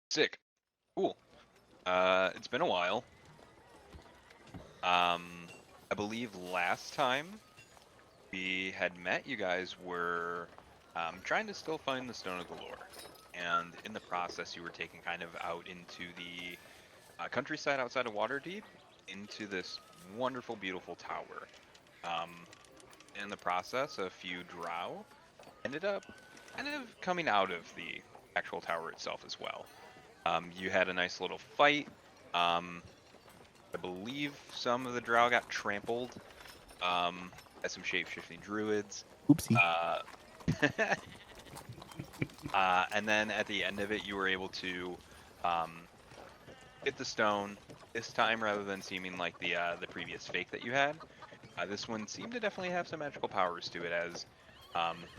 Sick. Cool. It's been a while. I believe last time we had met, you guys were trying to still find the Stone of Galore, and in the process, you were taken kind of out into the countryside outside of Waterdeep, into this wonderful, beautiful tower. In the process, a few drow ended up kind of coming out of the actual tower itself as well. You had a nice little fight. I believe some of the drow got trampled by some shape-shifting druids. Oopsie. And then at the end of it, you were able to hit the stone. This time, rather than seeming like the previous fake that you had, this one seemed to definitely have some magical powers to it, as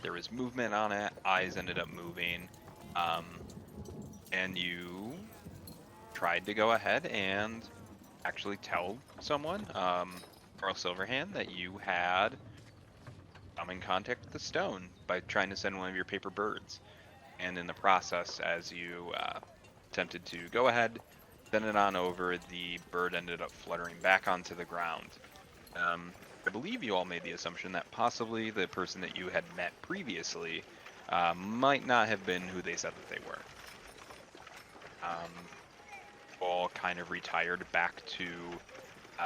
there was movement on it, eyes ended up moving, and you tried to go ahead and actually tell someone, Earl Silverhand, that you had come in contact with the stone by trying to send one of your paper birds. And in the process, as you attempted to go ahead, send it on over, the bird ended up fluttering back onto the ground. I believe you all made the assumption that possibly the person that you had met previously might not have been who they said that they were. All kind of retired back to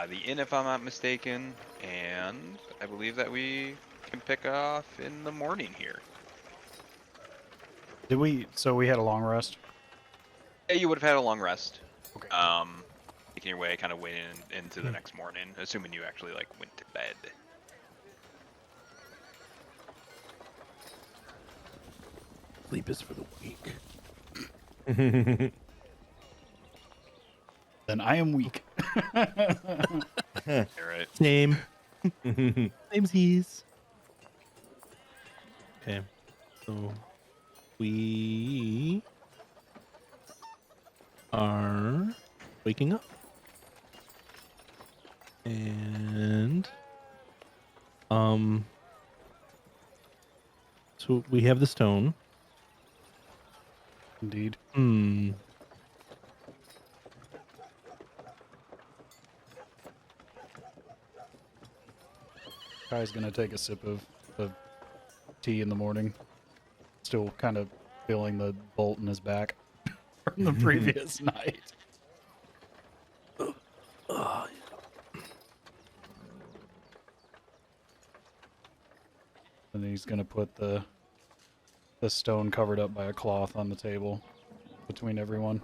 the inn, if I'm not mistaken, and I believe that we can pick off in the morning here. Did we? So we had a long rest. Yeah, you would have had a long rest. Okay. Making your way, kind of waiting into the next morning, assuming you actually like went to bed. Sleep is for the weak. Then I am weak. All right. Same. Samesies. Okay. So we are waking up. And so we have the stone. Indeed. Kai's gonna take a sip of tea in the morning. Still kind of feeling the bolt in his back from the previous night. And then he's gonna put the stone covered up by a cloth on the table between everyone.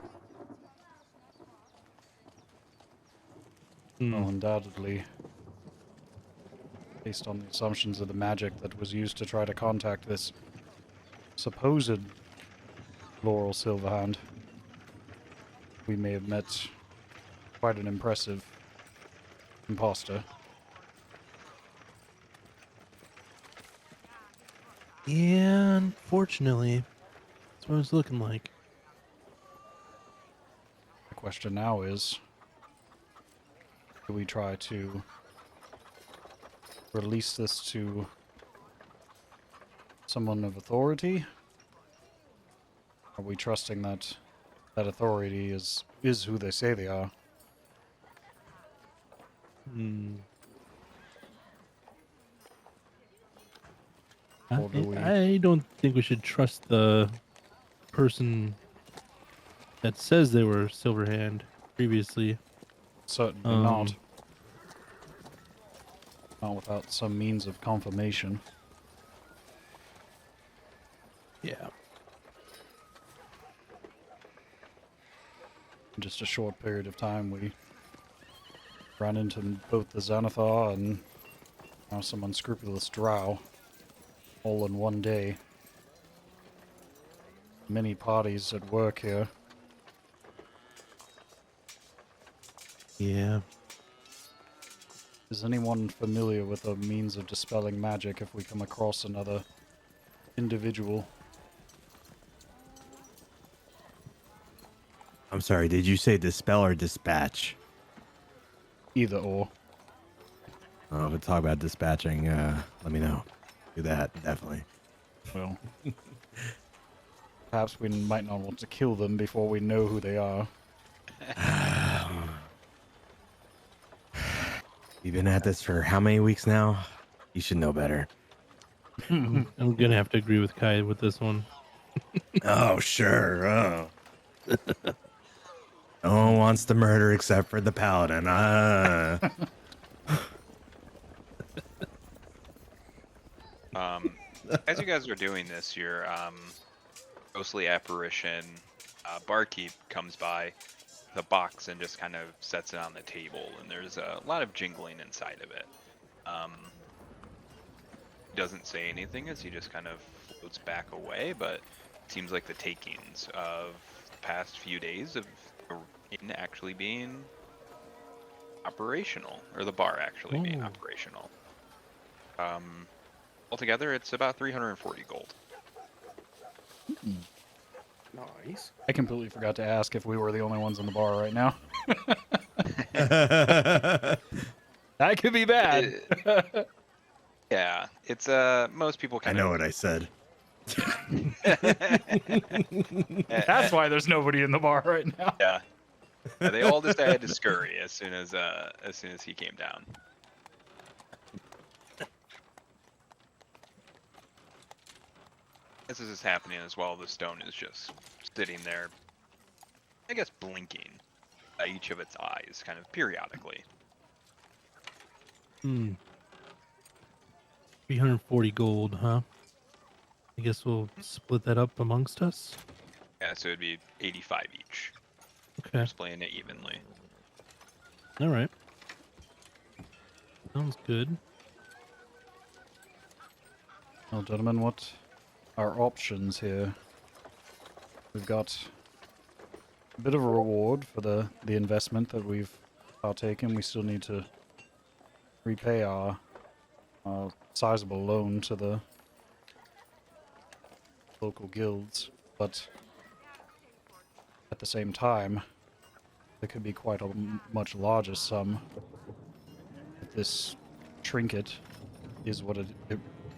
Well, undoubtedly, based on the assumptions of the magic that was used to try to contact this supposed Laurel Silverhand, we may have met quite an impressive imposter. Yeah, unfortunately, that's what it's looking like. The question now is, do we try to release this to someone of authority? Are we trusting that that authority is who they say they are? Or do we... I don't think we should trust the person that says they were Silverhand previously. Certainly not. Not without some means of confirmation. Yeah. In just a short period of time, we ran into both the Xanathar and now some unscrupulous drow, all in one day. Many parties at work here. Yeah. Is anyone familiar with a means of dispelling magic if we come across another individual? I'm sorry, did you say dispel or dispatch? Either or. Oh, if we talk about dispatching, let me know. Do that, definitely. Well, Perhaps we might not want to kill them before we know who they are. You've been at this for how many weeks now? You should know better. I'm gonna have to agree with Kai with this one. Oh, sure. Oh. No one wants to murder except for the paladin. As you guys are doing this, your ghostly apparition barkeep comes by the box and just kind of sets it on the table, and there's a lot of jingling inside of it. Doesn't say anything as he just kind of floats back away, but it seems like the takings of the past few days of the inn actually being operational, or the bar actually being operational. Altogether, it's about 340 gold. Nice. I completely forgot to ask if we were the only ones in the bar right now. That could be bad. Yeah, it's most people I kind know of. what I said. That's why there's nobody in the bar right now. Yeah. They all decided to scurry as soon as he came down. As this is happening as well, the stone is just sitting there, I guess blinking at each of its eyes, kind of periodically. 340 gold, huh? I guess we'll split that up amongst us. Yeah, so it'd be 85 each. Okay. Splitting it evenly. All right. Sounds good. Well, gentlemen, what are options here? We've got a bit of a reward for the investment that we've partaken. We still need to repay our sizable loan to the local guilds, but at the same time, there could be quite a much larger sum if this trinket is what it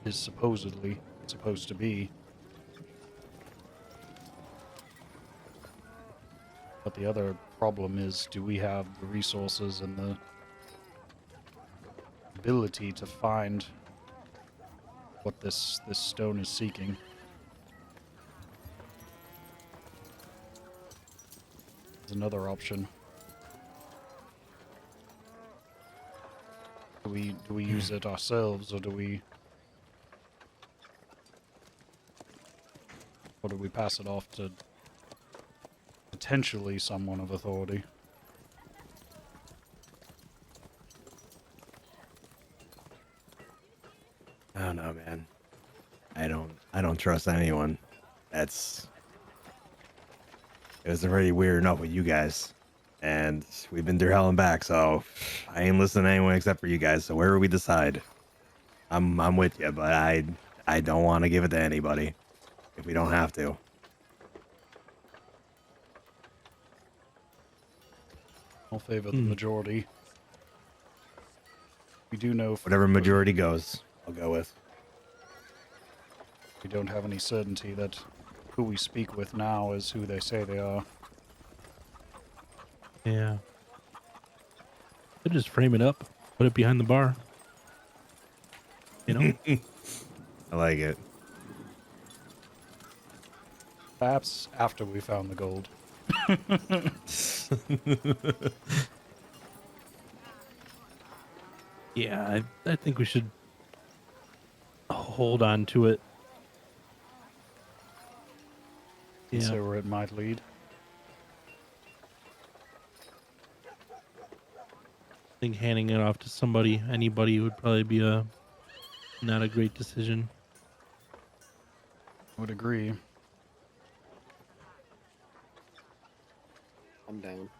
is supposedly supposed to be. But the other problem is, do we have the resources and the ability to find what this stone is seeking? There's another option. Do we use it ourselves, or do we pass it off to potentially someone of authority? I don't know, man. I don't trust anyone. It was already weird enough with you guys. And we've been through hell and back, so I ain't listening to anyone except for you guys. So wherever we decide, I'm with you, but I don't want to give it to anybody if we don't have to. I'll favor the majority. We do know Whatever majority goes, I'll go with. we don't have any certainty that who we speak with now is who they say they are. Yeah. Could just frame it up, put it behind the bar. You know? I like it. Perhaps after we found the gold. Yeah, I think we should hold on to it. And Yeah. say where it might lead. I think handing it off to anybody would probably be not a great decision. Would agree. I'm down.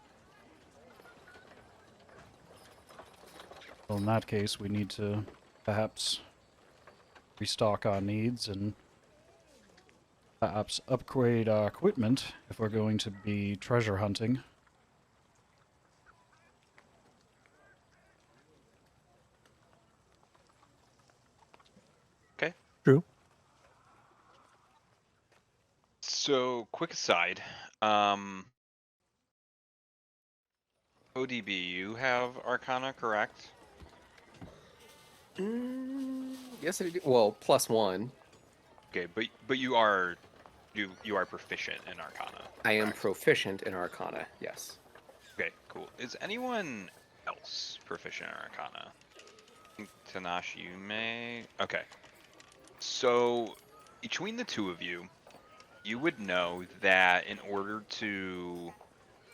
Well, in that case, we need to perhaps restock our needs and perhaps upgrade our equipment if we're going to be treasure hunting. Okay. True. So, quick aside. ODB, you have Arcana, correct? Yes, I do. Well, +1. Okay, but you are proficient in Arcana. I am correct? proficient in Arcana. Yes. Okay, cool. Is anyone else proficient in Arcana? I think Tenach, you may. Okay. So, between the two of you, you would know that in order to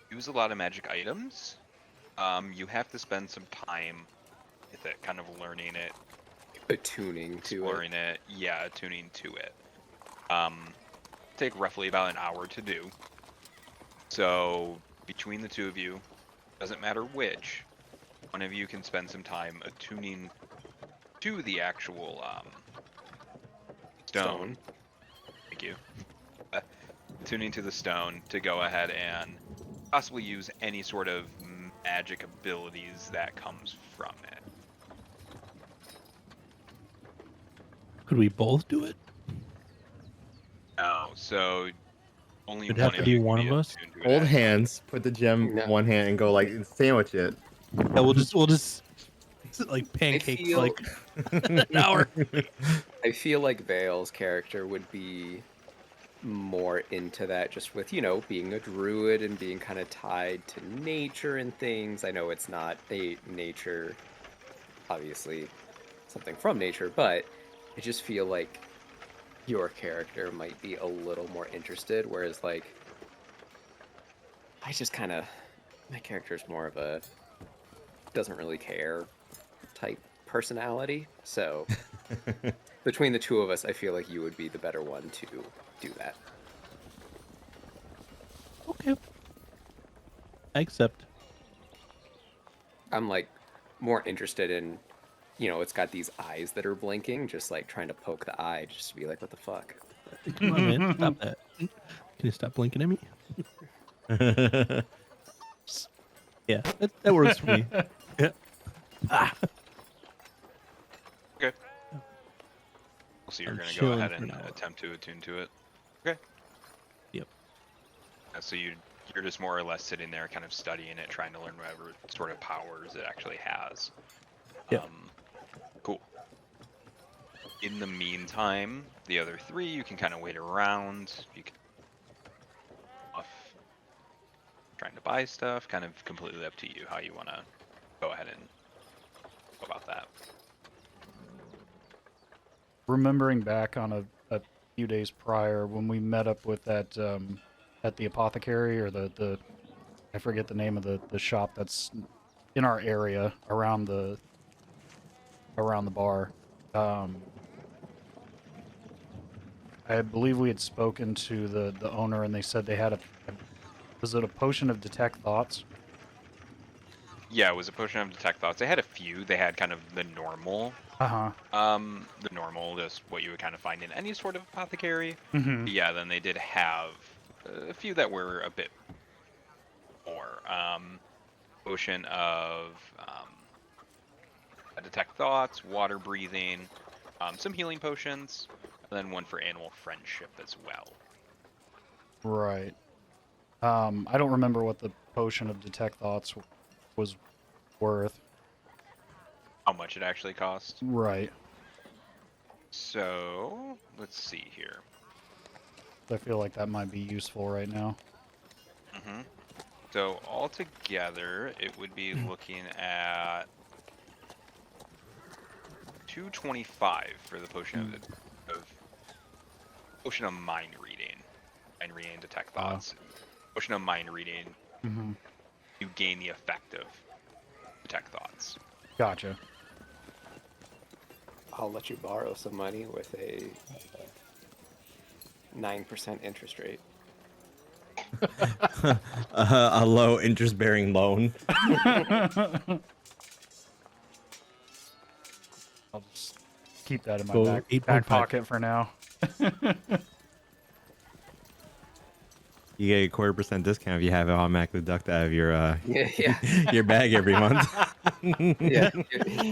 use a lot of magic items, you have to spend some time with it, kind of learning it, Attuning to it. exploring it. Yeah, attuning to it. Take roughly about an hour to do. So between the two of you, doesn't matter which, one of you can spend some time attuning to the actual stone. Thank you. Attuning to the stone to go ahead and possibly use any sort of magic abilities that comes from it. Could we both do it? No, so only It'd one have to of be you can one of us? attuned to it Hold at- hands, put the gem No. in one hand, and go like sandwich it. Yeah, we'll just like pancakes feel- like an hour. I feel like Vale's character would be more into that, just with, being a druid and being kind of tied to nature and things. I know it's not a nature, obviously, something from nature, but I just feel like your character might be a little more interested, whereas, like, I just kind of, my character's more of a doesn't really care type personality, so between the two of us, I feel like you would be the better one to do that. Okay. I accept. I'm like more interested in, it's got these eyes that are blinking, just like trying to poke the eye, just to be like, what the fuck? Come on, man. Stop that. Can you stop blinking at me? Yeah, that works for me. Yeah. So you're I'm going to go chilling ahead for and now. attempt to attune to it. Okay. Yep. So you're just more or less sitting there, kind of studying it, trying to learn whatever sort of powers it actually has. Yep. Cool. In the meantime, the other three, you can kind of wait around. You can off trying to buy stuff, kind of completely up to you how you want to go ahead and go about that. Remembering back on a few days prior when we met up with that at the apothecary, or the I forget the name of the shop that's in our area around the bar. I believe we had spoken to the owner, and they said they had was it a potion of detect thoughts? Yeah, it was a potion of detect thoughts. They had a few. They had kind of the normal, just what you would kind of find in any sort of apothecary. Mm-hmm. Yeah, then they did have a few that were a bit more. Potion of detect thoughts, water breathing, some healing potions, and then one for animal friendship as well. Right. I don't remember what the potion of detect thoughts was worth. How much it actually cost. Right. So, let's see here. I feel like that might be useful right now. Mm-hmm. So, altogether, it would be looking at 225 for the potion of mind reading. Mind reading detect thoughts. Potion of mind reading, Mm-hmm. you gain the effect of detect thoughts. Gotcha. I'll let you borrow some money with a 9% interest rate. A low interest bearing loan. I'll just keep that in my Go back 8.5. pocket for now. You get a 0.25% discount if you have it automatically deduct out of your Yeah. your bag every month. Yeah.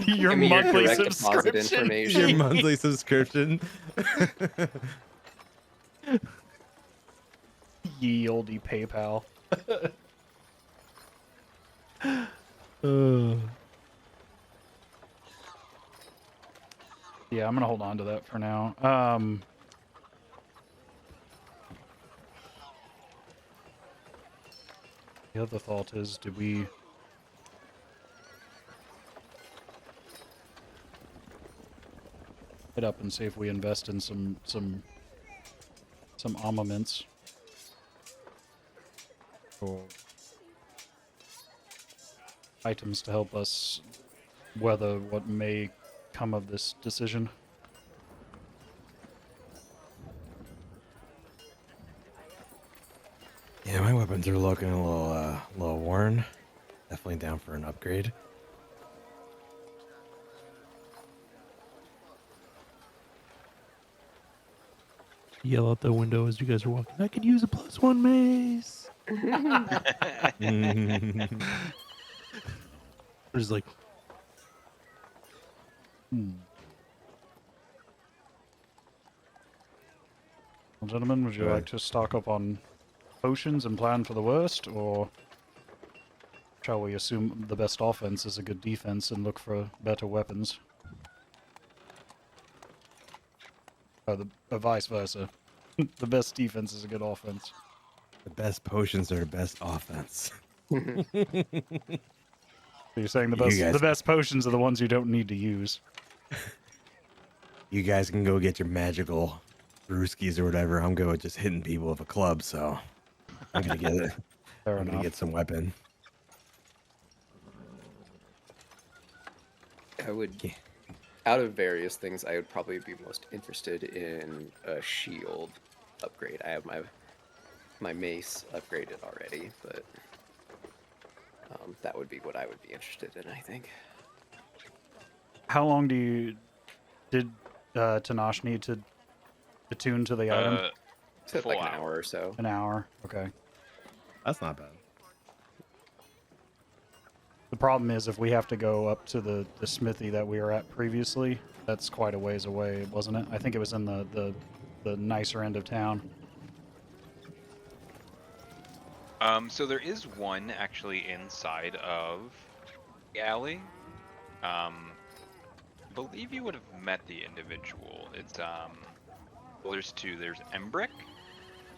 Your Give me your monthly direct deposit subscription information. Your monthly subscription. Ye olde PayPal. Yeah, I'm gonna hold on to that for now. The other thought is, did we hit up and see if we invest in some armaments or items to help us weather what may come of this decision? Yeah, my weapons are looking a little worn. Definitely down for an upgrade. Yell out the window as you guys are walking. I could use a +1 mace. There's like, Well, gentlemen, would you Right. like to stock up on potions and plan for the worst, or shall we assume the best offense is a good defense and look for better weapons? Or vice versa. The best defense is a good offense. The best potions are the best offense. So you're saying You guys- the best potions are the ones you don't need to use. You guys can go get your magical brewskis or whatever. I'm good with just hitting people with a club, so I'm gonna get it. Fair I'm gonna enough. get some weapon. I would, Yeah. out of various things, I would probably be most interested in a shield upgrade. I have my mace upgraded already, but that would be what I would be interested in, I think. How long did Tenach need to attune to the item? So Full like an hour. hour or so. An hour. Okay. That's not bad. The problem is if we have to go up to the smithy that we were at previously, that's quite a ways away, wasn't it? I think it was in the nicer end of town. So there is one actually inside of the alley. I believe you would have met the individual. It's well, there's two. There's Embrick,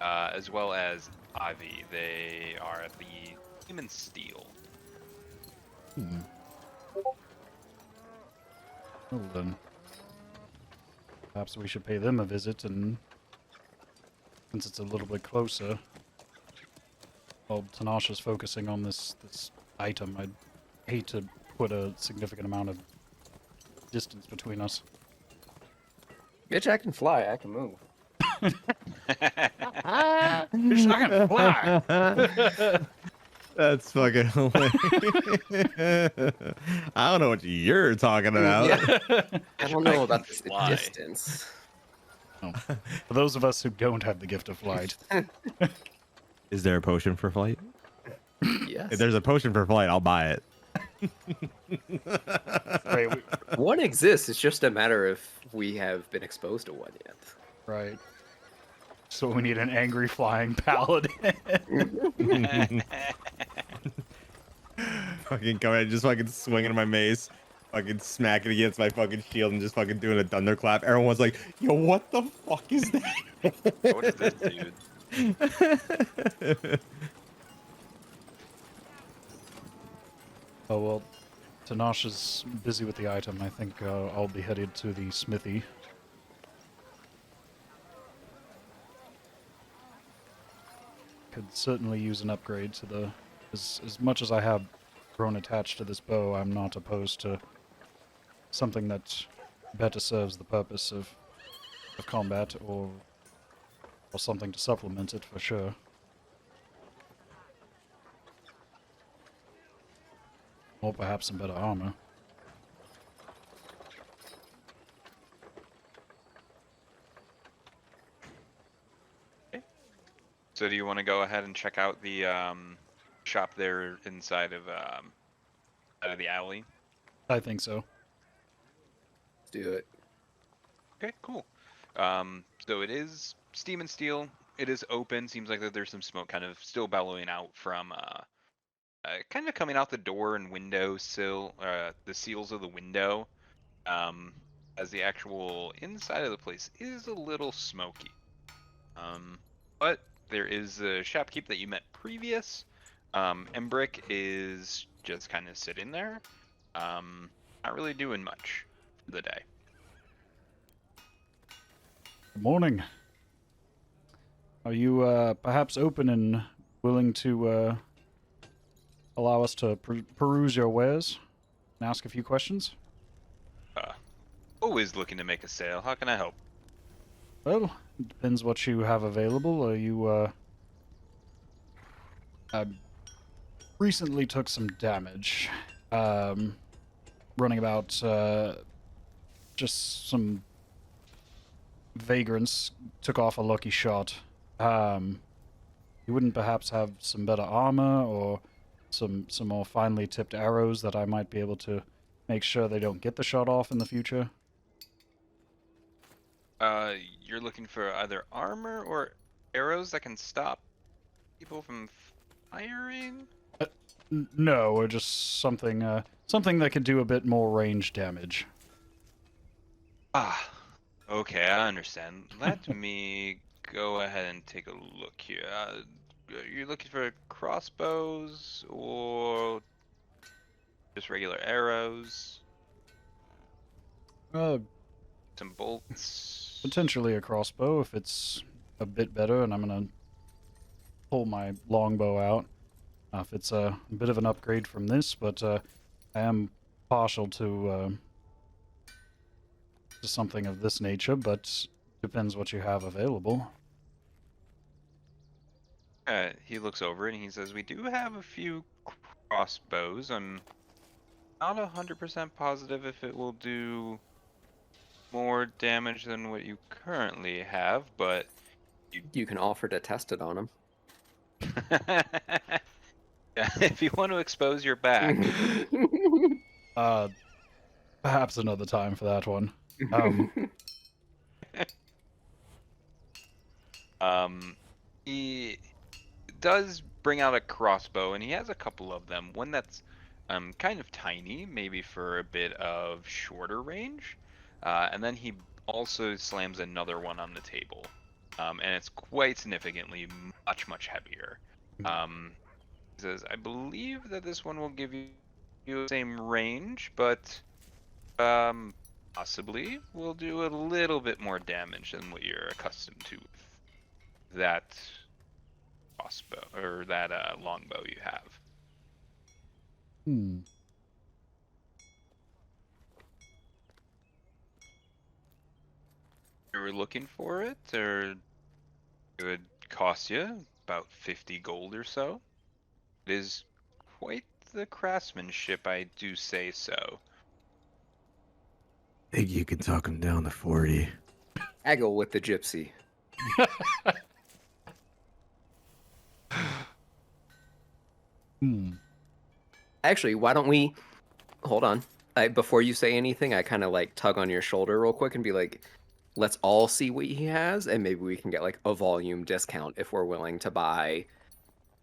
as well as Avi. They are at the Human Steel. Well then, perhaps we should pay them a visit, and since it's a little bit closer, while Tenach is focusing on this item, I'd hate to put a significant amount of distance between us. Bitch, I can fly. I can move. I can fly. That's fucking hilarious. I don't know what you're talking about. Yeah. I don't know about this fly. distance. For those of us who don't have the gift of flight, Is there a potion for flight? Yes. If there's a potion for flight, I'll buy it. right? One exists. It's just a matter if we have been exposed to one yet. Right. So we need an angry flying paladin. Fucking come in, just fucking swinging my mace, fucking smacking against my fucking shield, and just fucking doing a thunderclap. Everyone's like, "Yo, what the fuck is that?" What is this, dude? Oh well, Tenach is busy with the item. I think I'll be headed to the smithy. Could certainly use an upgrade to the. As much as I have grown attached to this bow, I'm not opposed to something that better serves the purpose of combat, or something to supplement it for sure. Or perhaps some better armor. So do you want to go ahead and check out the shop there inside of out of the alley? I think so. Let's do it. Okay, cool. So it is Steam and Steel. it is open. Seems like that there's some smoke kind of still bellowing out from kind of coming out the door and window sill, the seals of the window. As the actual inside of the place is a little smoky. But there is a shopkeep that you met previous. Embrick is just kind of sitting there, not really doing much for the day. Good morning. Are you perhaps open and willing to allow us to peruse your wares and ask a few questions? Always looking to make a sale. How can I help? Well, it depends what you have available. Are you I recently took some damage. Running about just some vagrants. Took off a lucky shot. You wouldn't perhaps have some better armor or some more finely tipped arrows that I might be able to make sure they don't get the shot off in the future? You're looking for either armor or arrows that can stop people from firing? No, or just something something that could do a bit more range damage. Ah, okay, I understand. Let me go ahead and take a look here. You're looking for crossbows or just regular arrows? Some bolts? Potentially a crossbow if it's a bit better, and I'm gonna pull my longbow out. If it's a bit of an upgrade from this, but I am partial to something of this nature, but depends what you have available. He looks over and he says, "We do have a few crossbows. I'm not 100% positive if it will do more damage than what you currently have, but You can offer to test it on him. if you want to expose your back." Perhaps another time for that one. He does bring out a crossbow, and he has a couple of them. One that's kind of tiny, maybe for a bit of shorter range, and then he also slams another one on the table, and it's quite significantly much heavier. He says, "I believe that this one will give you the same range, but possibly will do a little bit more damage than what you're accustomed to with that crossbow or that longbow you have." You were looking for it, or it would cost you about 50 gold or so. It is quite the craftsmanship, I do say so. I think you can talk him down to 40. Haggle with the gypsy. Actually, why don't we hold on? Before you say anything, I kind of like tug on your shoulder real quick and be like, let's all see what he has, and maybe we can get like a volume discount if we're willing to buy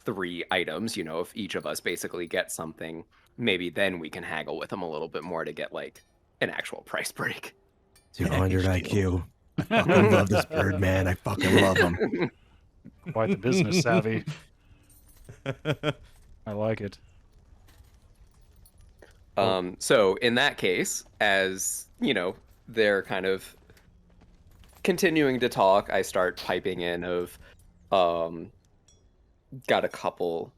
3 items. You know, if each of us basically get something, maybe then we can haggle with him a little bit more to get like an actual price break. 200 IQ. I fucking love this bird, man. I fucking love him. Quite the business savvy. I like it. So in that case, as you know, they're kind of continuing to talk, I start piping in of got a couple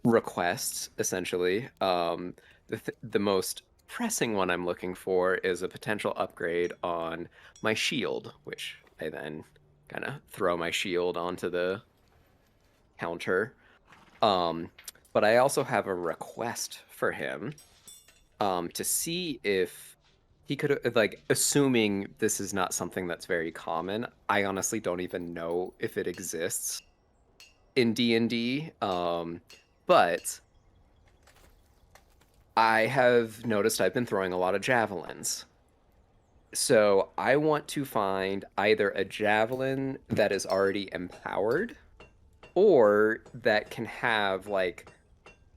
requests essentially. The most pressing one I'm looking for is a potential upgrade on my shield, which I then kind of throw my shield onto the counter. But I also have a request for him to see if he could, like, assuming this is not something that's very common. I honestly don't even know if it exists in D&D, but I have noticed I've been throwing a lot of javelins. So I want to find either a javelin that is already empowered, or that can have like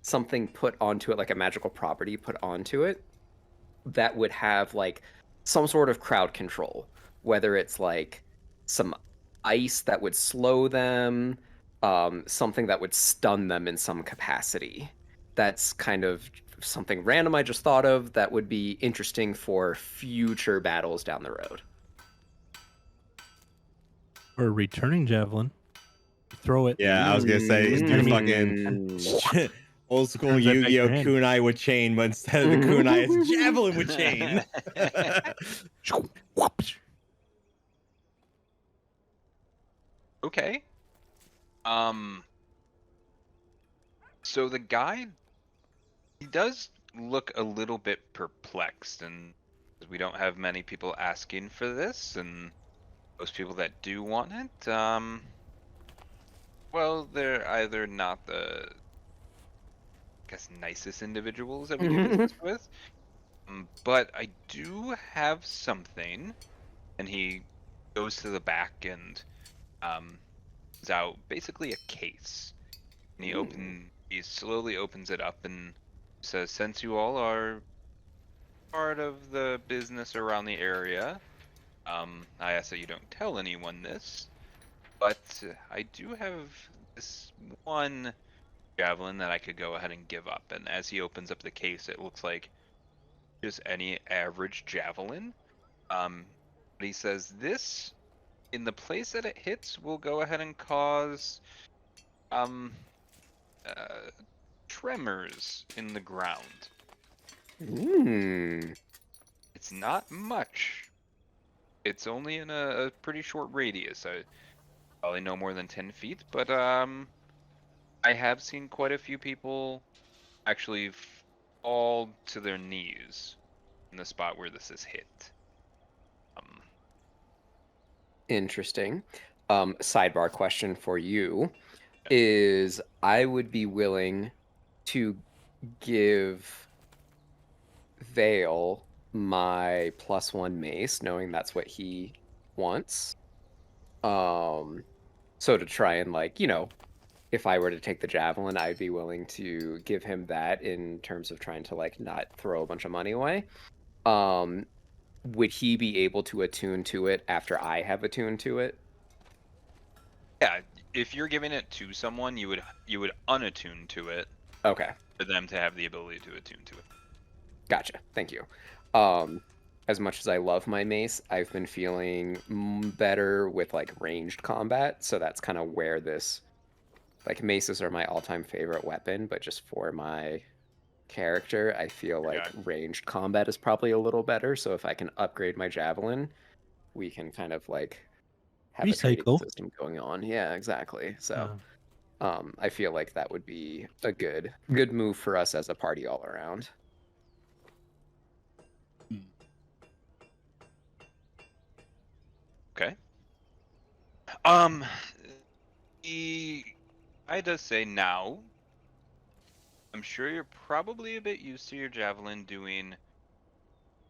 something put onto it, like a magical property put onto it, that would have like some sort of crowd control, whether it's like some ice that would slow them, something that would stun them in some capacity. That's kind of something random I just thought of that would be interesting for future battles down the road. Or a returning javelin. Throw it. Yeah, I was gonna say do Mm. fucking old school Turns right back Yu-Gi-Oh! your hand. Kunai with chain, but instead of the kunai, it's javelin with chain. Okay. So the guy, he does look a little bit perplexed, and we don't have many people asking for this, and most people that do want it, well, they're either not the, I guess, nicest individuals that we do business with, but I do have something, and he goes to the back and is out basically a case, and he slowly opens it up and says, since you all are part of the business around the area, I ask that you don't tell anyone this, but I do have this one javelin that I could go ahead and give up. And as he opens up the case, it looks like just any average javelin. But he says this, in the place that it hits, will go ahead and cause tremors in the ground. It's not much. It's only in a pretty short radius. I probably no more than 10 feet, but I have seen quite a few people actually fall to their knees in the spot where this is hit. Interesting. Sidebar question for you is I would be willing to give Vale my +1 mace, knowing that's what he wants. So to try and like, if I were to take the javelin, I'd be willing to give him that in terms of trying to like not throw a bunch of money away. Would he be able to attune to it after I have attuned to it? Yeah, if you're giving it to someone, you would unattune to it Okay. for them to have the ability to attune to it. Gotcha. Thank you. As much as I love my mace, I've been feeling better with like ranged combat, so that's kind of where this, like, maces are my all-time favorite weapon, but just for my character, I feel like ranged combat is probably a little better. So if I can upgrade my javelin, we can kind of like have a trading Recycle. system going on. Yeah, exactly. So I feel like that would be a good move for us as a party all around. Okay. I does say now, I'm sure you're probably a bit used to your javelin doing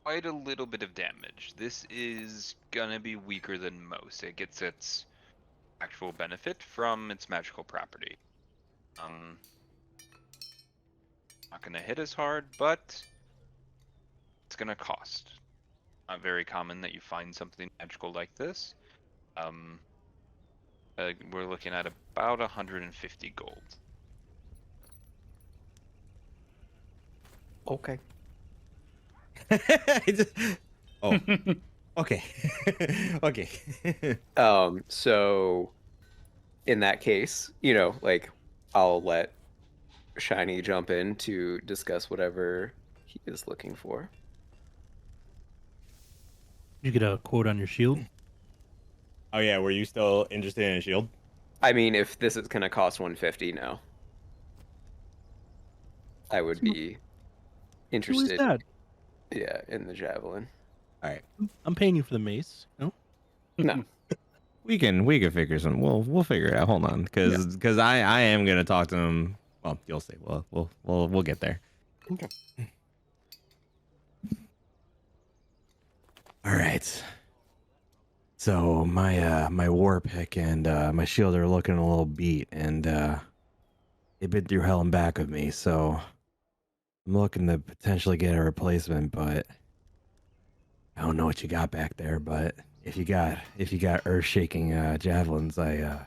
quite a little bit of damage. This is gonna be weaker than most. It gets its actual benefit from its magical property. Not gonna hit as hard, but it's gonna cost. Not very common that you find something magical like this. We're looking at about 150 gold. Okay. Oh, okay. Okay. So in that case, like, I'll let Shiny jump in to discuss whatever he is looking for. You get a quote on your shield. Oh yeah, were you still interested in a shield? I mean, if this is gonna cost 150, no. I would be interested. That? Yeah, in the javelin. All right. I'm paying you for the mace. No. No. We can figure some. We'll figure it out. Hold on, because I am gonna talk to him. Well, you'll see. We'll get there. Okay. All right. So my war pick and my shield are looking a little beat, and they've been through hell and back with me. So I'm looking to potentially get a replacement, but I don't know what you got back there. But if you got earth shaking javelins, I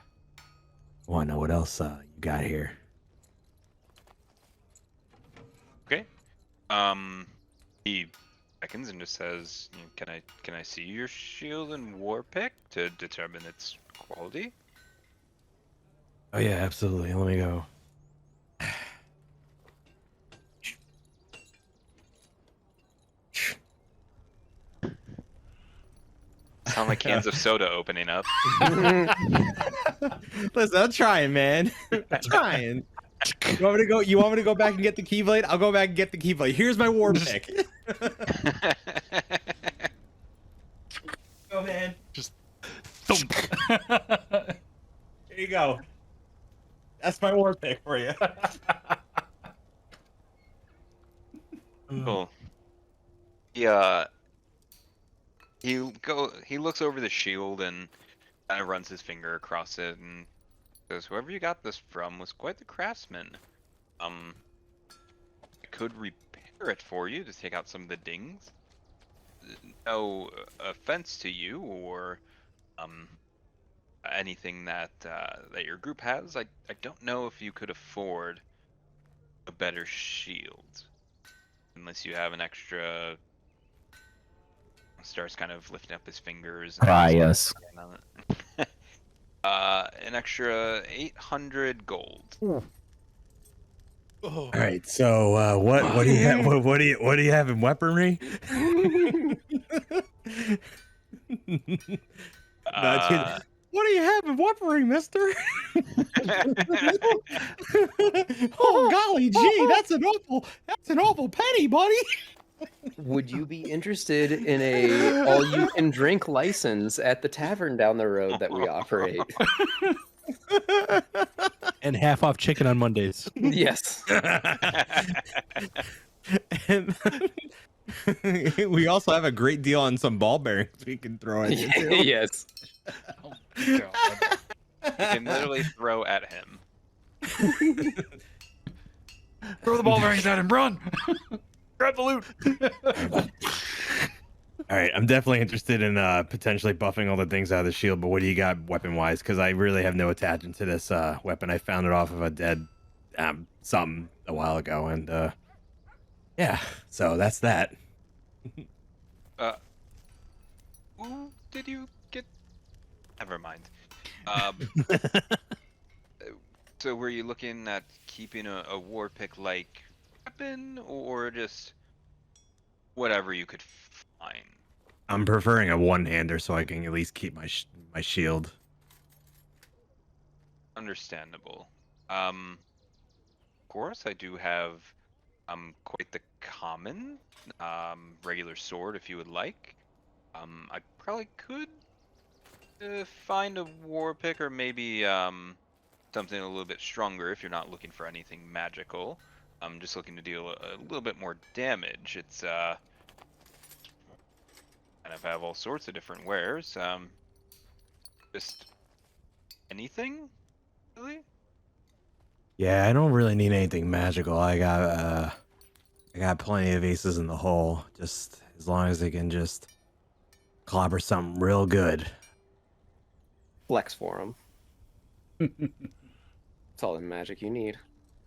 want to know what else you got here. Okay. He beckons and just says, "Can I see your shield and war pick to determine its quality?" Oh yeah, absolutely. Let me go. Sound like cans of soda opening up. Listen, I'm trying, man. I'm trying. You want me to go? You want me to go back and get the keyblade? I'll go back and get the keyblade. Here's my war pick. Go, man. Here you go. That's my war pick for you. Cool. He looks over the shield and kind of runs his finger across it and says, "Whoever you got this from was quite the craftsman. I could repair it for you to take out some of the dings. No offense to you or anything that your group has. I don't know if you could afford a better shield unless you have an extra." Starts kind of lifting up his fingers. Try us. An extra 800 gold. All right. So what do you have? What do you have in weaponry? What do you have in weaponry, mister? Oh, golly gee, that's an awful penny, buddy. Would you be interested in a all-you-can-drink license at the tavern down the road that we operate? And half off chicken on Mondays. Yes. And we also have a great deal on some ball bearings we can throw in here, too. Yes. You can literally throw at him. Throw the ball bearings at him, run! Grab the loot! All right, I'm definitely interested in potentially buffing all the things out of the shield, but what do you got weapon-wise? Because I really have no attachment to this weapon. I found it off of a dead something a while ago, and yeah, so that's that. Who did you get? Never mind. So were you looking at keeping a war pick like weapon or just whatever you could find? I'm preferring a one-hander so I can at least keep my shield. Understandable. Of course, I do have quite the common regular sword if you would like. I probably could find a war pick or maybe something a little bit stronger if you're not looking for anything magical. I'm just looking to deal a little bit more damage. It's kind of have all sorts of different wares. Just anything, really? Yeah, I don't really need anything magical. I got plenty of aces in the hole. Just as long as they can just clobber something real good. Flex for him. That's all the magic you need.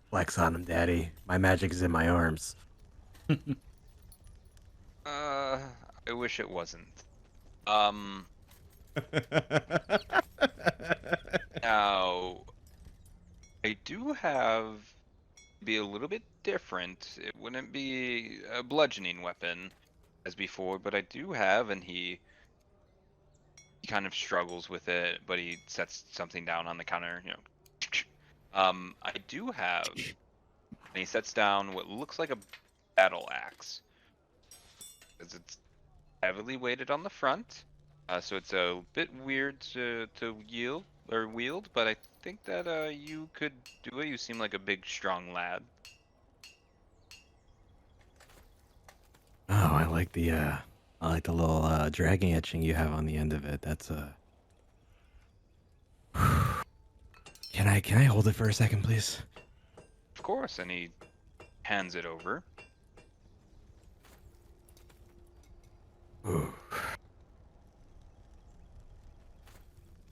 Flex on them, Daddy. My magic is in my arms. I wish it wasn't. Now, I do have be a little bit different. It wouldn't be a bludgeoning weapon as before, but I do have, and he kind of struggles with it, but he sets something down on the counter, I do have, and he sets down what looks like a battle axe. Because it's heavily weighted on the front, so it's a bit weird to wield, but I think that you could do it. You seem like a big, strong lad. Oh, I like the I like the little dragon etching you have on the end of it. That's Can I hold it for a second, please? Of course, and he hands it over.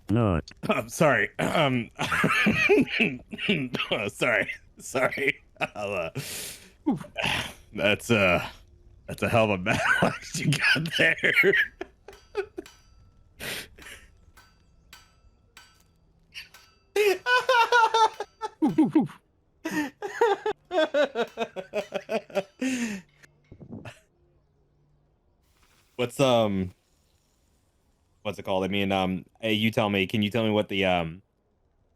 No. I'm sorry. Sorry. I'll, that's a hell of a battle axe you got there. What's what's it called? I mean, hey, you tell me. Can you tell me what the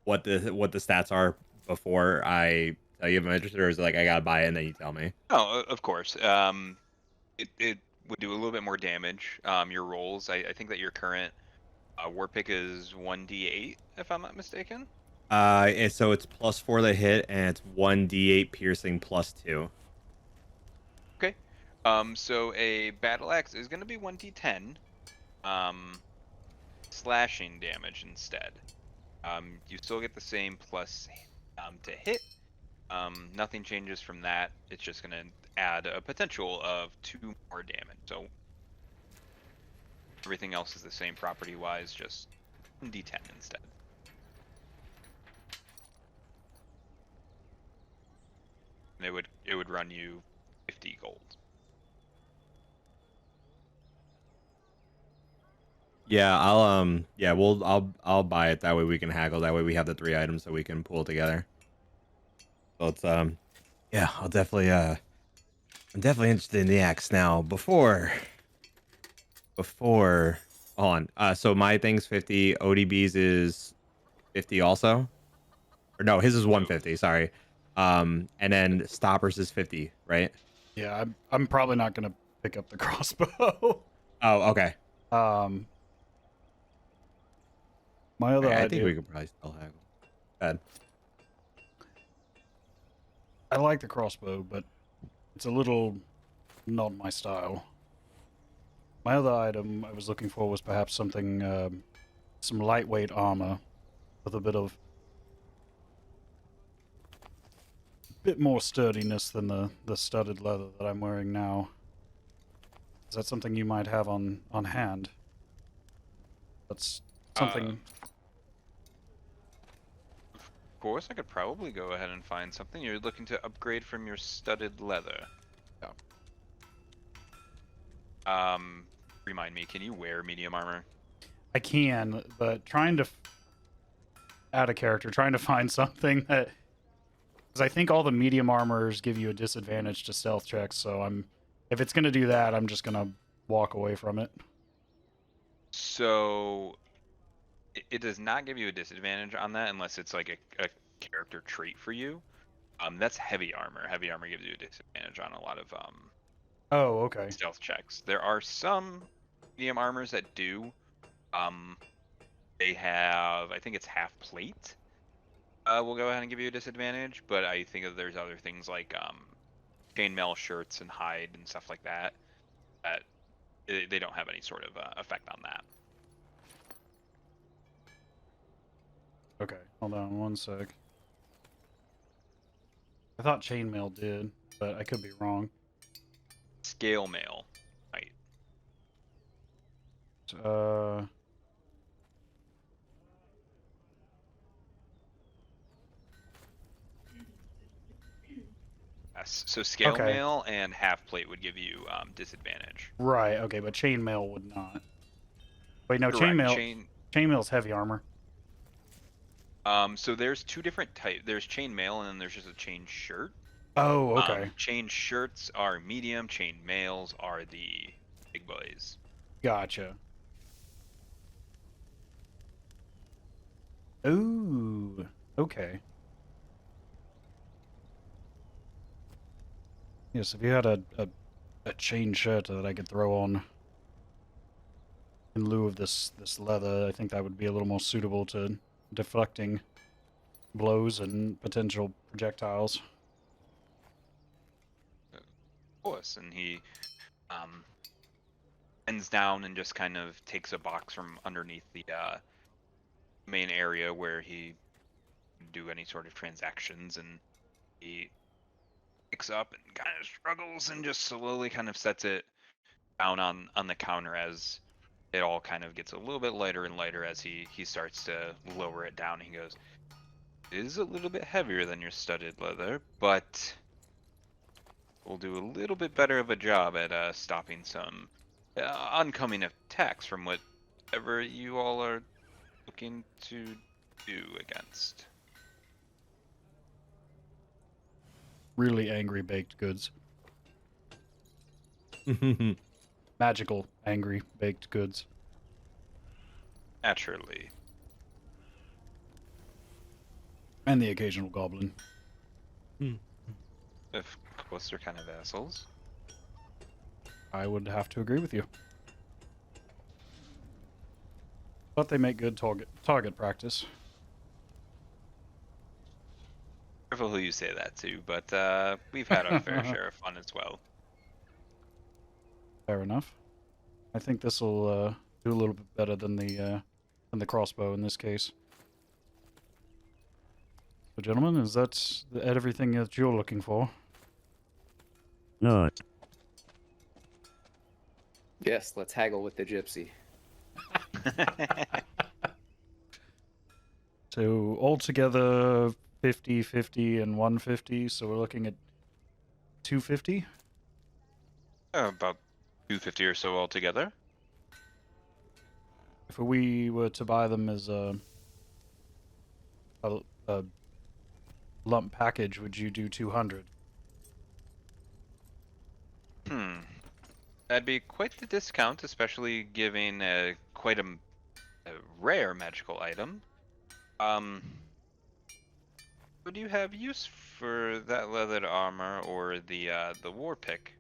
stats are before I tell you if I'm interested, or is it like I gotta buy it and then you tell me? Oh, of course. It would do a little bit more damage. Your rolls. I think that your current war pick is 1d8, if I'm not mistaken. So it's +4 the hit, and it's 1d8 piercing +2. Okay. So a battle axe is going to be 1d10. Slashing damage instead. You still get the same plus to hit. Nothing changes from that. It's just going to add a potential of 2 more damage. So everything else is the same property-wise, just d10 instead. And it would run you 50 gold. Yeah, I'll buy it. That way we can haggle. That way we have the 3 items that we can pull together. So it's Yeah, I'm definitely interested in the axe now. Before, hold on. So my thing's 50. ODB's is 50 also. Or no, his is 150. Sorry. And then Stoppers is 50, right? Yeah, I'm probably not gonna pick up the crossbow. Oh, okay. My other I idea. think we could probably still haggle. Bad. I like the crossbow, but it's a little not my style. My other item I was looking for was perhaps something, some lightweight armor with a bit more sturdiness than the studded leather that I'm wearing now. Is that something you might have on hand? That's something. Of course, I could probably go ahead and find something. You're looking to upgrade from your studded leather. Yeah. Remind me, can you wear medium armor? I can, but trying to add a character, trying to find something that, because I think all the medium armors give you a disadvantage to stealth checks. So if it's gonna do that, I'm just gonna walk away from it. So it does not give you a disadvantage on that unless it's like a character trait for you. That's heavy armor. Heavy armor gives you a disadvantage on a lot of Oh, okay. stealth checks. There are some medium armors that do. They have, I think it's half plate. We'll go ahead and give you a disadvantage, but I think that there's other things like chainmail shirts and hide and stuff like that that they don't have any sort of effect on that. Okay, hold on one sec. I thought chainmail did, but I could be wrong. Scale mail, right? Yes. So scale Okay. mail and half plate would give you disadvantage. Right. Okay, but chainmail would not. Wait, no, Correct. chainmail's heavy armor. So there's 2 different types. There's chain mail and then there's just a chain shirt. Oh, okay. Chain shirts are medium. Chain mails are the big boys. Gotcha. Ooh. Okay. Yes, if you had a chain shirt that I could throw on in lieu of this leather, I think that would be a little more suitable to deflecting blows and potential projectiles. Of course, and he bends down and just kind of takes a box from underneath the main area where he can do any sort of transactions, and he picks up and kind of struggles and just slowly kind of sets it down on the counter as it all kind of gets a little bit lighter and lighter as he starts to lower it down. He goes, "It is a little bit heavier than your studded leather, but we'll do a little bit better of a job at stopping some oncoming attacks from whatever you all are looking to do against." Really angry baked goods. Magical angry baked goods. Naturally. And the occasional goblin. Of course, they're kind of assholes. I would have to agree with you. But they make good target practice. Careful who you say that to, but we've had our fair share of fun as well. Fair enough. I think this will do a little bit better than the crossbow in this case. So, gentlemen, is that everything that you're looking for? No. Yes, let's haggle with the gypsy. So altogether 50, 50, and 150, so we're looking at 250? About 250 or so altogether. If we were to buy them as a lump package, would you do 200? That'd be quite the discount, especially giving quite a rare magical item. Would you have use for that leathered armor or the war pick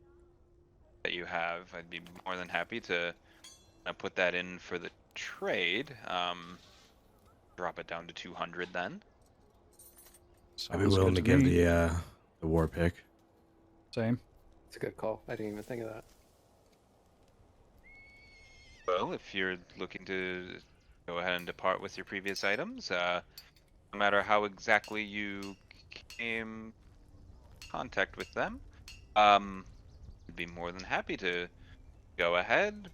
that you have? I'd be more than happy to put that in for the trade. Drop it down to 200 then. I'd be willing to give the war pick. Same. It's a good call. I didn't even think of that. Well, if you're looking to go ahead and depart with your previous items, no matter how exactly you came in contact with them, I'd be more than happy to go ahead,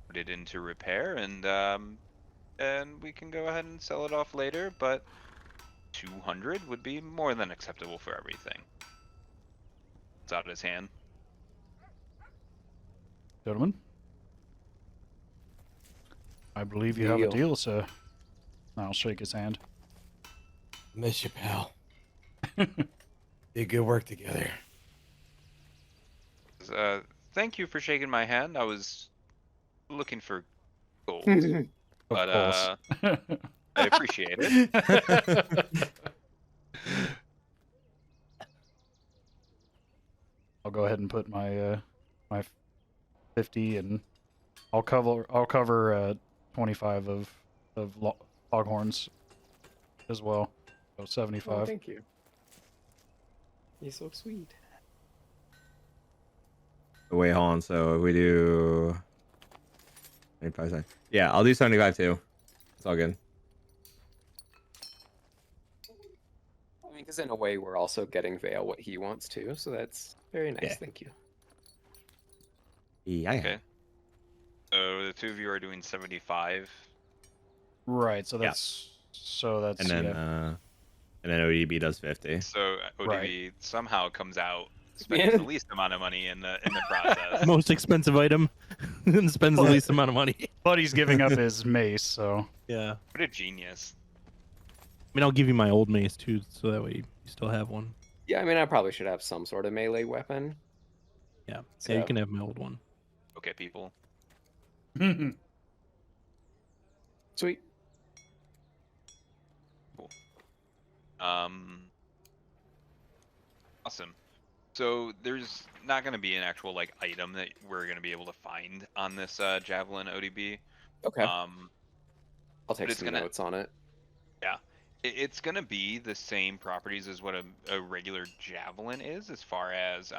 put it into repair, and we can go ahead and sell it off later, but 200 would be more than acceptable for everything. It's out of his hand. Gentlemen? I believe you have a deal, sir. I'll shake his hand. Miss you, pal. Did good work together. Thank you for shaking my hand. I was looking for gold, Of but course. I appreciate it. I'll go ahead and put my my 50, and I'll cover 25 of Foghorns as well. So 75. Oh, thank you. You're so sweet. Wait, hold on. So if we do 25 cents. Yeah, I'll do 75 too. It's all good. I mean, because in a way, we're also getting Vale what he wants to, so that's very nice. Yeah. Thank you. Yeah. Okay. So the two of you are doing 75. Right, so Yeah. that's And then yeah. and then ODB does 50. So ODB Right. somehow comes out spending the least amount of money in the process. Most expensive item and spends the least amount of money. But he's giving up his mace, so Yeah. What a genius. I mean, I'll give you my old mace too, so that way you still have one. Yeah, I mean, I probably should have some sort of melee weapon. Yeah. So- Yeah, you can have my old one. Okay, people. Sweet. Awesome. So there's not going to be an actual like item that we're going to be able to find on this javelin ODB. Okay. I'll I'll take it's some gonna- notes on it. It's going to be the same properties as what a regular javelin is, as far as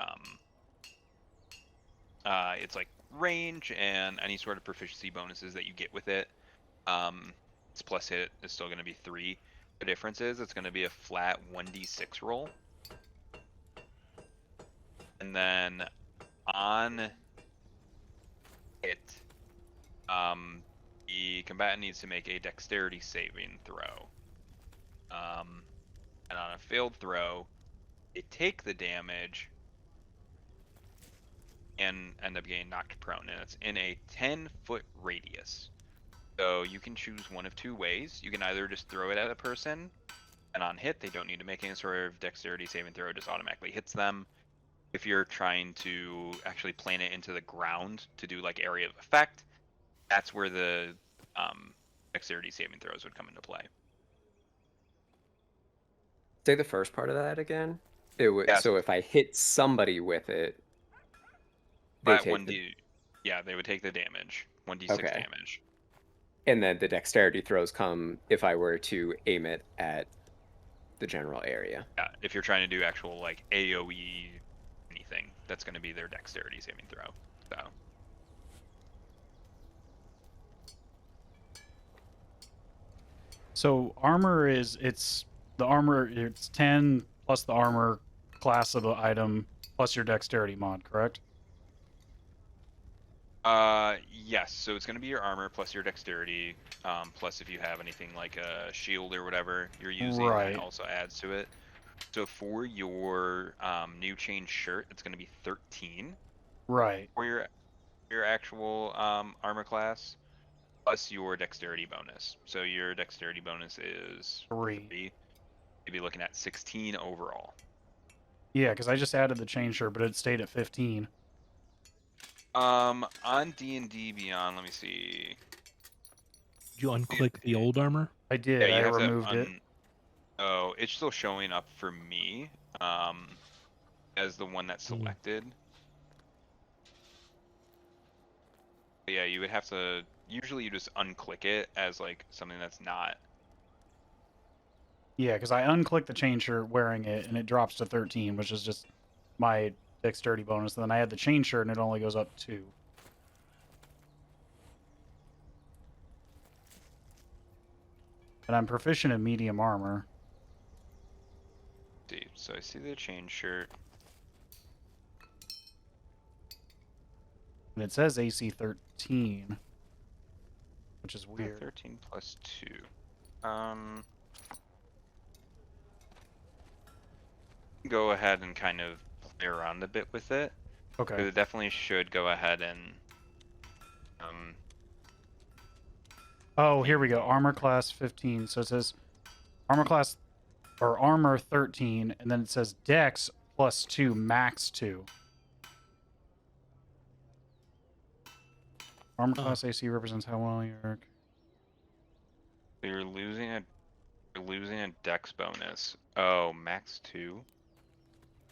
it's like range and any sort of proficiency bonuses that you get with it. Its plus hit is still going to be 3. The difference is it's going to be a flat 1d6 roll. And then on hit, the combatant needs to make a dexterity saving throw. And on a failed throw, they take the damage and end up getting knocked prone. And it's in a 10-foot radius. So you can choose one of 2 ways. You can either just throw it at a person, and on hit, they don't need to make any sort of dexterity saving throw, it just automatically hits them. If you're trying to actually plant it into the ground to do like area of effect, that's where the dexterity saving throws would come into play. Say the first part of that again. It would. Yes. So if I hit somebody with it, they Flat take 1d. Yeah, they would take the damage. 1d6 Okay. damage. and then the dexterity throws come if I were to aim it at the general area. Yeah, if you're trying to do actual like AoE anything, that's going to be their dexterity saving throw. So. So armor it's 10 plus the armor class of the item plus your dexterity mod, correct? Yes. So it's going to be your armor plus your dexterity, plus if you have anything like a shield or whatever you're using, Right. that also adds to it. So for your new chain shirt, it's going to be 13 Right. for your actual armor class, plus your dexterity bonus. So your dexterity bonus is 3. 3. You'd be looking at 16 overall. Yeah, because I just added the chain shirt, but it stayed at 15. On D&D Beyond, let me see. Did you unclick the old armor? I did. Yeah, you I have to removed it. Oh, it's still showing up for me as the one that's selected. But yeah, you would have to. Usually, you just unclick it as like something that's not. Yeah, because I unclicked the chain shirt wearing it, and it drops to 13, which is just my dexterity bonus. And then I add the chain shirt, and it only goes up 2. And I'm proficient in medium armor. See, so I see the chain shirt. And it says AC 13, which is weird. 13 plus 2. Go ahead and kind of play around a bit with it. Okay. It definitely should go ahead and. Oh, here we go. Armor class 15. So it says armor class or armor 13, and then it says dex plus 2, max 2. Armor class AC represents how well you're. You're losing a dex bonus. Oh, max 2.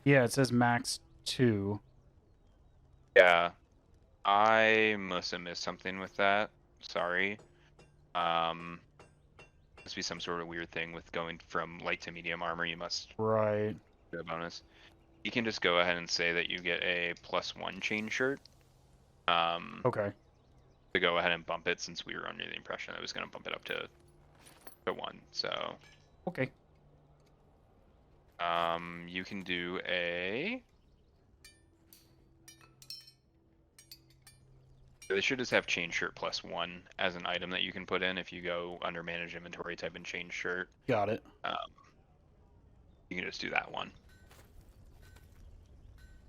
Yeah, it says max 2. Yeah, I must have missed something with that. Sorry. Must be some sort of weird thing with going from light to medium armor. You must Right. get a bonus. You can just go ahead and say that you get a +1 chain shirt. Okay. To go ahead and bump it, since we were under the impression that it was going to bump it up to 1. So. Okay. You can do a. They should just have chain shirt +1 as an item that you can put in if you go under manage inventory, type in chain shirt. Got it. You can just do that one.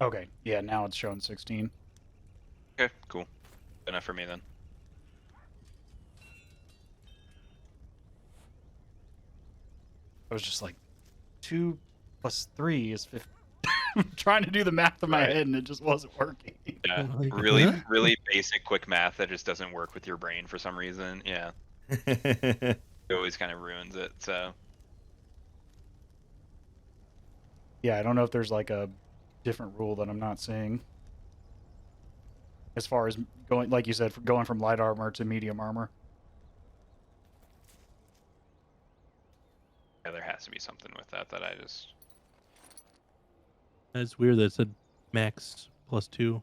Okay. Yeah, now it's showing 16. Okay, cool. Enough for me then. I was just like, 2 plus 3 is 15. Trying to do the math in my Right. head, and it just wasn't working. Yeah, Like, really, huh? really basic quick math that just doesn't work with your brain for some reason. Yeah, it always kind of ruins it. So. Yeah, I don't know if there's like a different rule that I'm not seeing. As far as going, like you said, going from light armor to medium armor. Yeah, there has to be something with that I just. That's weird that it said max +2.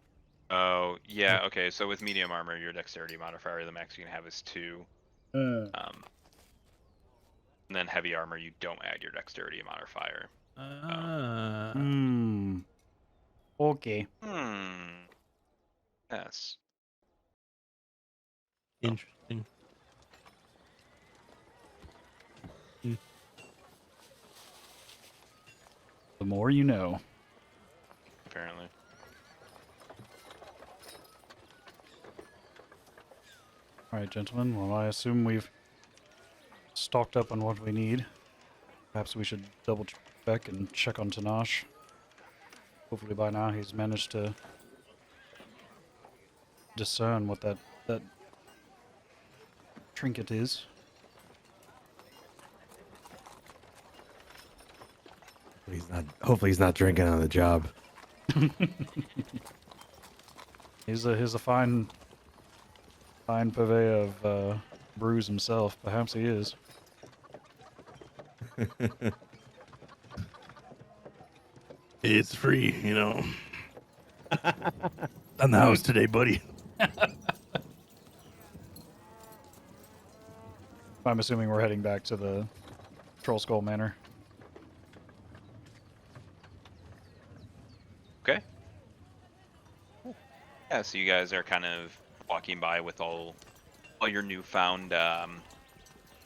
Oh, yeah, okay, so with medium armor, your dexterity modifier, the max you can have is 2. And then heavy armor, you don't add your dexterity modifier. Okay. Yes. Interesting. The more you know. Apparently. All right, gentlemen. Well, I assume we've stocked up on what we need. Perhaps we should double check and check on Tenach. Hopefully by now he's managed to discern what that trinket is. Hopefully he's not drinking on the job. He's a fine purveyor of brews himself. Perhaps he is. It's free, you know. On the house today, buddy. I'm assuming we're heading back to the Troll Skull Manor. Okay. Yeah, so you guys are kind of walking by with all your newfound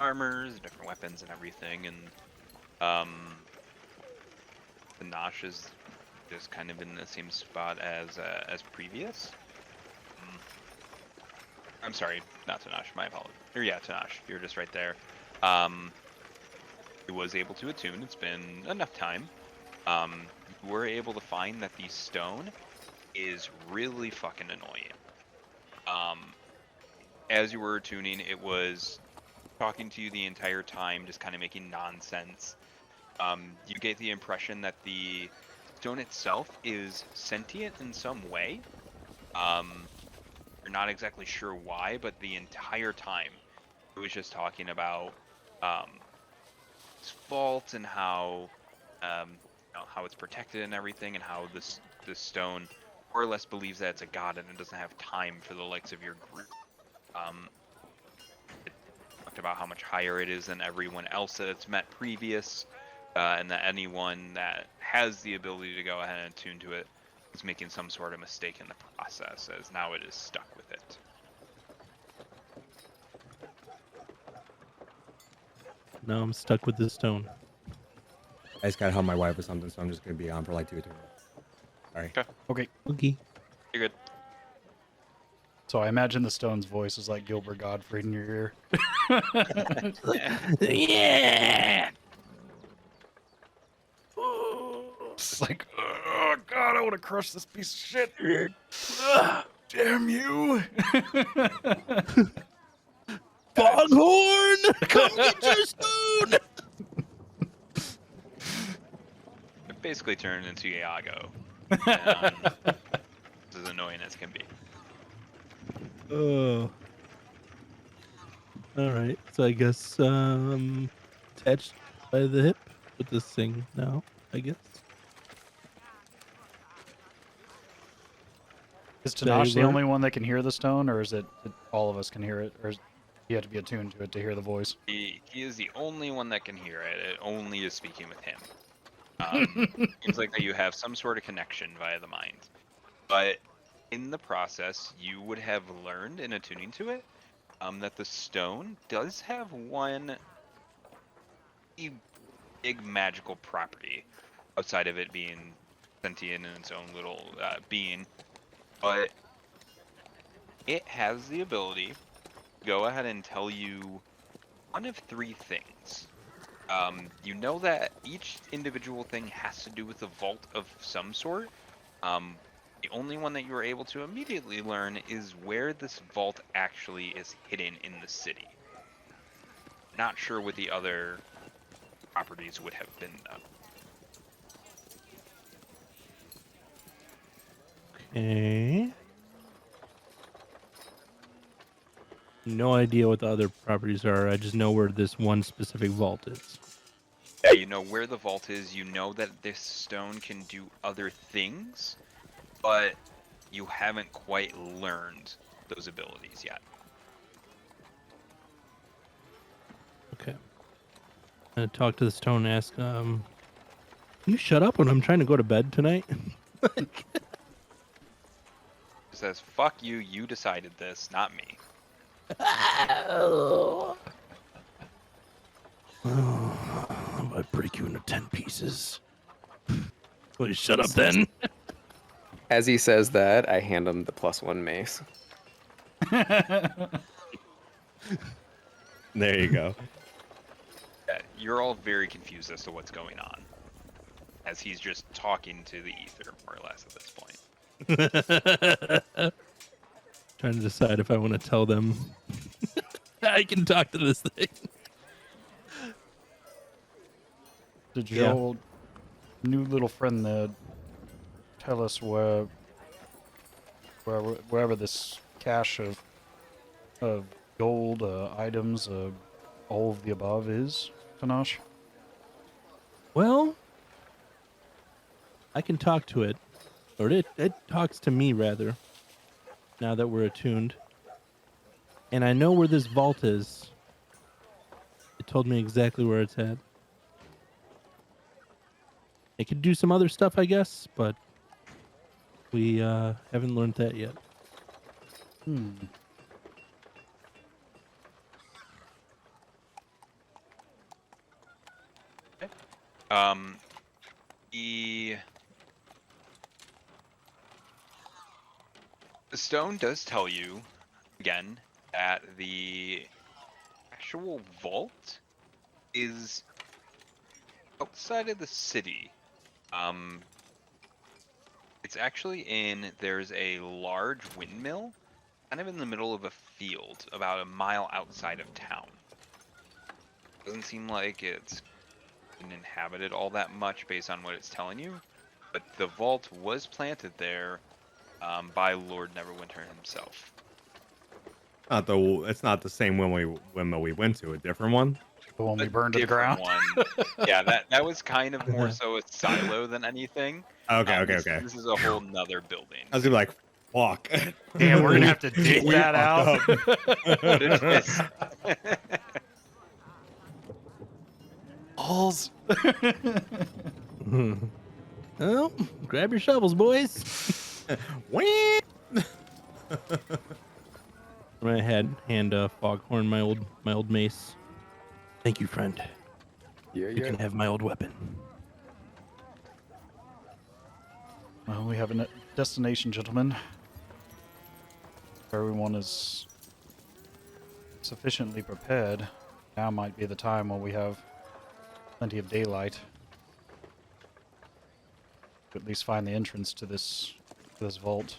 armors, different weapons, and everything, and the Nosh is just kind of in the same spot as previous. I'm sorry, not Tenach, my apologies. Or yeah, Tenach, you're just right there. He was able to attune, it's been enough time. You were able to find that the stone is really fucking annoying. As you were attuning, it was talking to you the entire time, just kind of making nonsense. You get the impression that the stone itself is sentient in some way. You're not exactly sure why, but the entire time it was just talking about its faults and how how it's protected and everything, and how this stone more or less believes that it's a god and it doesn't have time for the likes of your group. It talked about how much higher it is than everyone else that it's met previous, and that anyone that has the ability to go ahead and attune to it is making some sort of mistake in the process, as now it is stuck with it. Now I'm stuck with this stone. I just gotta help my wife or something, so I'm just gonna be on for like 2 or 3 minutes. Sorry. Okay. Okay. You're good. So I imagine the stone's voice is like Gilbert Gottfried in your ear. Yeah. It's like, oh god, I want to crush this piece of shit. Damn you. Foghorn, come get your stone. It basically turned into Iago. It's as annoying as can be. Oh. All right. So I guess attached by the hip with this thing now, I guess. Is Say Tenach the word. only one that can hear the stone, or is it all of us can hear it, or is you have to be attuned to it to hear the voice? He is the only one that can hear it. It only is speaking with him. Seems like that you have some sort of connection via the mind. But in the process, you would have learned in attuning to it that the stone does have one big magical property outside of it being sentient in its own little being. But it has the ability to go ahead and tell you one of 3 things. You know that each individual thing has to do with a vault of some sort. The only one that you were able to immediately learn is where this vault actually is hidden in the city. Not sure what the other properties would have been, though. Okay. No idea what the other properties are. I just know where this one specific vault is. Yeah, you know where the vault is. You know that this stone can do other things, but you haven't quite learned those abilities yet. Okay. I'm gonna talk to the stone and ask, can you shut up when I'm trying to go to bed tonight? It says, fuck you, you decided this, not me. Oh, I might break you into 10 pieces. Will you shut up then? As he says that, I hand him the +1 mace. There you go. Yeah, you're all very confused as to what's going on, as he's just talking to the ether, more or less, at this point. Trying to decide if I want to tell them I can talk to this thing. Did Yeah. your new little friend there tell us wherever this cache of gold, items, all of the above is, Tenach? Well, I can talk to it, or it talks to me rather. Now that we're attuned, and I know where this vault is. It told me exactly where it's at. It could do some other stuff, I guess, but we haven't learned that yet. The stone does tell you, again, that the actual vault is outside of the city. It's actually there's a large windmill kind of in the middle of a field about a mile outside of town. Doesn't seem like it's been inhabited all that much based on what it's telling you, but the vault was planted there by Lord Neverwinter himself. It's not the same windmill we went to. A different one. The one we A burned to the different ground? one. Yeah, that was kind of more so a silo than anything. Okay. This is a whole nother building. I was gonna be like, fuck. Damn, we're gonna have to dig We that out. But it is. Balls. Well, grab your shovels, boys. Whee! I hand Foghorn my old mace. Thank you, friend. Yeah, You can have my old weapon. Well, we have a destination, gentlemen. If everyone is sufficiently prepared, now might be the time where we have plenty of daylight. To at least find the entrance to this vault.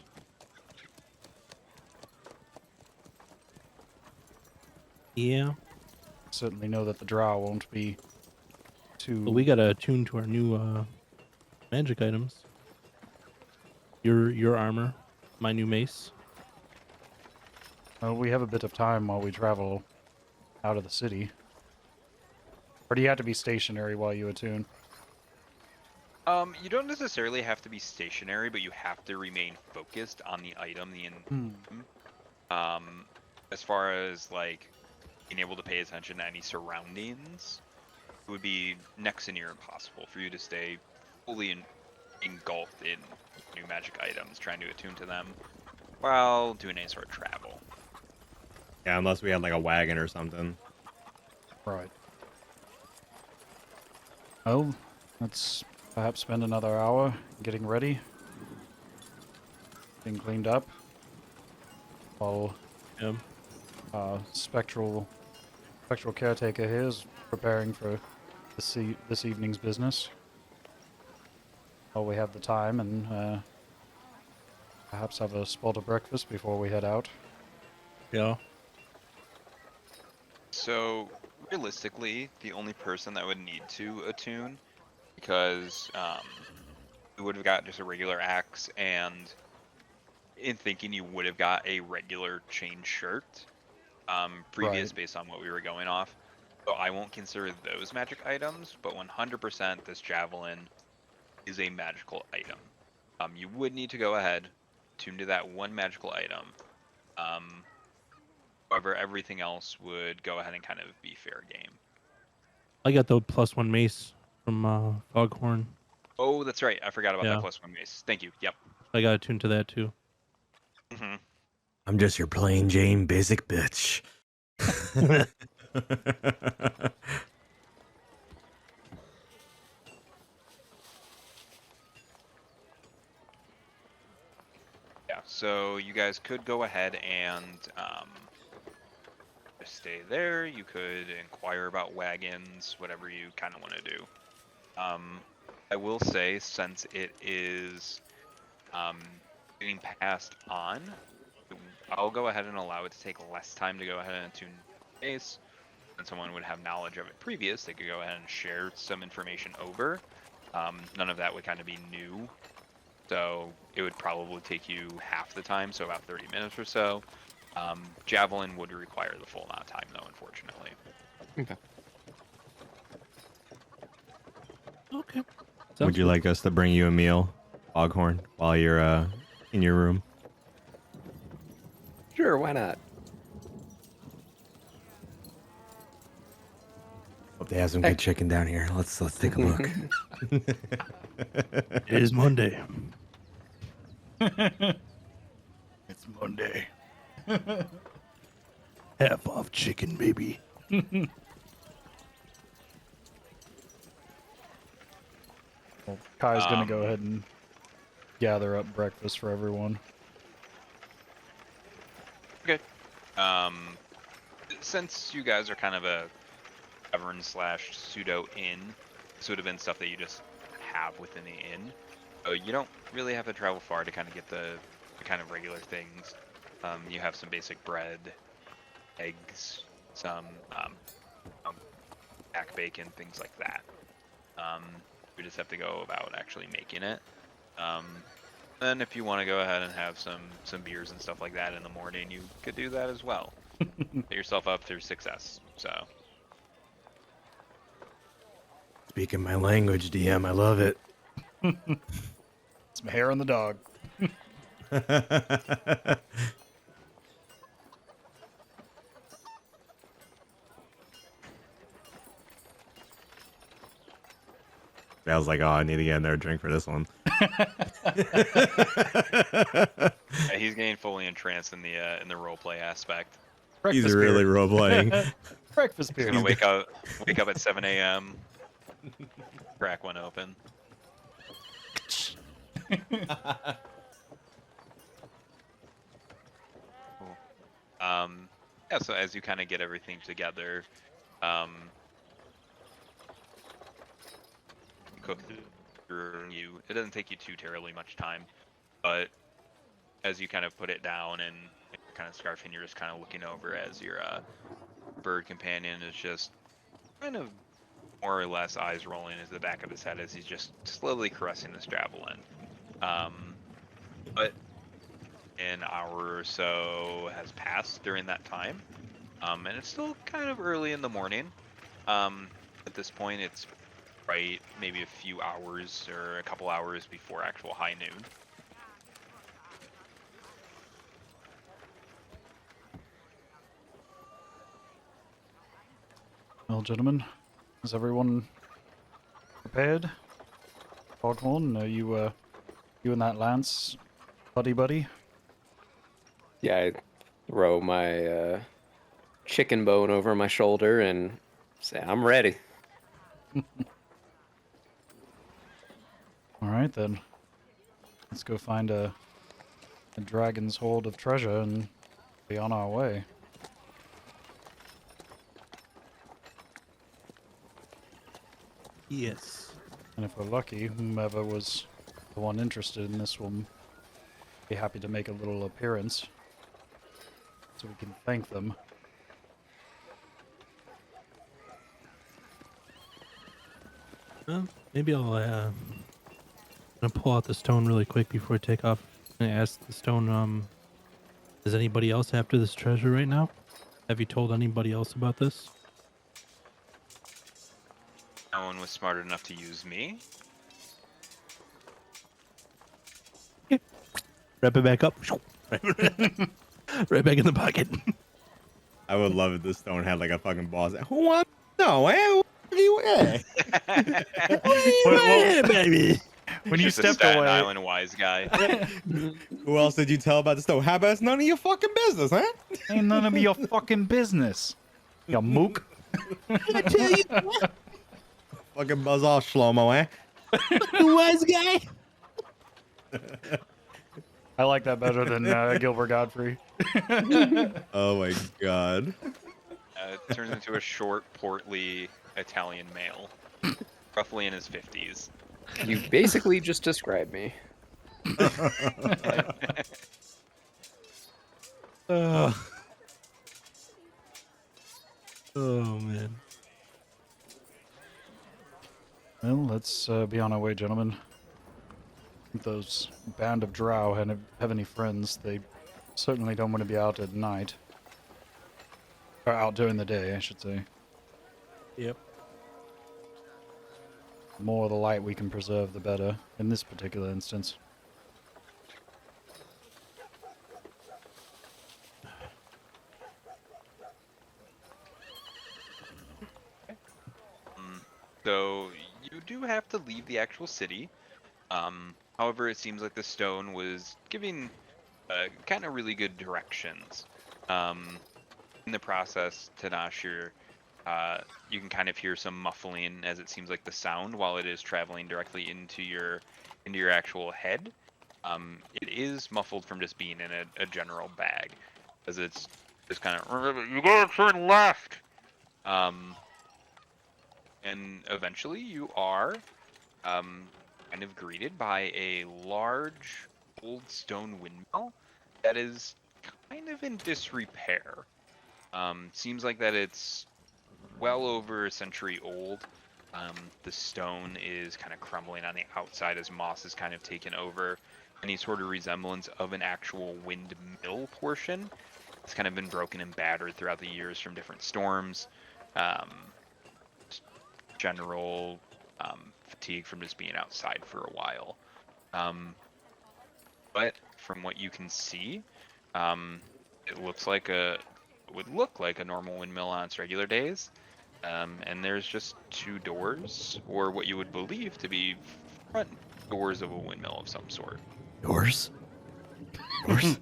Yeah. Certainly know that the drow won't be too... But we gotta attune to our new magic items. Your armor, my new mace. Well, we have a bit of time while we travel out of the city. Or do you have to be stationary while you attune? You don't necessarily have to be stationary, but you have to remain focused on the item. As far as like being able to pay attention to any surroundings, it would be next to near impossible for you to stay fully engulfed in new magic items, trying to attune to them while doing any sort of travel. Yeah, unless we had like a wagon or something. Right. Well, let's perhaps spend another hour getting ready. Getting cleaned up. While spectral caretaker here is preparing for this evening's business. While we have the time and perhaps have a spot of breakfast before we head out. Yeah. So realistically, the only person that would need to attune, because you would have got just a regular axe, and in thinking you would have got a regular chain shirt, previous Right. based on what we were going off. So I won't consider those magic items, but 100% this javelin is a magical item. You would need to go ahead, tuned to that one magical item. However, everything else would go ahead and kind of be fair game. I got the +1 mace from Foghorn. Oh, that's right. I forgot about Yeah. that +1 mace. Thank you. Yep. I got attuned to that too. hmm I'm just your plain Jane basic bitch. Yeah. So you guys could go ahead and just stay there. You could inquire about wagons, whatever you kind of want to do. I will say, since it is getting passed on, I'll go ahead and allow it to take less time to go ahead and tune base. And someone would have knowledge of it previous, they could go ahead and share some information over. None of that would kind of be new. So it would probably take you half the time, so about 30 minutes or so. Javelin would require the full amount of time, though, unfortunately. Okay. Okay. Would you like us to bring you a meal, Foghorn, while you're in your room? Sure, why not? Hope they have some good chicken down here. Let's take a look. It is Monday. It's Monday. Half off chicken, baby. Well, Kai's gonna go ahead and gather up breakfast for everyone. Okay. Since you guys are kind of a tavern / pseudo inn, this would have been stuff that you just have within the inn. So you don't really have to travel far to kind of get the kind of regular things. You have some basic bread, eggs, some back bacon, things like that. You just have to go about actually making it. Then if you want to go ahead and have some beers and stuff like that in the morning, you could do that as well. Get yourself up through success. So Speaking my language, DM, I love it. Some hair on the dog. I was like, oh, I need to get in there a drink for this one. yeah, he's getting fully entranced in the roleplay aspect. He's Breakfast really beer. role playing. Breakfast He's beer. gonna wake up at 7 a.m. Crack one open. Cool. Yeah. So as you kind of get everything together, cook through you. It doesn't take you too terribly much time, but as you kind of put it down and kind of scarf, and you're just kind of looking over as your bird companion is just kind of more or less eyes rolling into the back of his head as he's just slowly caressing this javelin. But an hour or so has passed during that time, and it's still kind of early in the morning. At this point, it's right maybe a few hours or a couple hours before actual high noon. Well, gentlemen, is everyone prepared? Foghorn, are you and that Lance buddy? Yeah, I throw my chicken bone over my shoulder and say, I'm ready. All right, then. Let's go find a dragon's hold of treasure and be on our way. Yes. And if we're lucky, whomever was the one interested in this will be happy to make a little appearance so we can thank them. Maybe I'll gonna pull out the stone really quick before I take off and ask the stone, is anybody else after this treasure right now? Have you told anybody else about this? No one was smart enough to use me. Wrap it back up. Right back in the pocket. I would love if this stone had like a fucking boss. Who wants? No, eh? What are you at? Well, baby. when you Just a stepped Staten away, Island wise guy. Who else did you tell about the stone? How about it's none of your fucking business, huh? ain't none of your fucking business. You mook. I tell you what, Fucking buzz off, Shlomo, eh? the wise guy. I like that better than Gilbert Godfrey. Oh my god. It turns into a short, portly Italian male, roughly in his 50s. You basically just described me. Oh man. Well, let's be on our way, gentlemen. If those band of drow have any friends, they certainly don't want to be out at night. Or out during the day, I should say. Yep. The more of the light we can preserve, the better, in this particular instance. So you do have to leave the actual city. However, it seems like the stone was giving kind of really good directions. In the process, Tenach, you can kind of hear some muffling as it seems like the sound while it is traveling directly into your actual head. It is muffled from just being in a general bag, as it's just kind of you gotta turn left. And eventually you are kind of greeted by a large old stone windmill that is kind of in disrepair. Seems like that it's well over a century old. The stone is kind of crumbling on the outside as moss has kind of taken over any sort of resemblance of an actual windmill portion. It's kind of been broken and battered throughout the years from different storms. General fatigue from just being outside for a while. But from what you can see, it would look like a normal windmill on its regular days. And there's just two doors, or what you would believe to be front doors of a windmill of some sort. Yours? Yours?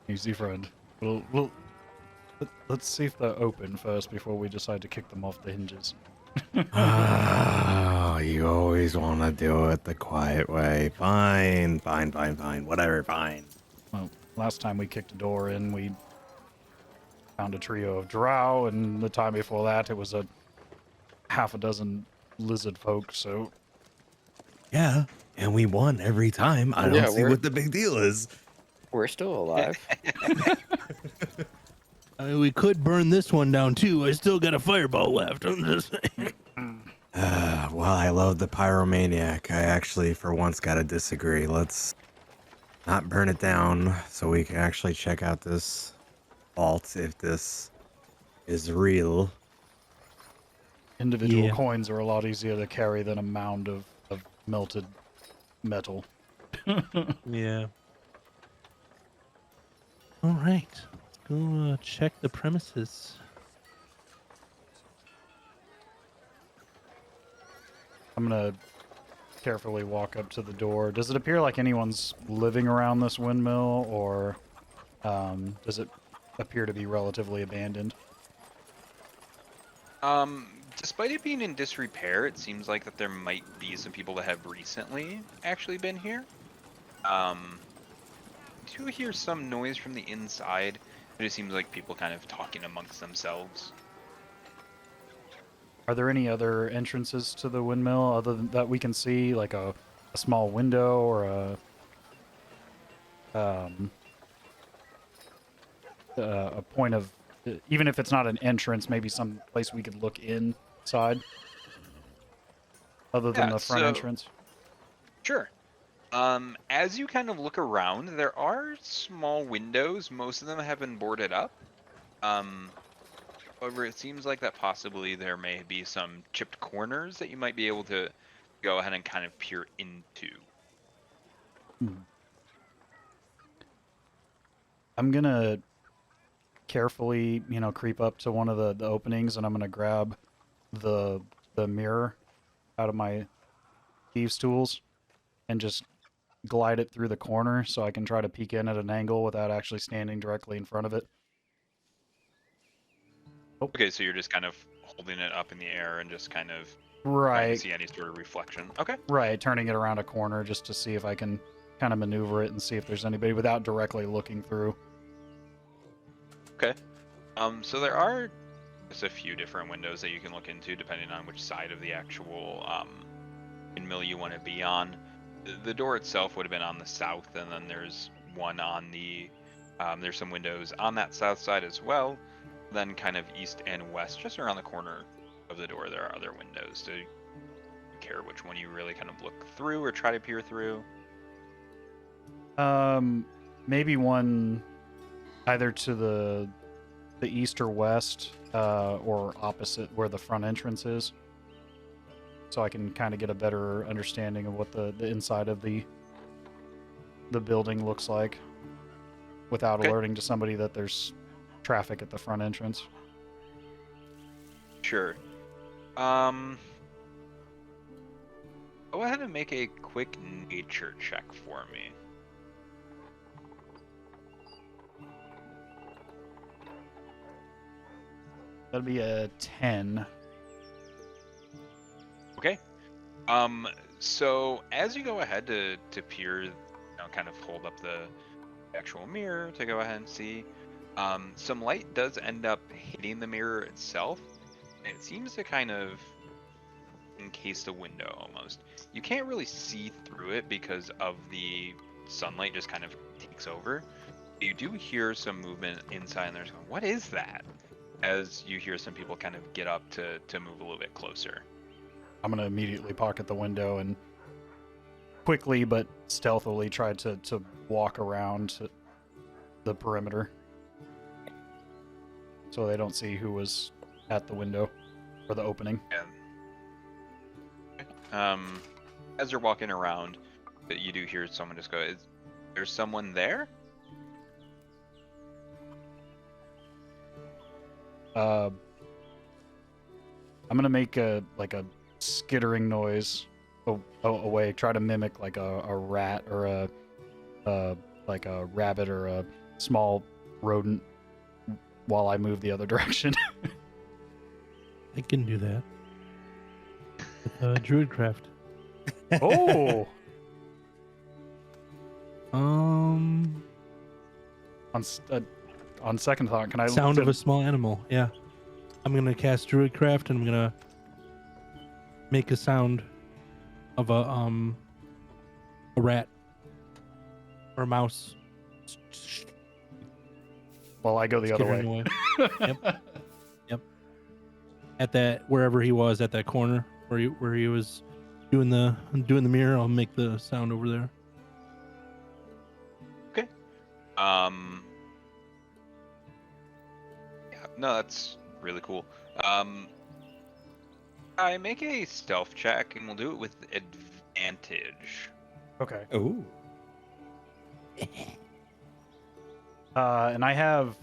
Easy, friend. Let's see if they're open first before we decide to kick them off the hinges. Oh, you always want to do it the quiet way. Fine. Whatever, fine. Well, last time we kicked a door in, we found a trio of drow, and the time before that, it was a half a dozen lizard folk, so... Yeah, and we won every time. I don't see what the big deal is. We're still alive. I mean, we could burn this one down too. I still got a fireball left. I'm just saying. Well, I love the pyromaniac. I actually, for once, gotta disagree. Let's not burn it down so we can actually check out this vault if this is real. Individual Yeah. coins are a lot easier to carry than a mound of melted metal. Yeah. All right. Let's go check the premises. I'm gonna carefully walk up to the door. Does it appear like anyone's living around this windmill, or does it appear to be relatively abandoned? Despite it being in disrepair, it seems like that there might be some people that have recently actually been here. Do hear some noise from the inside, but it seems like people kind of talking amongst themselves. Are there any other entrances to the windmill other than that we can see, like a small window or a point of, even if it's not an entrance, maybe some place we could look inside, other than Yeah, the front so- entrance? Sure. As you kind of look around, there are small windows. Most of them have been boarded up. However, it seems like that possibly there may be some chipped corners that you might be able to go ahead and kind of peer into. I'm gonna carefully, creep up to one of the openings, and I'm gonna grab the mirror out of my thieves' tools and just glide it through the corner so I can try to peek in at an angle without actually standing directly in front of it. Okay, so you're just kind of holding it up in the air and just kind of trying to Right, see any sort of reflection. Okay. right, turning it around a corner just to see if I can kind of maneuver it and see if there's anybody without directly looking through. Okay. So there are just a few different windows that you can look into depending on which side of the actual windmill you want to be on. The door itself would have been on the south, and then there's one on the there's some windows on that south side as well. Then kind of east and west, just around the corner of the door, there are other windows. Do you care which one you really kind of look through or try to peer through? Maybe one either to the east or west, or opposite where the front entrance is, so I can kind of get a better understanding of what the inside of the building looks like without Okay. alerting to somebody that there's traffic at the front entrance. Sure. Go ahead and make a quick nature check for me. That'd be a 10. Okay. So as you go ahead to peer, kind of hold up the actual mirror to go ahead and see, some light does end up hitting the mirror itself. And it seems to kind of encase the window almost. You can't really see through it because of the sunlight just kind of takes over. But you do hear some movement inside, and there's going, what is that? As you hear some people kind of get up to move a little bit closer. I'm gonna immediately pocket the window and quickly but stealthily try to walk around the perimeter so they don't see who was at the window or the opening. As you're walking around, you do hear someone just go, "Is there someone there?" I'm gonna make a skittering noise away. Try to mimic like a rat or a rabbit or a small rodent while I move the other direction. I can do that. With Druidcraft. Oh, Um, on second thought, can I sound of a small animal. Yeah, I'm gonna cast Druidcraft, and I'm gonna make a sound of a rat or a mouse. Well, I go the other skittering way. away. Yep. At that wherever he was at that corner where he was doing the mirror, I'll make the sound over there. Okay. Yeah, no, that's really cool. I make a stealth check, and we'll do it with advantage. Okay. Ooh. And I have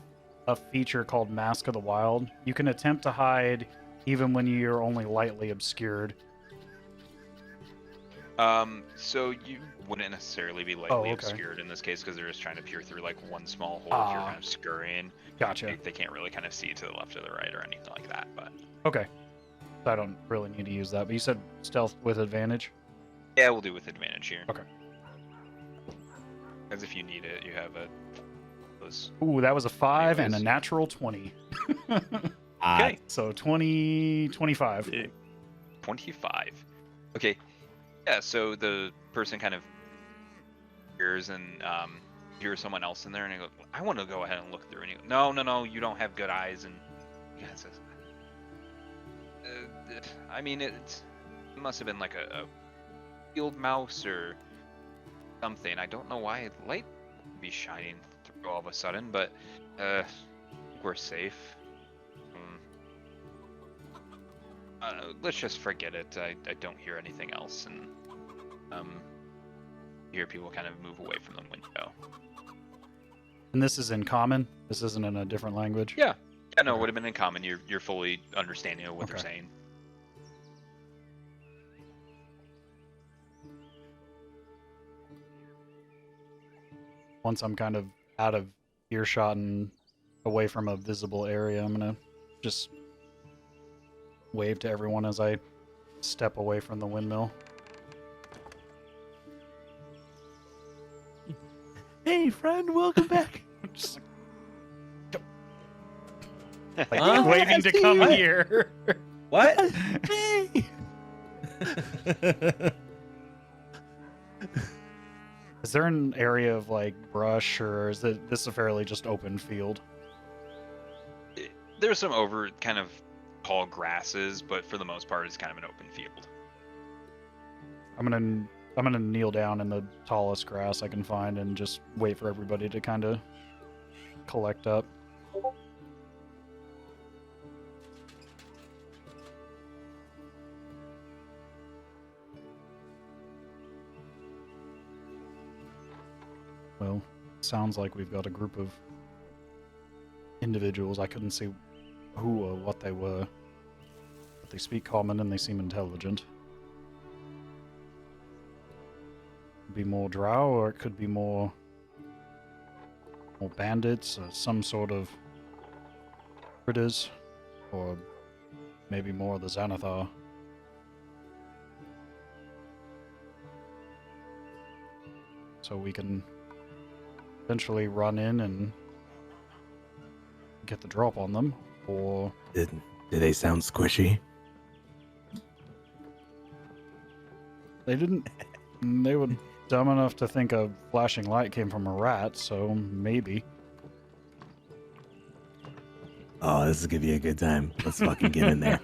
a feature called Mask of the Wild. You can attempt to hide even when you're only lightly obscured. So you wouldn't necessarily be lightly okay. obscured in this case because they're just trying to peer through like one small hole. If you're kind of scurrying, Gotcha. they can't really kind of see to the left or the right or anything like that. But Okay. So I don't really need to use that. But you said stealth with advantage? yeah, we'll do with advantage here. Okay. As if you need it, you have a those. Ooh, that was a 5 and a Anyways. natural 20. Okay. So 25. 25. Okay. Yeah, so the person kind of hears and hears someone else in there, and he goes, I want to go ahead and look through. And he goes, no, you don't have good eyes. And he kind of says, I mean, it must have been like a field mouse or something. I don't know why light would be shining through all of a sudden, but I think we're safe. Let's just forget it. I don't hear anything else, and hear people kind of move away from the window. And this is in common? This isn't in a different language? Yeah, no, it Okay. would have been in common. You're fully understanding of what they're Okay. saying. Once I'm kind of out of earshot and away from a visible area, I'm gonna just wave to everyone as I step away from the windmill. Hey, friend, welcome back. Just Huh? like waiting to come What? here. What? Hey. Is there an area of like brush, or is this a fairly just open field? There's some over kind of tall grasses, but for the most part, it's kind of an open field. I'm gonna kneel down in the tallest grass I can find and just wait for everybody to kind of collect up. Well, sounds like we've got a group of individuals. I couldn't see who or what they were, but they speak common and they seem intelligent. Could be more drow, or it could be more bandits, or some sort of critters, or maybe more of the Xanathar. So we can eventually run in and get the drop on them, or Did they sound squishy? they didn't. They were dumb enough to think a flashing light came from a rat, so maybe. Oh, this is gonna be a good time. Let's fucking get in there.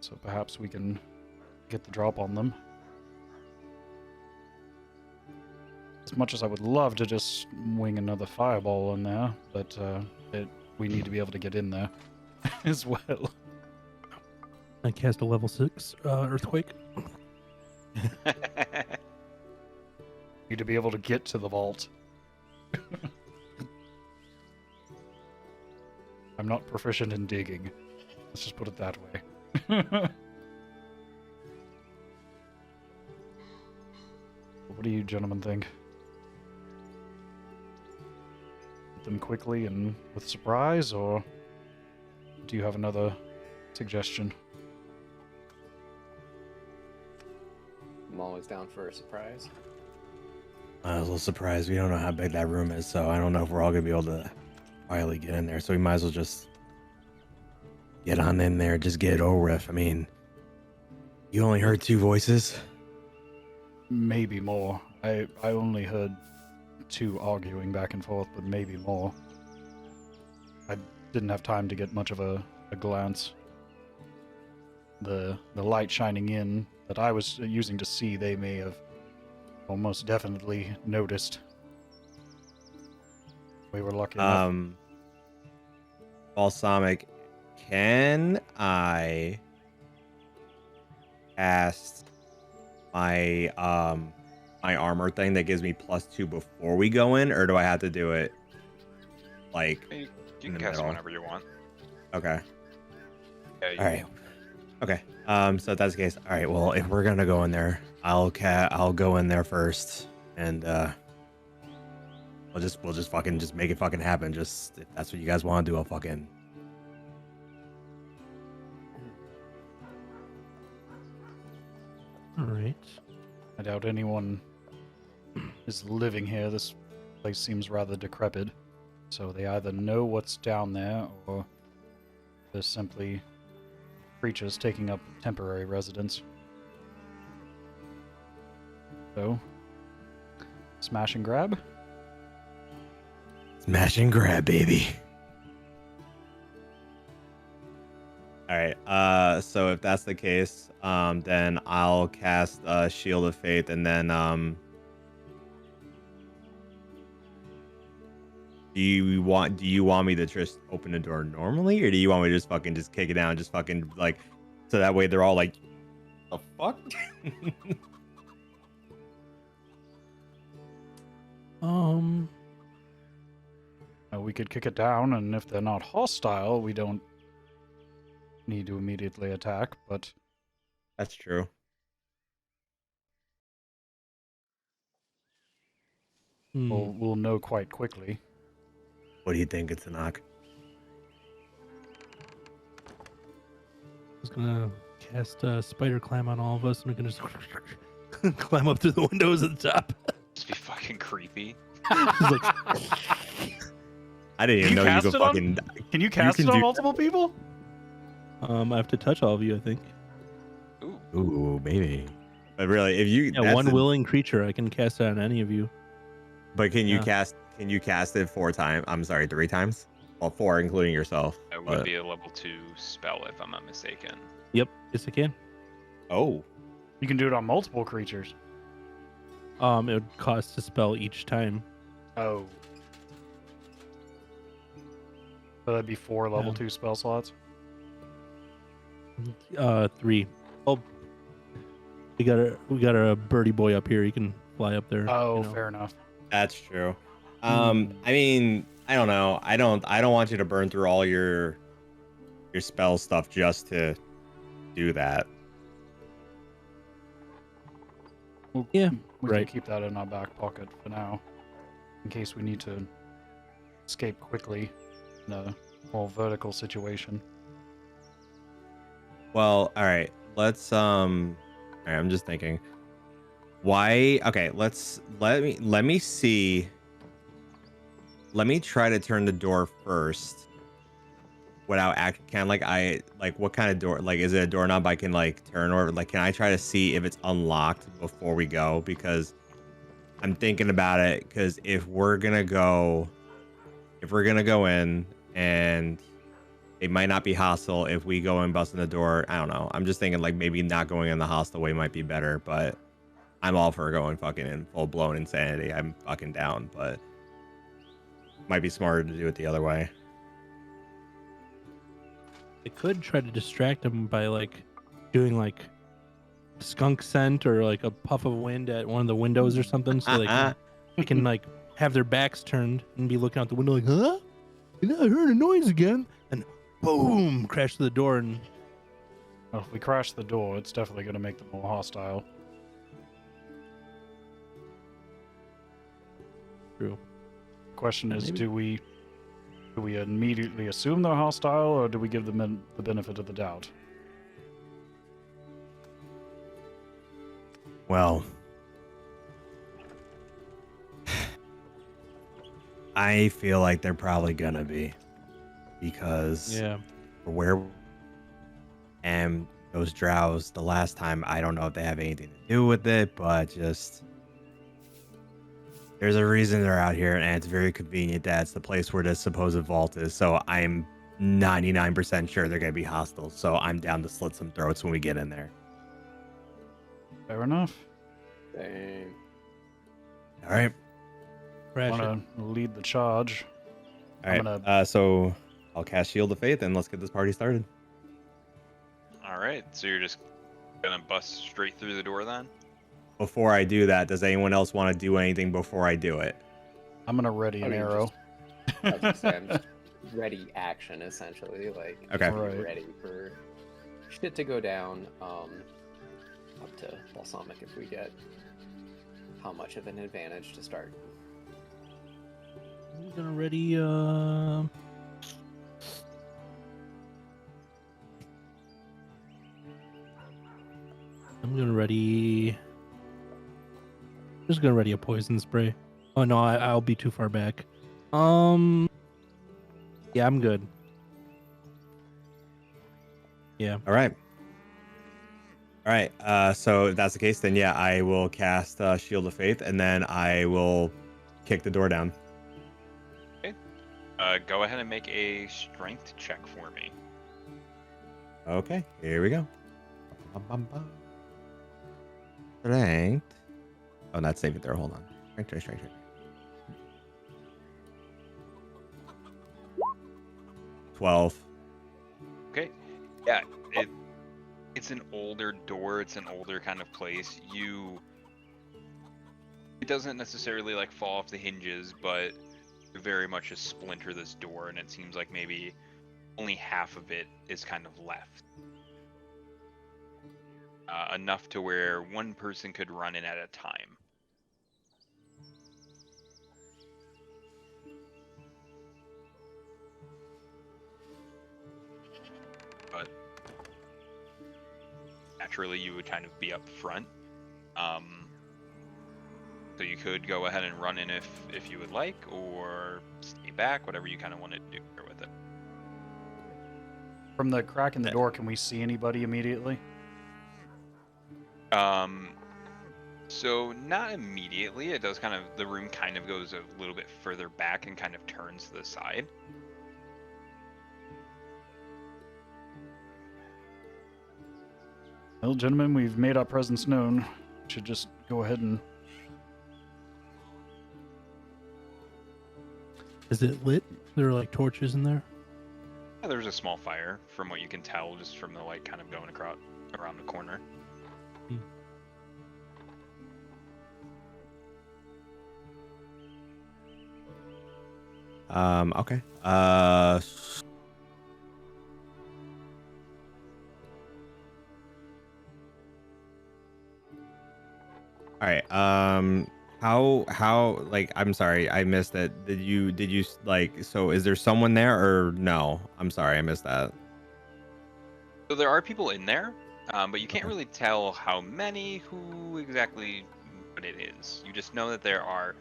So perhaps we can get the drop on them. As much as I would love to just wing another fireball in there, but we need to be able to get in there as well. I cast a level 6 earthquake. Need to be able to get to the vault. I'm not proficient in digging. Let's just put it that way. What do you gentlemen think? Get them quickly and with surprise, or do you have another suggestion? I'm always down for a surprise. I was a little surprised. We don't know how big that room is, so I don't know if we're all gonna be able to quietly get in there. So we might as well just get on in there, just get it over with. I mean, you only heard 2 voices. Maybe more. I only heard 2 arguing back and forth, but maybe more. I didn't have time to get much of a glance. The light shining in that I was using to see, they may have almost definitely noticed. We were lucky enough. Balsamic, can I cast my my armor thing that gives me +2 before we go in, or do I have to do it like You in can the cast it middle? whenever you want. Okay. Yeah, you- All right. Okay. So if that's the case, All right. Well, if we're gonna go in there, I'll go in there first, and we'll just fucking just make it fucking happen. Just if that's what you guys want to do, I'll fucking. All right. I doubt anyone is living here. This place seems rather decrepit. So they either know what's down there, or they're simply creatures taking up temporary residence. So, smash and grab. Smash and grab, baby. all right. So if that's the case, then I'll cast Shield of Faith, and then Do you want me to just open the door normally, or do you want me to just fucking just kick it down, just fucking like, so that way they're all like, the fuck? We could kick it down, and if they're not hostile, we don't need to immediately attack, but That's true. we'll know quite quickly. What do you think, it's a knock? I was gonna cast spider climb on all of us, and we can just climb up through the windows at the top. Just be fucking creepy. It's like, I didn't even know you could fucking. Can you cast it on multiple people? I have to touch all of you, I think. Ooh. Ooh, maybe. But really, if you Yeah, one willing creature, I can cast it on any of you. But can you Yeah. cast? Can you cast it 4 times? I'm sorry, 3 times. Well, 4 including yourself. It would but- be a level 2 spell if I'm not mistaken. Yep, yes I can. Oh, You can do it on multiple creatures. It would cost a spell each time. Oh. So that'd be 4 level Yeah. 2 spell slots. 3. Oh, we got a birdie boy up here. He can fly up there. Oh, you know. fair enough. that's true. I mean, I don't know. I don't want you to burn through all your spell stuff just to do that. Yeah, We right. can keep that in our back pocket for now, in case we need to escape quickly in a more vertical situation. Well, all right. Let's all right, I'm just thinking. Why? Okay, let me see. Let me try to turn the door first without what kind of door? Like, is it a doorknob I can like turn, or like can I try to see if it's unlocked before we go? Because I'm thinking about it. Because if we're gonna go in and they might not be hostile if we go and bust in the door. I don't know. I'm just thinking like maybe not going in the hostile way might be better, but I'm all for going fucking in full blown insanity. I'm fucking down, but might be smarter to do it the other way. They could try to distract them by like doing like skunk scent or like a puff of wind at one of the windows or something, so they can like have their backs turned and be looking out the window like, huh? You know, I heard a noise again, and boom, crash to the door and Well, if we crash the door, it's definitely going to make them more hostile. True. Question is, Maybe. do we immediately assume they're hostile, or do we give them the benefit of the doubt? Well, I feel like they're probably gonna be, because yeah. for where and those drows the last time, I don't know if they have anything to do with it, but just there's a reason they're out here, and it's very convenient that it's the place where the supposed vault is. So I'm 99% sure they're gonna be hostile. So I'm down to slit some throats when we get in there. Fair enough. Dang. All right. Crash it. Want to lead the charge? All I'm right. gonna- So I'll cast Shield of Faith and let's get this party started. All right, so you're just gonna bust straight through the door then? Before I do that, does anyone else want to do anything before I do it? I'm gonna ready an I mean, arrow. I was gonna say, I'm just ready action essentially, like Okay. be Right. ready for shit to go down. Up to balsamic if we get how much of an advantage to start. I'm gonna ready. I'm gonna ready. Just gonna ready a poison spray. Oh no, I'll be too far back. Yeah, I'm good. Yeah. All right. All right. So if that's the case, then yeah, I will cast Shield of Faith and then I will kick the door down. Go ahead and make a strength check for me. Okay, here we go. Strength. Oh, not saving throw. Hold on. Strength. 12. Okay. Yeah, it's an older door. It's an older kind of place. It doesn't necessarily like fall off the hinges, but very much just splinter this door, and it seems like maybe only half of it is kind of left. Enough to where one person could run in at a time. But naturally, you would kind of be up front. So you could go ahead and run in if you would like, or stay back, whatever you kind of want to do here with it. From the crack in the door, can we see anybody immediately? So not immediately. It does kind of, the room kind of goes a little bit further back and kind of turns to the side. Well, gentlemen, we've made our presence known. Should just go ahead and... Is it lit? There are like torches in there? Yeah, there's a small fire from what you can tell just from the light kind of going across around the corner. Okay. All right. How like I'm sorry, I missed it. Did you like, so is there someone there or no? I'm sorry, I missed that. So there are people in there, but you can't really tell how many, who exactly, what it is. You just know that there are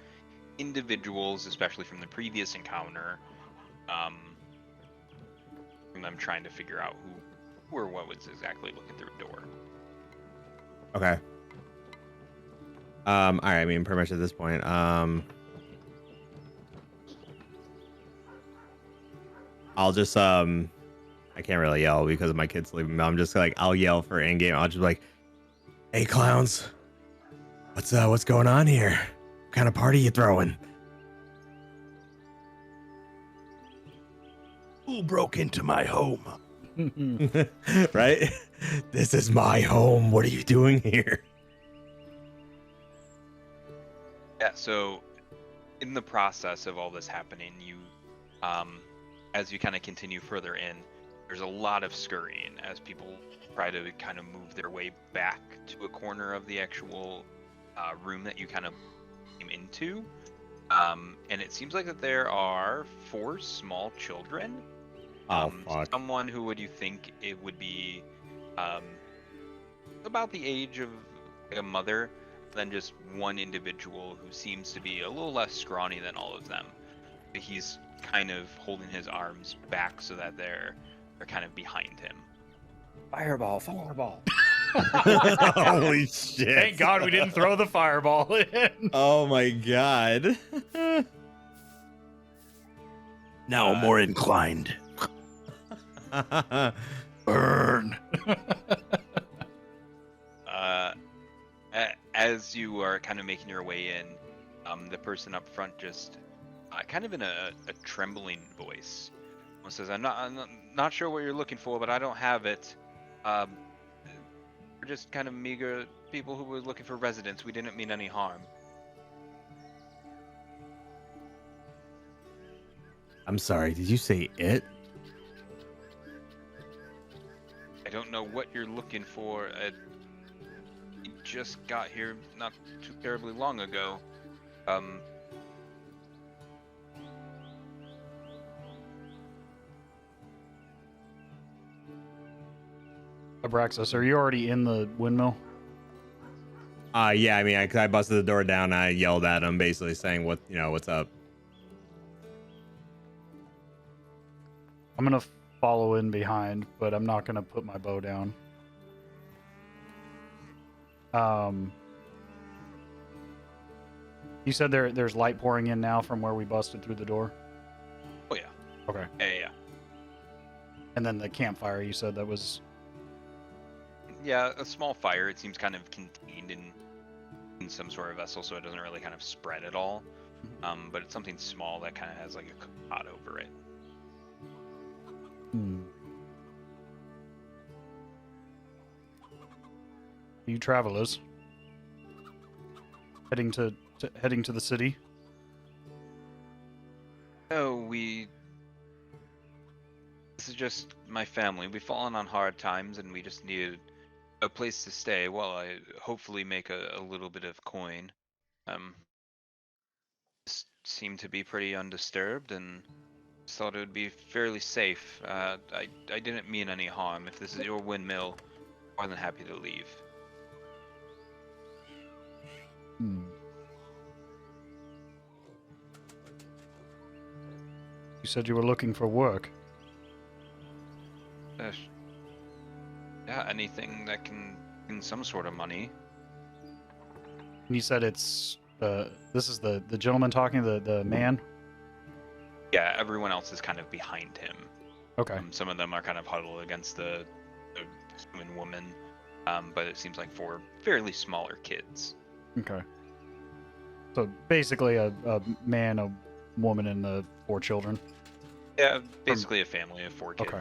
individuals, especially from the previous encounter, from them trying to figure out who or what was exactly looking through a door. Okay. All right, I mean, pretty much at this point, I'll just, I can't really yell because my kid's sleeping, but I'm just like, I'll yell for in-game. I'll just be like, hey, clowns, what's going on here? What kind of party you throwing? Who broke into my home? Right? This is my home. What are you doing here? Yeah, so in the process of all this happening, you, as you kind of continue further in, there's a lot of scurrying as people try to kind of move their way back to a corner of the actual room that you kind of came into. And it seems like that there are 4 small children. Oh, fuck. Someone who would you think it would be about the age of a mother, then just one individual who seems to be a little less scrawny than all of them. He's kind of holding his arms back so that they're kind of behind him. Fireball. Holy shit. Thank God we didn't throw the fireball in. Oh my god. Now more inclined. Burn. As you are kind of making your way in, the person up front just kind of in a trembling voice says, I'm not sure what you're looking for, but I don't have it. We're just kind of meager people who were looking for residence. We didn't mean any harm. I'm sorry, did you say it? I don't know what you're looking for. You just got here not too terribly long ago. Abraxos, are you already in the windmill? Yeah, I mean, I busted the door down. I yelled at him, basically saying, what's up? I'm gonna follow in behind, but I'm not gonna put my bow down. You said there's light pouring in now from where we busted through the door? Oh yeah. Okay. Yeah. And then the campfire, you said that was... Yeah, a small fire. It seems kind of contained in some sort of vessel, so it doesn't really kind of spread at all. But it's something small that kind of has like a pot over it. Hmm. You travelers heading to the city? No, this is just my family. We've fallen on hard times and we just needed a place to stay while I hopefully make a little bit of coin. This seemed to be pretty undisturbed and just thought it would be fairly safe. I didn't mean any harm. If this is your windmill, more than happy to leave. Hmm. You said you were looking for work. Uh, yeah, anything that can bring some sort of money. And you said it's this is the gentleman talking, the man. Yeah, everyone else is kind of behind him. Okay. Some of them are kind of huddled against the human woman, but it seems like for fairly smaller kids. Okay. So basically, a man, a woman, and 4 children. Yeah, basically a family of 4 kids. Okay.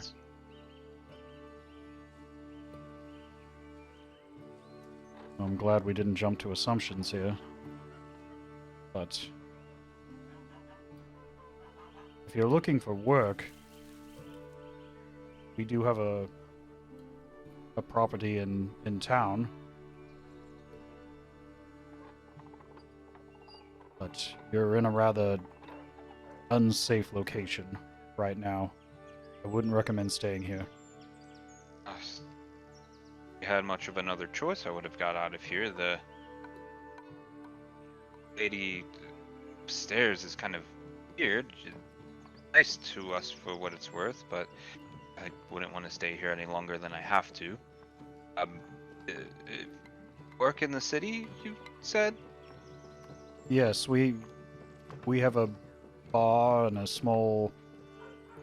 I'm glad we didn't jump to assumptions here. But if you're looking for work, we do have a property in town. But you're in a rather unsafe location right now. I wouldn't recommend staying here. If we had much of another choice, I would have got out of here. The lady upstairs is kind of weird. She's nice to us for what it's worth, but I wouldn't want to stay here any longer than I have to. Work in the city, you said? Yes, we have a bar and a small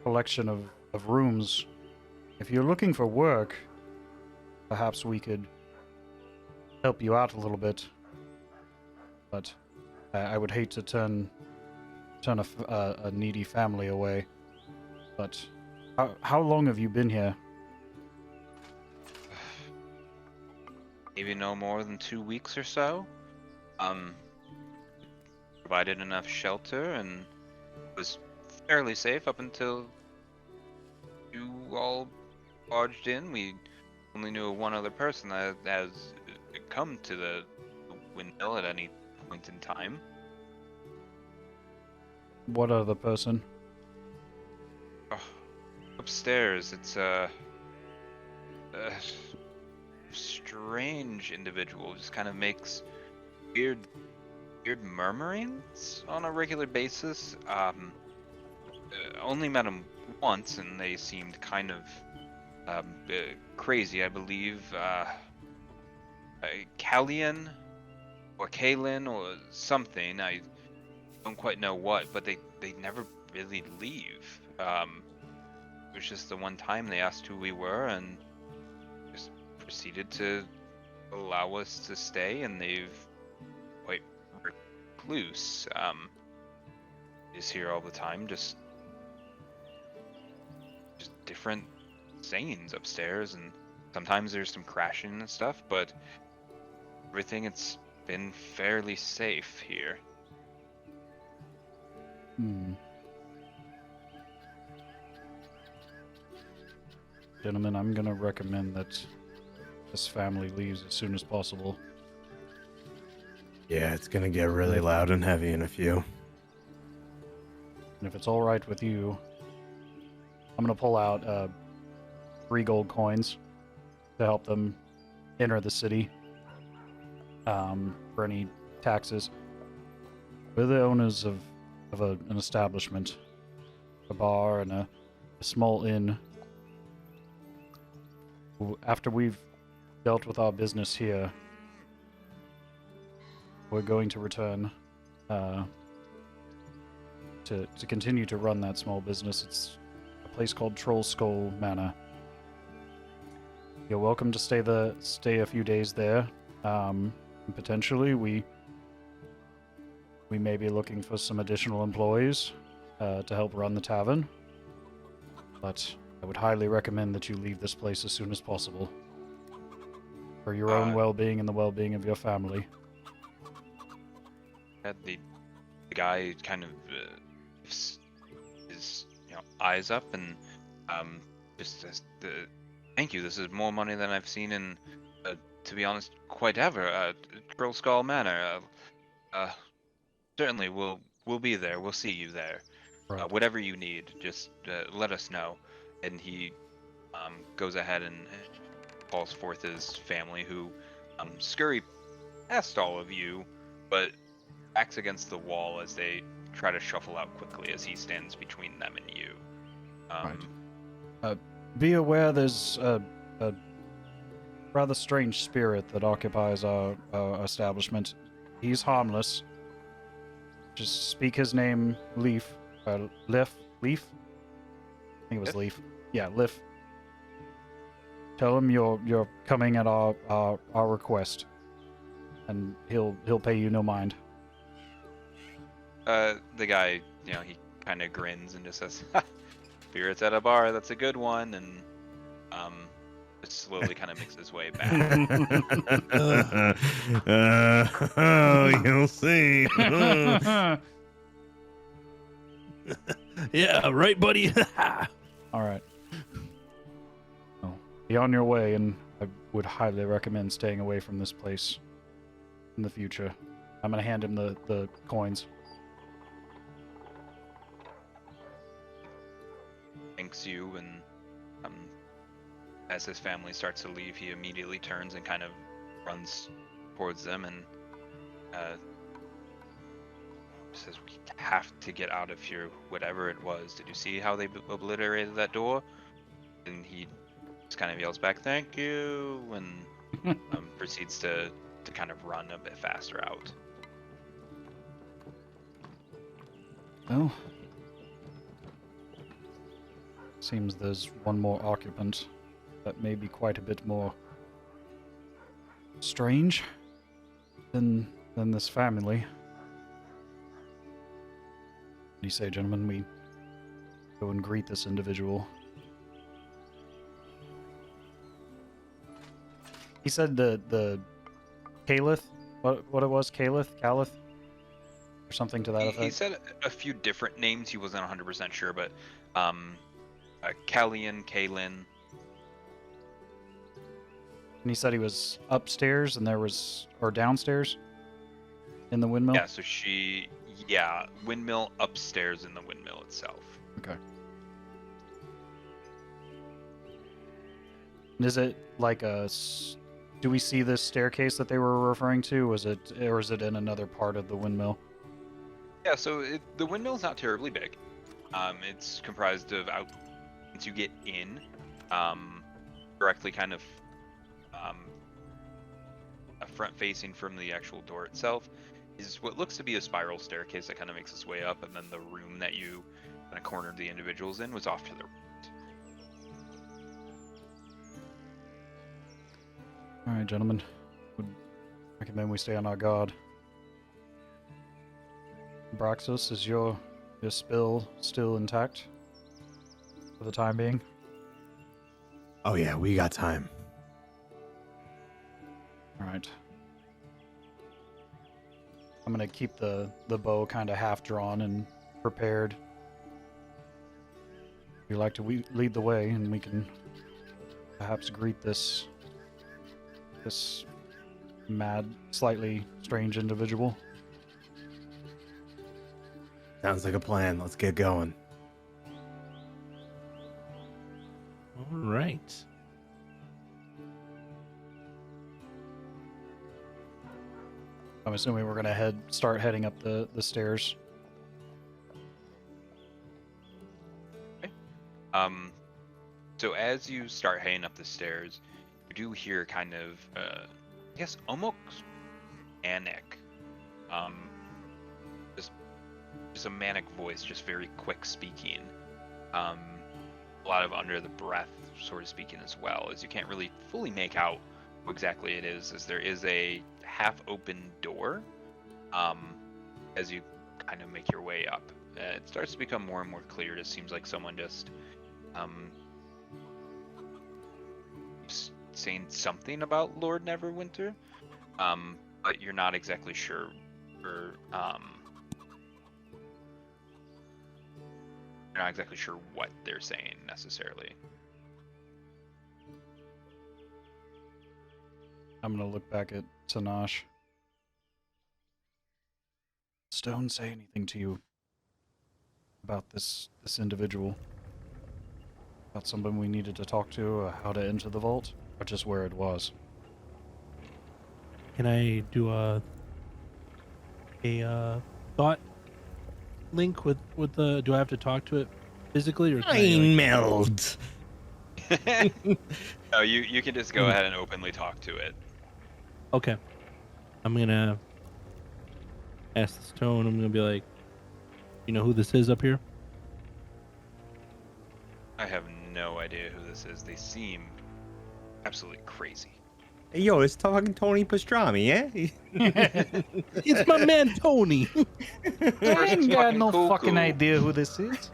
collection of rooms. If you're looking for work, perhaps we could help you out a little bit. But I would hate to turn a needy family away. But how long have you been here? Maybe no more than 2 weeks or so. Provided enough shelter and was fairly safe up until you all barged in. We only knew of one other person that has come to the windmill at any point in time. What other person? Upstairs, it's a strange individual. Just kind of makes weird murmurings on a regular basis. Only met him once, and they seemed kind of crazy. I believe Callian or Kalen or something. I don't quite know what, but they never really leave. It was just the one time they asked who we were and just proceeded to allow us to stay, and they've quite recluse. Is here all the time, just different sayings upstairs, and sometimes there's some crashing and stuff, but everything, it's been fairly safe here. Gentlemen, I'm gonna recommend that this family leaves as soon as possible. Yeah, it's gonna get really loud and heavy in a few. And if it's all right with you, I'm gonna pull out 3 gold coins to help them enter the city for any taxes. We're the owners of an establishment, a bar, and a small inn. After we've dealt with our business here, we're going to return to continue to run that small business. It's a place called Troll Skull Manor. You're welcome to stay a few days there. And potentially, we may be looking for some additional employees to help run the tavern. But I would highly recommend that you leave this place as soon as possible. For your own Uh, well-being and the well-being of your family. Had the guy kind of his eyes up and just says, "Thank you. This is more money than I've seen in, to be honest, quite ever. Troll Skull Manor. Certainly, we'll be there. We'll see you there. Right. Whatever you need, just let us know." And he goes ahead and calls forth his family, who scurry past all of you, but backs against the wall as they try to shuffle out quickly as he stands between them and you. Right. Be aware there's a rather strange spirit that occupies our establishment. He's harmless. Just speak his name, Leaf. Leaf? I think it was Leaf. Yeah, Leaf. Tell him you're coming at our request, and he'll pay you no mind. The guy, he kind of grins and just says, "Ha, spirits at a bar, that's a good one," and just slowly kind of makes his way back. You'll see. Yeah, right, buddy. All right. Well, be on your way, and I would highly recommend staying away from this place in the future. I'm gonna hand him the coins. Thanks you, and as his family starts to leave, he immediately turns and kind of runs towards them and says, "We have to get out of here, whatever it was. Did you see how they obliterated that door?" And he just kind of yells back, "Thank you," and proceeds to kind of run a bit faster out. Well, seems there's one more occupant that may be quite a bit more strange than this family. What do you say, gentlemen? We go and greet this individual. He said the Caliph? What it was? Caliph? Or something to that He effect? said a few different names. He wasn't 100% sure, but Kallian, Kalin. And he said he was upstairs and or downstairs in the windmill? Yeah, so windmill upstairs in the windmill itself. Okay. And is it like do we see this staircase that they were referring to? Or is it in another part of the windmill? Yeah, so the windmill's not terribly big. It's comprised of once you get in, directly kind of front facing from the actual door itself is what looks to be a spiral staircase that kind of makes its way up, and then the room that you kind of cornered the individuals in was off to the right. All right, gentlemen. Would recommend we stay on our guard. Abraxos, is your spill still intact for the time being? Oh yeah, we got time. All right. I'm gonna keep the bow kind of half drawn and prepared. If you like to lead the way, and we can perhaps greet this mad, slightly strange individual. Sounds like a plan. Let's get going. All right. I'm assuming we're gonna start heading up the stairs. So as you start heading up the stairs, you do hear kind of, I guess, almost manic, just a manic voice, just very quick speaking. A lot of under the breath sort of speaking as well, as you can't really fully make out what exactly it is, as there is a half-open door. As you kind of make your way up, it starts to become more and more clear. It seems like someone just saying something about Lord Neverwinter, but you're not exactly sure. Or, you're not exactly sure what they're saying necessarily. I'm gonna look back at Tenach. Stone say anything to you about this individual? About someone we needed to talk to, or how to enter the vault, or just where it was? Can I do a thought link with the? Do I have to talk to it physically, or can I, like, meld. No, you can just go ahead and openly talk to it. Okay, I'm gonna ask the stone. I'm gonna be like, you know who this is up here? I have no idea who this is. They seem absolutely crazy. Hey, yo, it's fucking Tony Pastrami, yeah? It's my man Tony. I ain't got fucking no cool, fucking cool. idea who this is.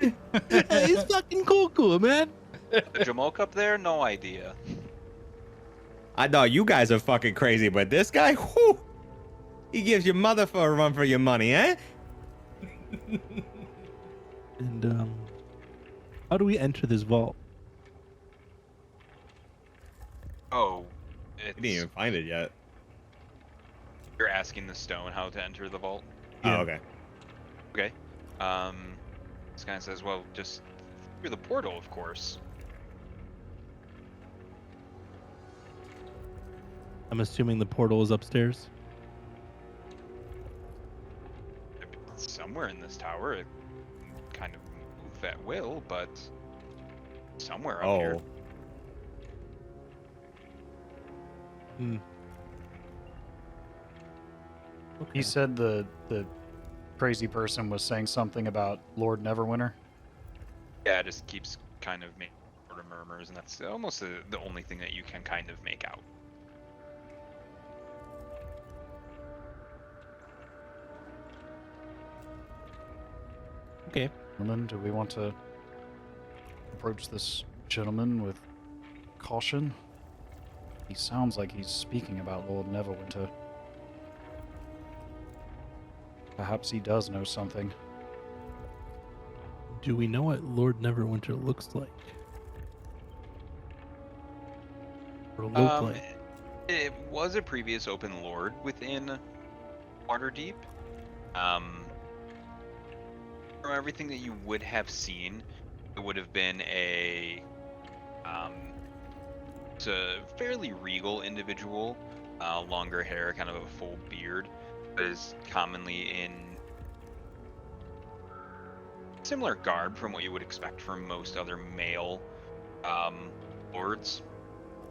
He's fucking cool, man. The Jamoke up there, no idea. I know you guys are fucking crazy, but this guy, whew, he gives your mother for a run for your money, eh? And how do we enter this vault? Oh, I didn't even find it yet. you're asking the stone how to enter the vault. Yeah. Oh, okay. Okay. This guy says, well, just through the portal, of course. I'm assuming the portal is upstairs. It's somewhere in this tower. It can kind of move at will, but somewhere up here. Oh, Hmm. He said the crazy person was saying something about Lord Neverwinter. Yeah, it just keeps kind of making sort of murmurs, and that's almost the only thing that you can kind of make out. Okay. Gentlemen, do we want to approach this gentleman with caution? He sounds like he's speaking about Lord Neverwinter. Perhaps he does know something. Do we know what Lord Neverwinter looks like? Or look like? It was a previous open lord within Waterdeep. From everything that you would have seen, it would have been it's a fairly regal individual, longer hair, kind of a full beard, but is commonly in similar garb from what you would expect from most other male lords.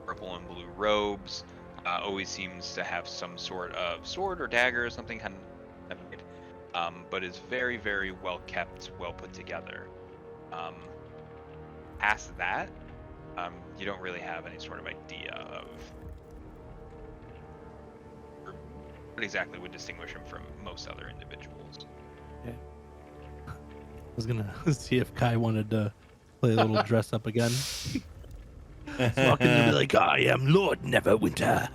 Purple and blue robes, always seems to have some sort of sword or dagger or something kind of made, but is very, very well kept, well put together. Past that, you don't really have any sort of idea of what exactly would distinguish him from most other individuals. I was gonna see if Kai wanted to play a little dress up again. Just walk in there and be like, I am Lord Neverwinter.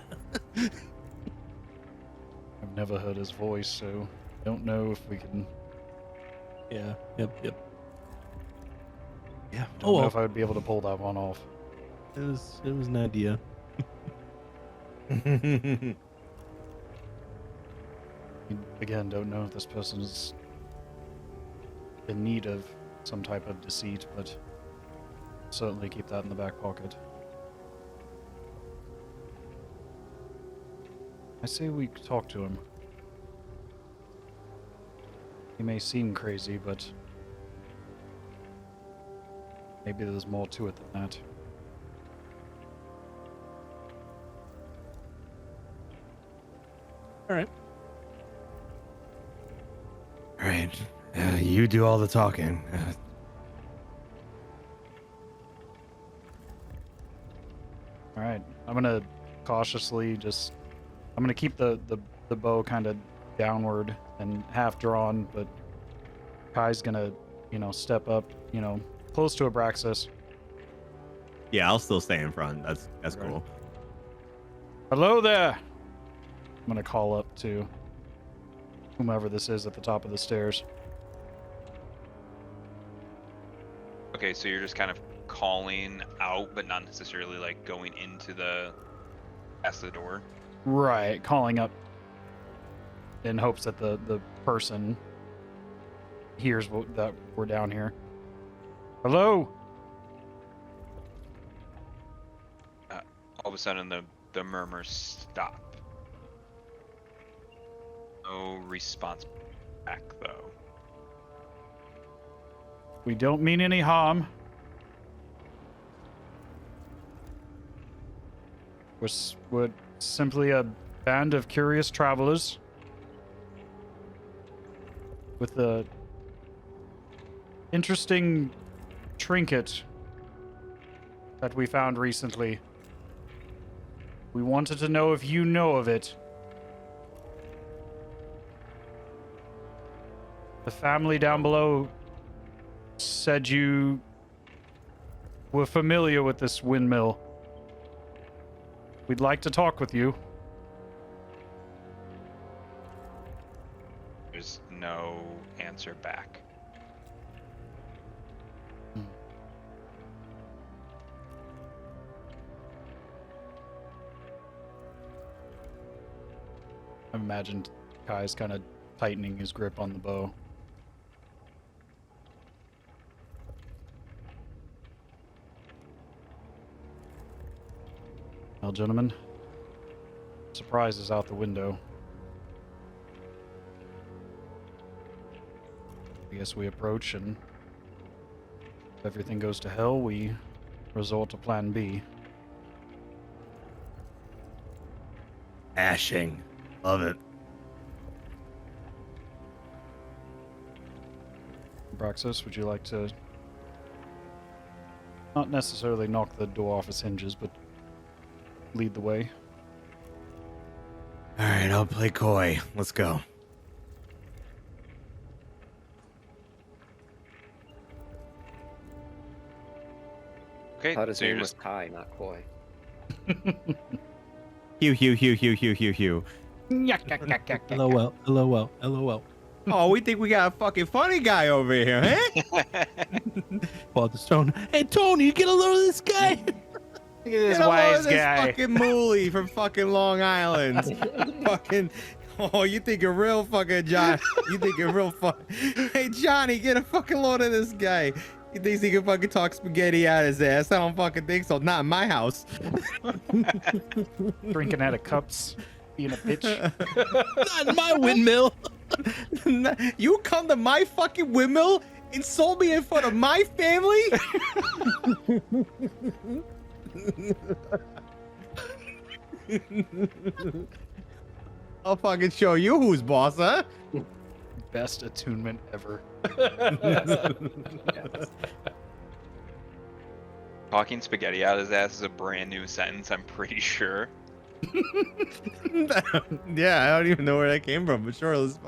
I've never heard his voice, so don't know if we can. Yeah. Yep. Yeah. Don't know if I would be able to pull that one off. It was an idea. Again, don't know if this person is in need of some type of deceit, but certainly keep that in the back pocket. I say we talk to him. He may seem crazy, but maybe there's more to it than that. All right. All right. You do all the talking. All right, I'm gonna cautiously I'm gonna keep the bow kind of downward and half drawn, but Kai's gonna, step up, close to Abraxos. yeah, I'll still stay in front. That's Right. cool. Hello there. I'm gonna call up to whomever this is at the top of the stairs. Okay, so you're just kind of calling out, but not necessarily like going into the past the door. Right, calling up in hopes that the person hears that we're down here. Hello? All of a sudden, the murmurs stop. No response back, though. We don't mean any harm. We're simply a band of curious travelers with a interesting trinket that we found recently. We wanted to know if you know of it. The family down below said you were familiar with this windmill. We'd like to talk with you. There's no answer back. I imagined Kai's kind of tightening his grip on the bow. Well, gentlemen, surprise is out the window. I guess we approach, and if everything goes to hell, we resort to Plan B. Ashing. Love it. Abraxos, would you like to not necessarily knock the door off its hinges, but lead the way? All right, I'll play coy. Let's go. Okay, I thought his so you're name just was Kai, not Koi. Hugh. LOL, LOL, LOL. Oh, we think we got a fucking funny guy over here, huh? Pull out the stone. Hey, Tony, get a load of this guy. Look at this Get a load of wise this guy. fucking mooly from fucking Long Island. Fucking. Oh, you think you're real fucking John? You think you're real fun? Hey, Johnny, get a fucking load of this guy. He thinks he can fucking talk spaghetti out his ass. I don't fucking think so. Not in my house. Drinking out of cups, being a bitch. Not in my windmill. You come to my fucking windmill, insult me in front of my family? I'll fucking show you who's boss, huh? Best attunement ever. talking spaghetti out his ass is a brand new sentence, I'm pretty sure. Yeah, I don't even know where that came from, but sure, let's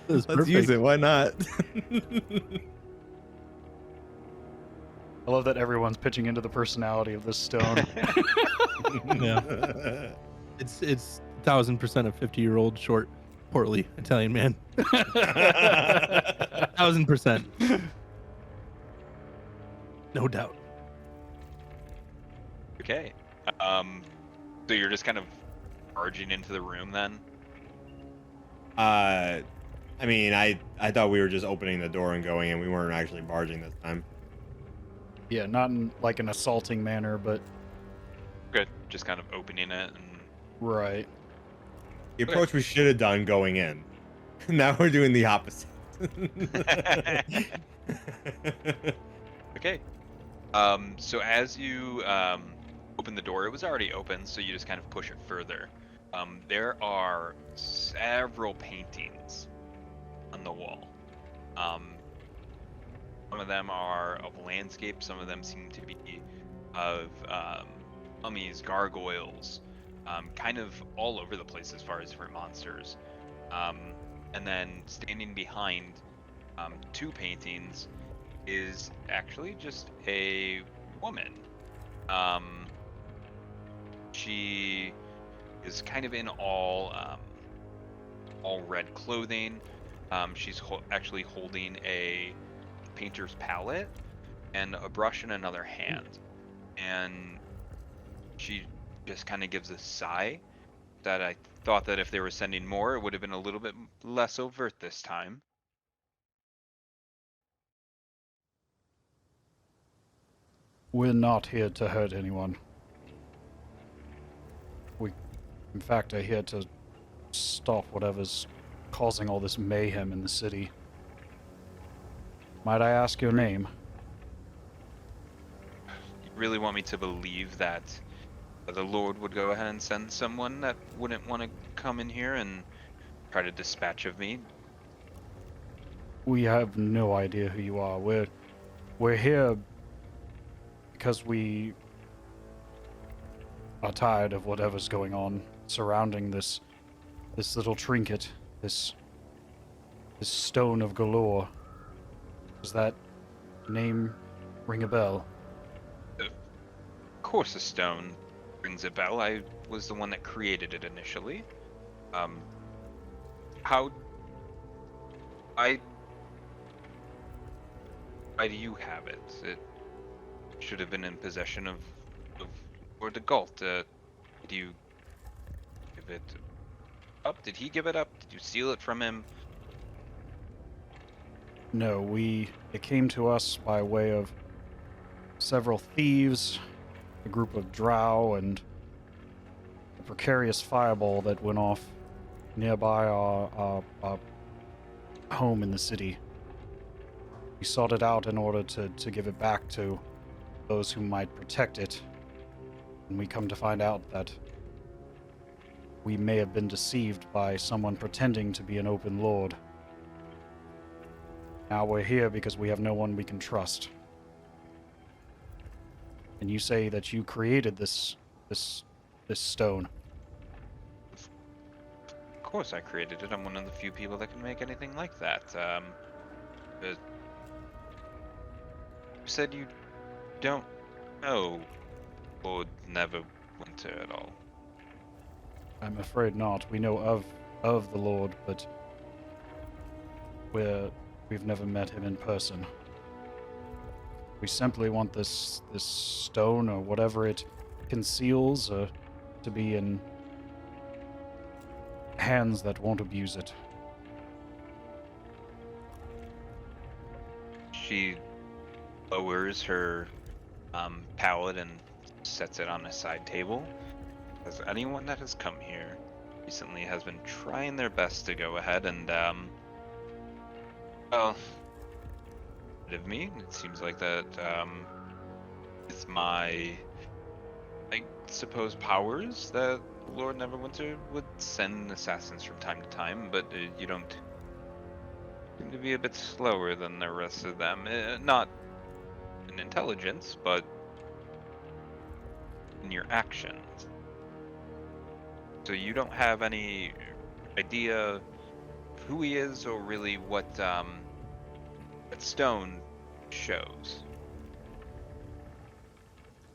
use perfect. it. Why not? I love that everyone's pitching into the personality of this stone. Yeah. It's 1000% a 50-year-old short, portly Italian man. 1000%. No doubt. Okay. So you're just kind of barging into the room then? I mean, I thought we were just opening the door and going in. We weren't actually barging this time. Yeah, not in like an assaulting manner, but Good. Just kind of opening it and right. The approach we should have done going in. Now we're doing the opposite. Okay. So as you open the door, it was already open, so you just kind of push it further. There are several paintings on the wall. Some of them are of landscape, some of them seem to be of mummies, gargoyles, kind of all over the place as far as different monsters. And then standing behind two paintings is actually just a woman. She is kind of in all red clothing. She's actually holding a painter's palette and a brush in another hand, and she just kind of gives a sigh that I thought that if they were sending more, it would have been a little bit less overt this time. We're not here to hurt anyone. We, in fact, are here to stop whatever's causing all this mayhem in the city. Might I ask your name? You really want me to believe that the Lord would go ahead and send someone that wouldn't want to come in here and try to dispatch of me? We have no idea who you are. We're here because we are tired of whatever's going on surrounding this little trinket, this stone of galore. Does that name ring a bell? Of course, a stone rings a bell. I was the one that created it initially. Why do you have it? It should have been in possession of Lord de Galt. Did you give it up? Did he give it up? Did you steal it from him? No, it came to us by way of several thieves, a group of drow, and a precarious fireball that went off nearby our home in the city. We sought it out in order to give it back to those who might protect it. And we come to find out that we may have been deceived by someone pretending to be an open lord. Now we're here because we have no one we can trust. And you say that you created this stone. Of course I created it. I'm one of the few people that can make anything like that. You said you don't know Lord Neverwinter at all. I'm afraid not. We know of the Lord, but we've never met him in person. We simply want this stone or whatever it conceals to be in hands that won't abuse it. She lowers her palette and sets it on a side table. As anyone that has come here recently has been trying their best to go ahead and well, of me, it seems like that with my, I suppose, powers that Lord Neverwinter would send assassins from time to time, but you don't seem to be a bit slower than the rest of them. Not in intelligence, but in your actions. So you don't have any idea who he is or really what that stone shows.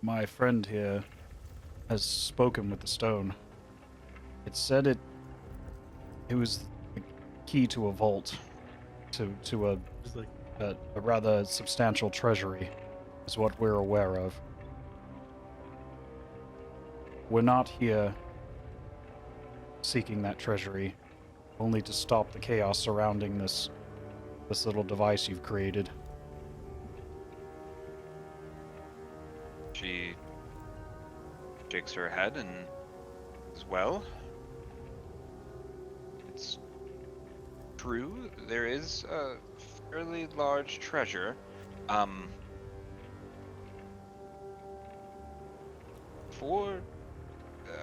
My friend here has spoken with the stone. It said it was the key to a vault, to Just like a rather substantial treasury, is what we're aware of. We're not here seeking that treasury, only to stop the chaos surrounding this little device you've created. She shakes her head and says, well, it's true, there is a fairly large treasure. Before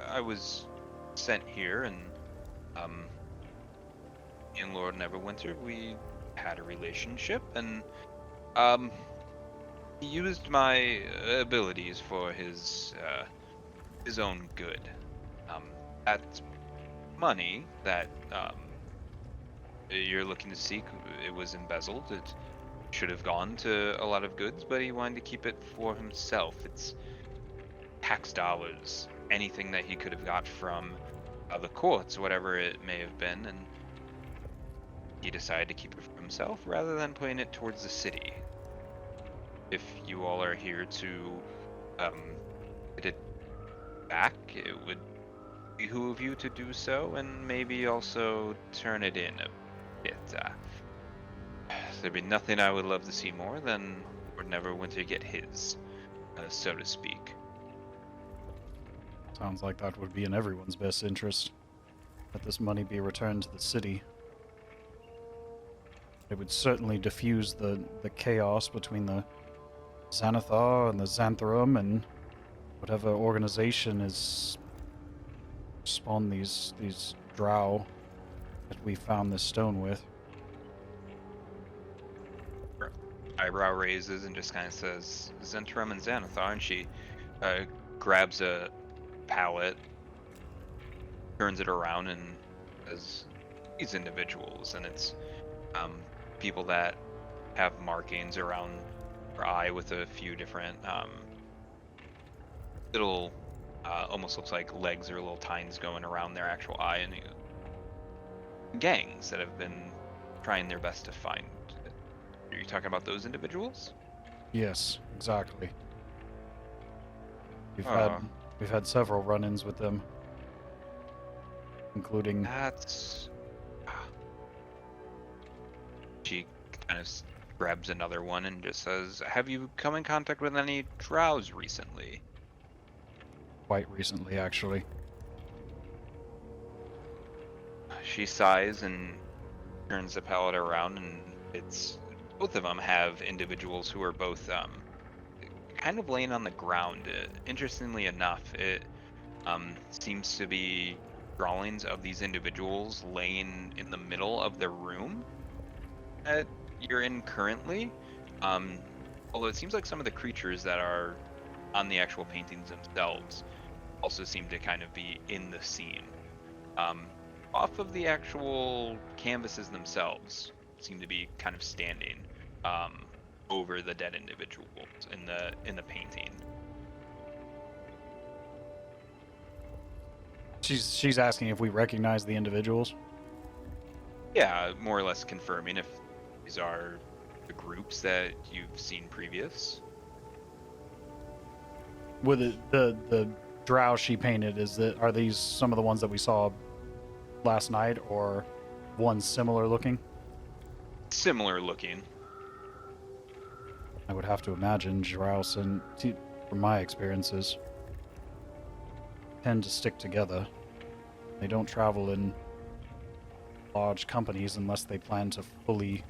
I was sent here, and in Lord Neverwinter, we had a relationship, and he used my abilities for his own good. That money that you're looking to seek, it was embezzled. It should have gone to a lot of goods, but he wanted to keep it for himself. It's tax dollars, anything that he could have got from the courts, whatever it may have been, and he decided to keep it for himself rather than putting it towards the city. If you all are here to get it back, it would behoove you to do so, and maybe also turn it in a bit. There'd be nothing I would love to see more than Lord Neverwinter get his, so to speak. Sounds like that would be in everyone's best interest, that this money be returned to the city. It would certainly diffuse the chaos between the Xanathar and the Xantherum and whatever organization is spawned these drow that we found this stone with. Her eyebrow raises and just kind of says, Xantherum and Xanathar, and she grabs a pallet, turns it around, and says, these individuals, and it's people that have markings around her eye with a few different little, almost looks like legs or little tines going around their actual eye, and gangs that have been trying their best to find. Are you talking about those individuals? Yes, exactly. We've Uh. had several run-ins with them, including That's. She kind of grabs another one and just says, have you come in contact with any drows recently? quite recently, actually. She sighs and turns the pallet around, and it's both of them have individuals who are both kind of laying on the ground. Interestingly enough, it seems to be drawings of these individuals laying in the middle of the room that you're in currently. Although it seems like some of the creatures that are on the actual paintings themselves also seem to kind of be in the scene. Off of the actual canvases themselves seem to be kind of standing over the dead individuals in the painting. She's asking if we recognize the individuals. Yeah, more or less confirming if these are the groups that you've seen previous. With the drow she painted, are these some of the ones that we saw last night, or ones similar looking? Similar looking. I would have to imagine drow, from my experiences, tend to stick together. They don't travel in large companies unless they plan to fully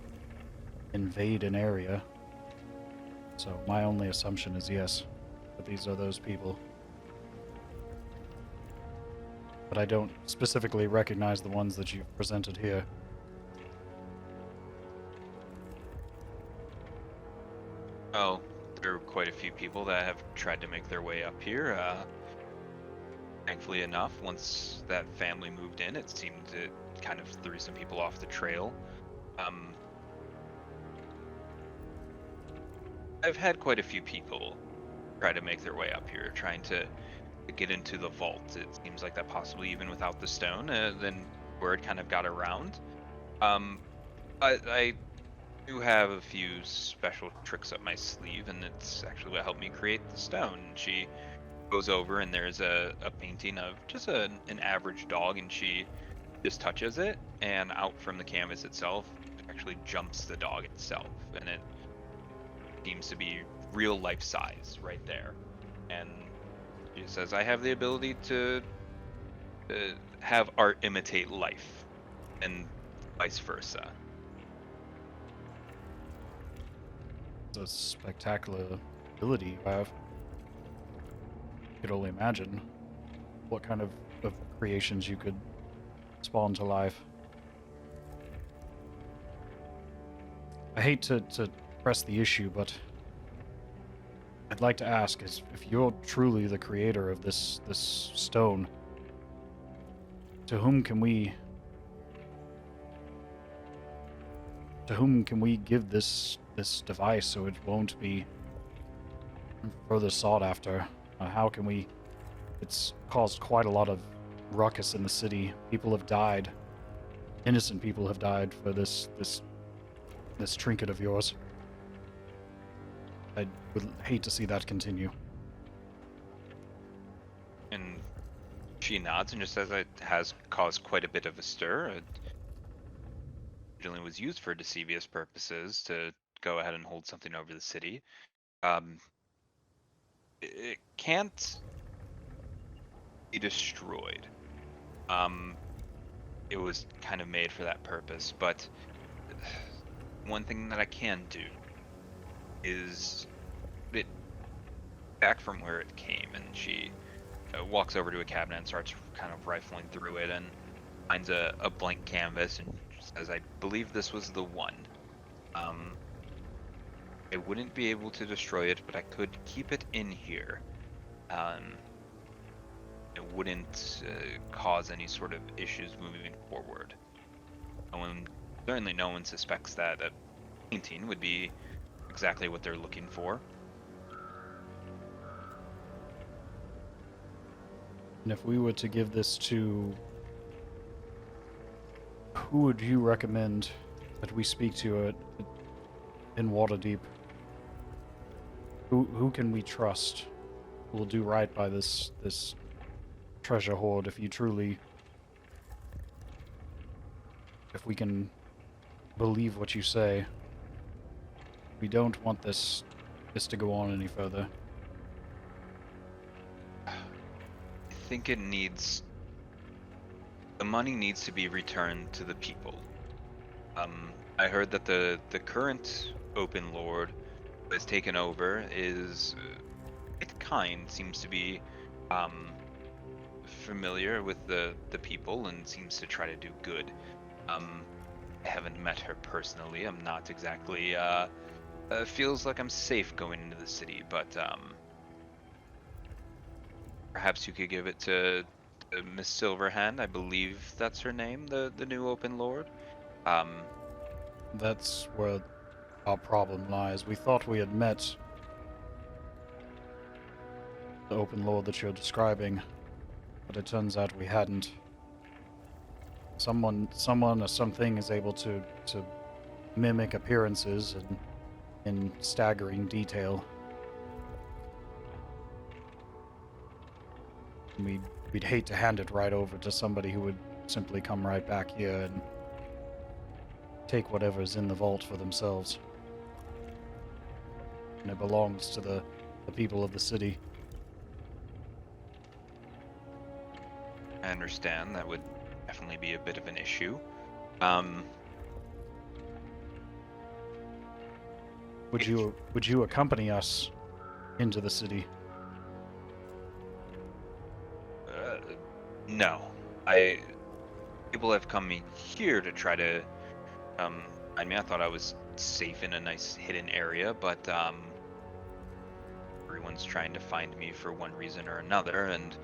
invade an area. So my only assumption is yes, that these are those people. But I don't specifically recognize the ones that you've presented here. Oh, there are quite a few people that have tried to make their way up here. Thankfully enough, once that family moved in, it seemed it kind of threw some people off the trail. I've had quite a few people try to make their way up here, trying to get into the vault. It seems like that possibly even without the stone, then word kind of got around. I do have a few special tricks up my sleeve, and it's actually what helped me create the stone. She goes over, and there's a painting of just an average dog, and she just touches it, and out from the canvas itself actually jumps the dog itself, and it seems to be real life size right there. And she says, I have the ability to have art imitate life, and vice versa. It's a spectacular ability you have. I could only imagine what kind of creations you could spawn to life. I hate to press the issue, but I'd like to ask is if you're truly the creator of this stone, to whom can we give this device so it won't be further sought after? How can we It's caused quite a lot of ruckus in the city. People have died. Innocent people have died for this trinket of yours. I would hate to see that continue. And she nods and just says it has caused quite a bit of a stir. It originally was used for deceivious purposes to go ahead and hold something over the city. It can't be destroyed. It was kind of made for that purpose, but one thing that I can do is put it back from where it came, and she walks over to a cabinet and starts kind of rifling through it and finds a blank canvas and says, I believe this was the one. I wouldn't be able to destroy it, but I could keep it in here. It wouldn't cause any sort of issues moving forward. Certainly no one suspects that a painting would be exactly what they're looking for. And if we were to give this to... Who would you recommend that we speak to in Waterdeep? Who can we trust will do right by this treasure hoard if we can believe what you say? We don't want this to go on any further. I think the money needs to be returned to the people. I heard that the current Open Lord who has taken over is quite kind, seems to be familiar with the people and seems to try to do good. I haven't met her personally. I'm not exactly feels like I'm safe going into the city, but perhaps you could give it to Miss Silverhand. I believe that's her name, the new Open Lord. That's where our problem lies. We thought we had met the Open Lord that you're describing, but it turns out we hadn't. Someone or something is able to mimic appearances and in staggering detail. And we'd hate to hand it right over to somebody who would simply come right back here and take whatever's in the vault for themselves. And it belongs to the people of the city. I understand that would definitely be a bit of an issue. Would you accompany us into the city? No. People have come in here to try to I mean, I thought I was safe in a nice hidden area, but everyone's trying to find me for one reason or another, and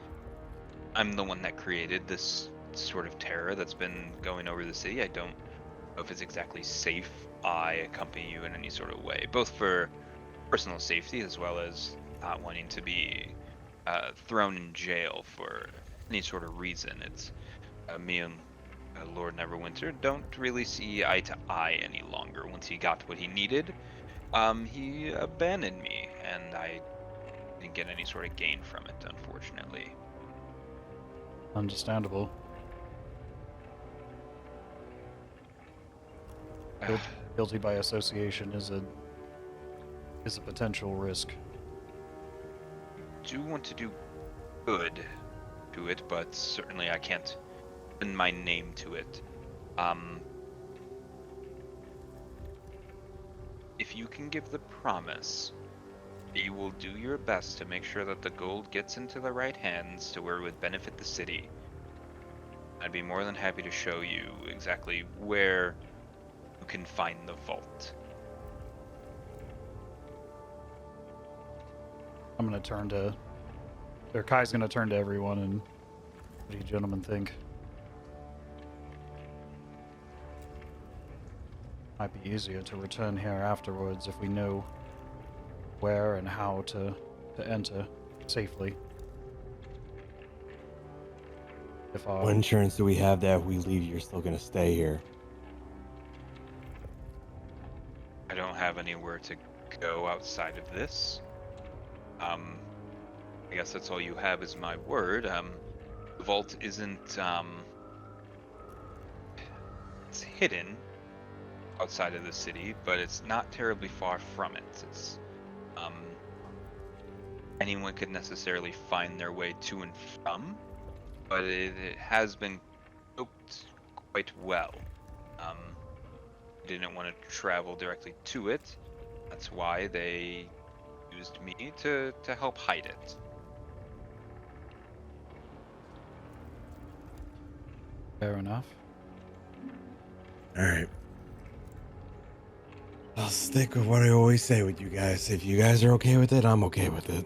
I'm the one that created this sort of terror that's been going over the city. I don't know if it's exactly safe I accompany you in any sort of way, both for personal safety as well as not wanting to be thrown in jail for any sort of reason. It's me and Lord Neverwinter don't really see eye to eye any longer. Once he got what he needed, he abandoned me, and I didn't get any sort of gain from it, unfortunately. Understandable. Guilty by association is a potential risk. Do want to do good to it, but certainly I can't put my name to it. If you can give the promise that you will do your best to make sure that the gold gets into the right hands to where it would benefit the city, I'd be more than happy to show you exactly where you can find the vault. I'm gonna turn to... Or Kai's gonna turn to everyone and... What do you gentlemen think? Might be easier to return here afterwards if we know where and how to enter safely. If What insurance do we have that if we leave, you're still gonna stay here? I don't have anywhere to go outside of this. I guess that's all you have is my word. The vault isn't it's hidden outside of the city, but it's not terribly far from it. It's anyone could necessarily find their way to and from, but it has been scoped quite well. Didn't want to travel directly to it. That's why they used me to help hide it. Fair enough. All right. I'll stick with what I always say with you guys. If you guys are okay with it, I'm okay with it.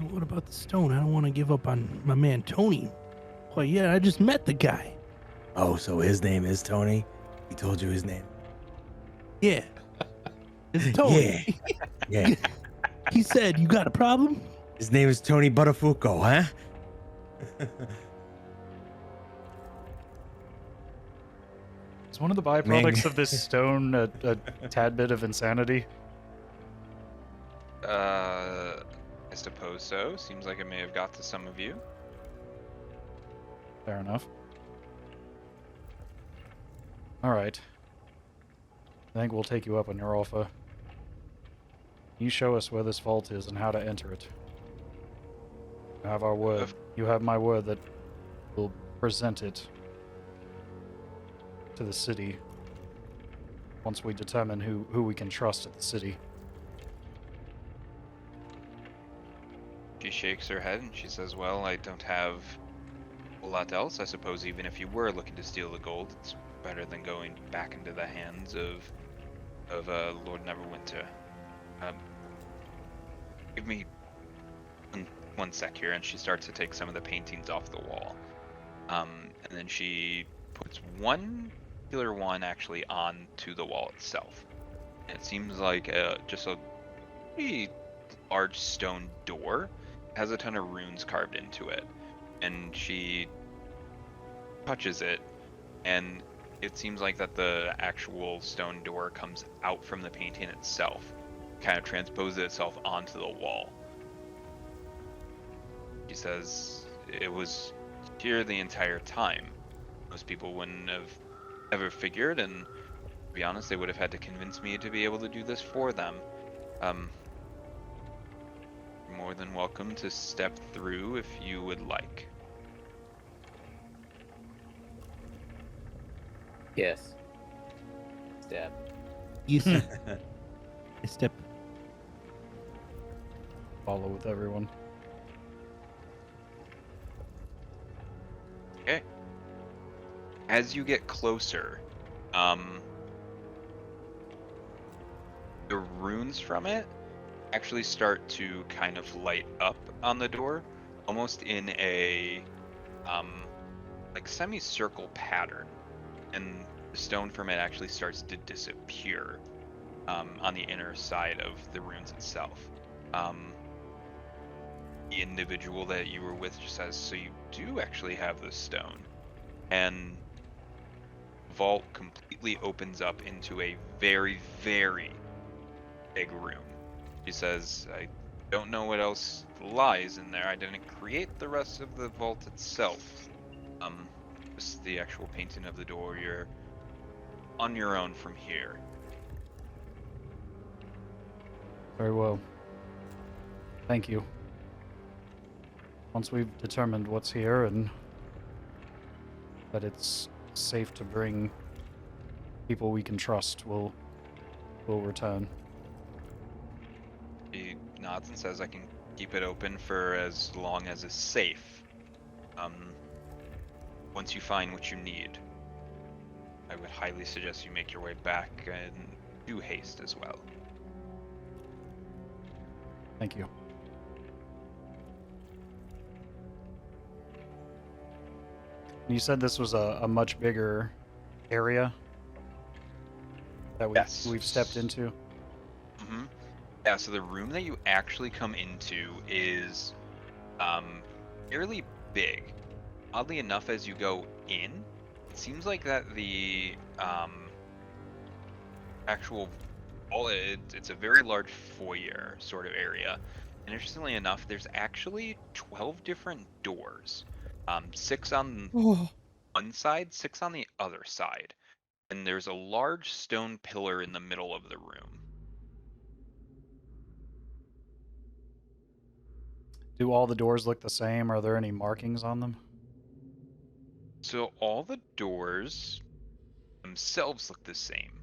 What about the stone? I don't want to give up on my man Tony. Well, yeah, I just met the guy. Oh, so his name is Tony? He told you his name? Yeah. It's Tony. Yeah. He said, you got a problem? His name is Tony Buttafuoco, huh? Is one of the byproducts of this stone a tad bit of insanity? I suppose so. Seems like it may have got to some of you. Fair enough. Alright. I think we'll take you up on your offer. You show us where this vault is and how to enter it. You have our word. You have my word that we'll present it to the city once we determine who we can trust at the city. She shakes her head and she says, well, I don't have a lot else. I suppose even if you were looking to steal the gold, it's better than going back into the hands of Lord Neverwinter. Give me one sec here, and she starts to take some of the paintings off the wall. And then she puts one particular one actually onto the wall itself. And it seems like just a pretty large stone door. It has a ton of runes carved into it. And she touches it, and it seems like that the actual stone door comes out from the painting itself, kind of transposes itself onto the wall. She says it was here the entire time. Most people wouldn't have ever figured, and to be honest, they would have had to convince me to be able to do this for them. More than welcome to step through if you would like. Yes. Step. Yes. I step. Follow with everyone. Okay. As you get closer, the runes from it actually start to kind of light up on the door, almost in a like semicircle pattern, and the stone from it actually starts to disappear on the inner side of the runes itself. The individual that you were with just says, so you do actually have this stone. And the vault completely opens up into a very, very big room. She says, I don't know what else lies in there. I didn't create the rest of the vault itself. Just the actual painting of the door. You're on your own from here. Very well. Thank you. Once we've determined what's here and that it's safe to bring people we can trust, we'll return. He nods and says, I can keep it open for as long as is safe. Once you find what you need, I would highly suggest you make your way back and do haste as well. Thank you. You said this was a much bigger area that Yes. we've stepped into. Mm-hmm. Yeah, so the room that you actually come into is fairly big. Oddly enough, as you go in, it seems like that the actual it's a very large foyer sort of area. And interestingly enough, there's actually 12 different doors. 6 on one side, 6 on the other side. And there's a large stone pillar in the middle of the room. Do all the doors look the same? Are there any markings on them? So all the doors themselves look the same.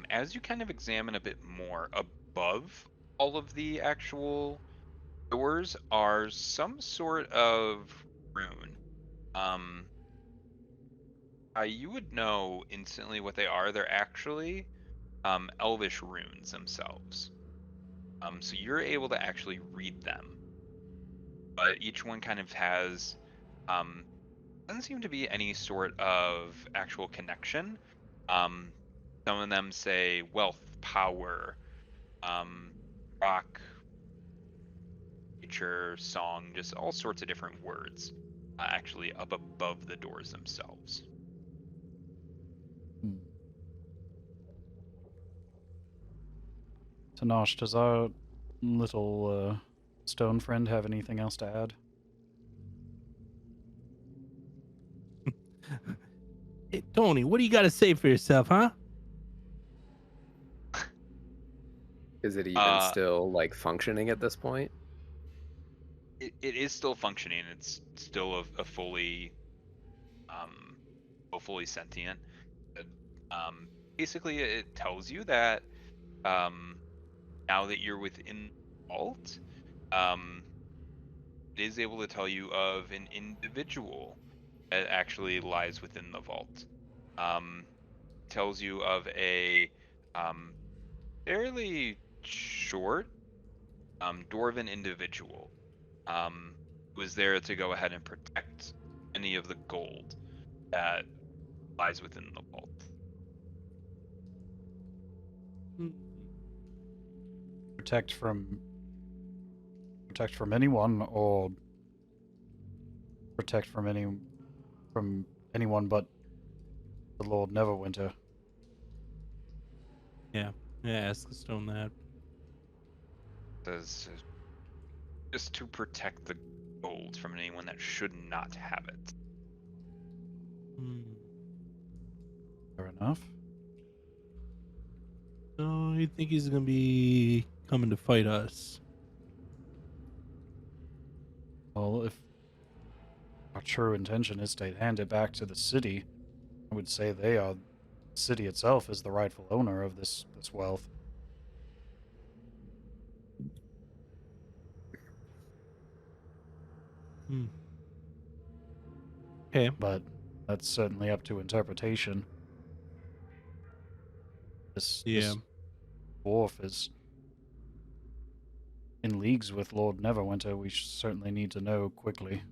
As you kind of examine a bit more, above all of the actual doors are some sort of rune. Um, you would know instantly what they are. They're actually elvish runes themselves. So you're able to actually read them. But each one kind of has doesn't seem to be any sort of actual connection. Some of them say wealth, power, rock, nature, song, just all sorts of different words actually up above the doors themselves. Tenach, does our little stone friend have anything else to add? Hey, Tony, what do you got to say for yourself, huh? Is it even still like functioning at this point? It is still functioning. It's still a fully sentient. Basically, it tells you that now that you're within the vault, it is able to tell you of an individual that actually lies within the vault. Tells you of a fairly short dwarven individual who is there to go ahead and protect any of the gold that lies within the vault. Protect from anyone, or protect from anyone but the Lord Neverwinter? Yeah, ask the stone that. Says just to protect the gold from anyone that should not have it. Fair enough. So you think he's gonna be coming to fight us? Well, if our true intention is to hand it back to the city, I would say the city itself is the rightful owner of this wealth. Okay. But that's certainly up to interpretation. This dwarf is in leagues with Lord Neverwinter. We certainly need to know quickly.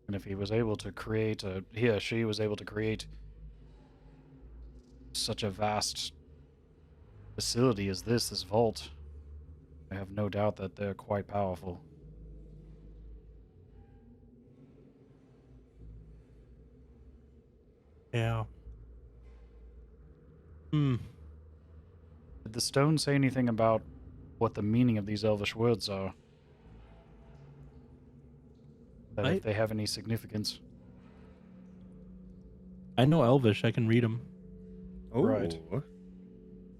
And if he was able to create he or she was able to create such a vast facility as this vault, I have no doubt that they're quite powerful. Yeah. Did the stone say anything about what the meaning of these elvish words are? That if they have any significance? I know Elvish. I can read them. Oh, Right.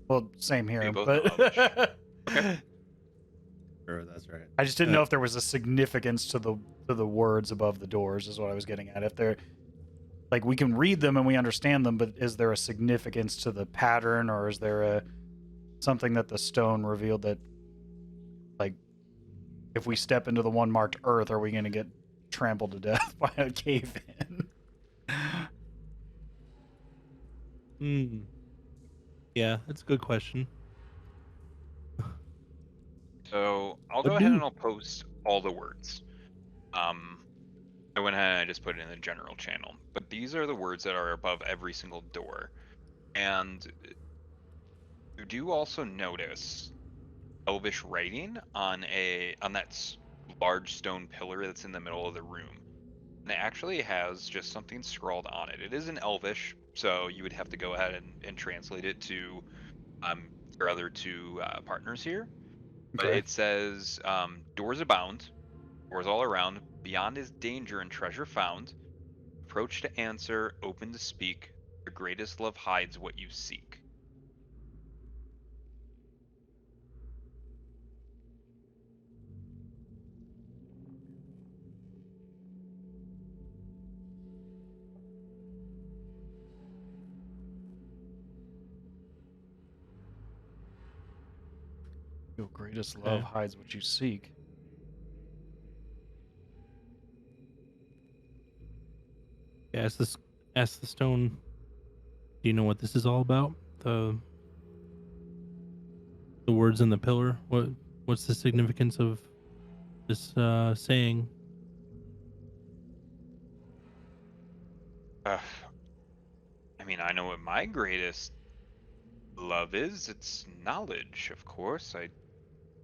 Well, same here, We both but know Elvish. Okay. sure, that's right. I just didn't know if there was a significance to the words above the doors, is what I was getting at. If they're like, we can read them and we understand them, but is there a significance to the pattern, or is there something that the stone revealed that, like, if we step into the one marked Earth, are we going to get trampled to death by a cave-in? Yeah, that's a good question. So I'll go ahead and I'll post all the words. I went ahead and I just put it in the general channel. But these are the words that are above every single door. And do you do also notice elvish writing on that large stone pillar that's in the middle of the room. And it actually has just something scrawled on it. It is in elvish, so you would have to go ahead and translate it to your other two partners here. But Okay. it says, doors abound, doors all around, beyond is danger and treasure found. Approach to answer, open to speak. Your greatest love hides what you seek. Your greatest Okay. love hides what you seek. Yeah, ask the stone. Do you know what this is all about? The words in the pillar. What's the significance of this saying? Uh, I mean, I know what my greatest love is. It's knowledge, of course. I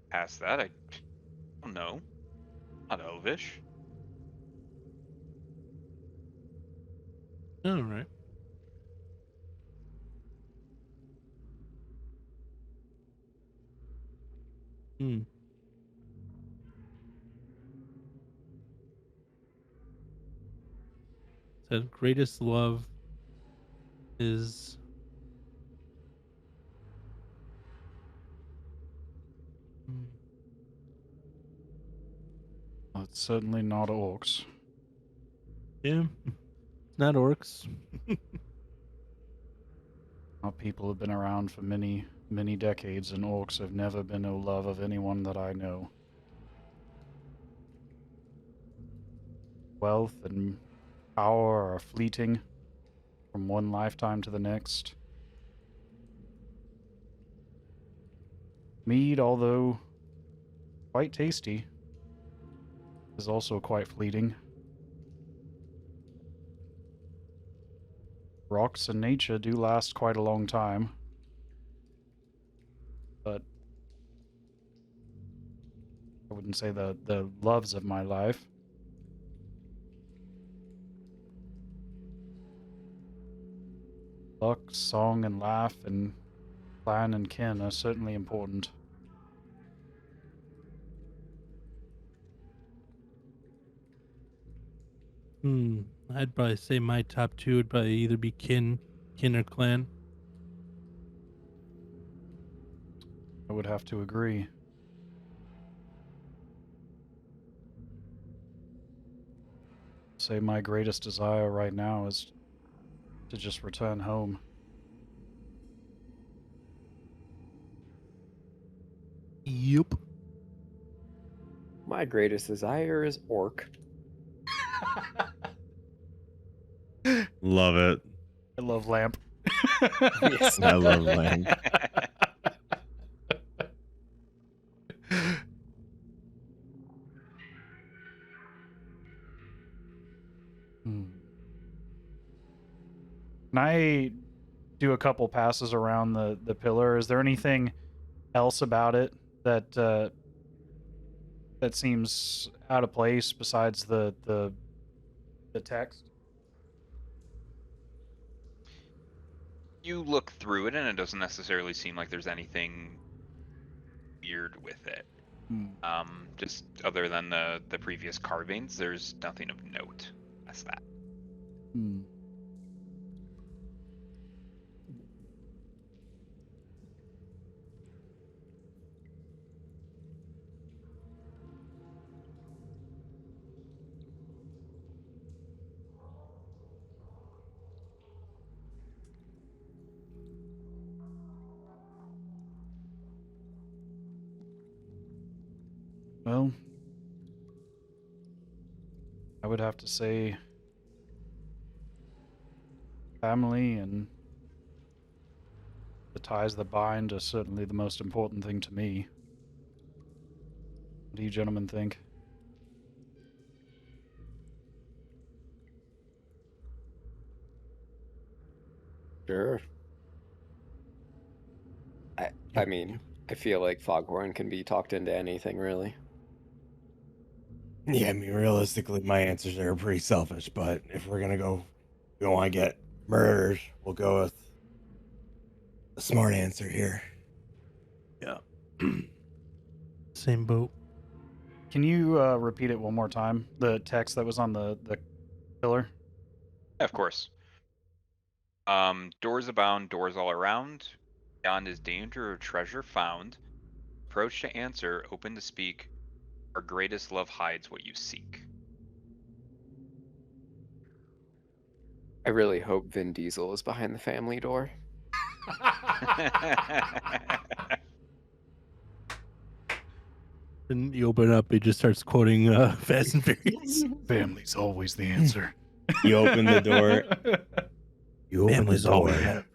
past that. I don't know. Not elvish. All right. Hmm. Said greatest love is hmm, Well, it's certainly not orcs. yeah. It's not orcs. Our people have been around for many, many decades, and orcs have never been no love of anyone that I know. Wealth and power are fleeting from one lifetime to the next. Mead, although quite tasty, is also quite fleeting. Rocks and nature do last quite a long time, but I wouldn't say the loves of my life. Luck, song, and laugh, and clan and kin are certainly important. I'd probably say my top two would probably either be kin or clan. I would have to agree. Say my greatest desire right now is to just return home. Yep. My greatest desire is orc. Love it. I love lamp. Yes. I love lamb. Hmm. Can I do a couple passes around the pillar? Is there anything else about it that that seems out of place besides the text? You look through it, and it doesn't necessarily seem like there's anything weird with it. Hmm. Just other than the previous carvings, there's nothing of note. That's that. Hmm. Well, I would have to say family and the ties that bind are certainly the most important thing to me. What do you gentlemen think? Sure. I mean, I feel like Foghorn can be talked into anything, really. Yeah, I mean, realistically, my answers are pretty selfish, but if we're gonna go, we don't want to get murdered, we'll go with a smart answer here. Yeah. Same boat. Can you repeat it one more time? The text that was on the pillar? Yeah, of course. Doors abound, doors all around. Beyond is danger or treasure found. Approach to answer, open to speak. Our greatest love hides what you seek. I really hope Vin Diesel is behind the family door. And you open up, it just starts quoting Fast and Furious. Family's always the answer. You open the door. You open the Family's all we door, have.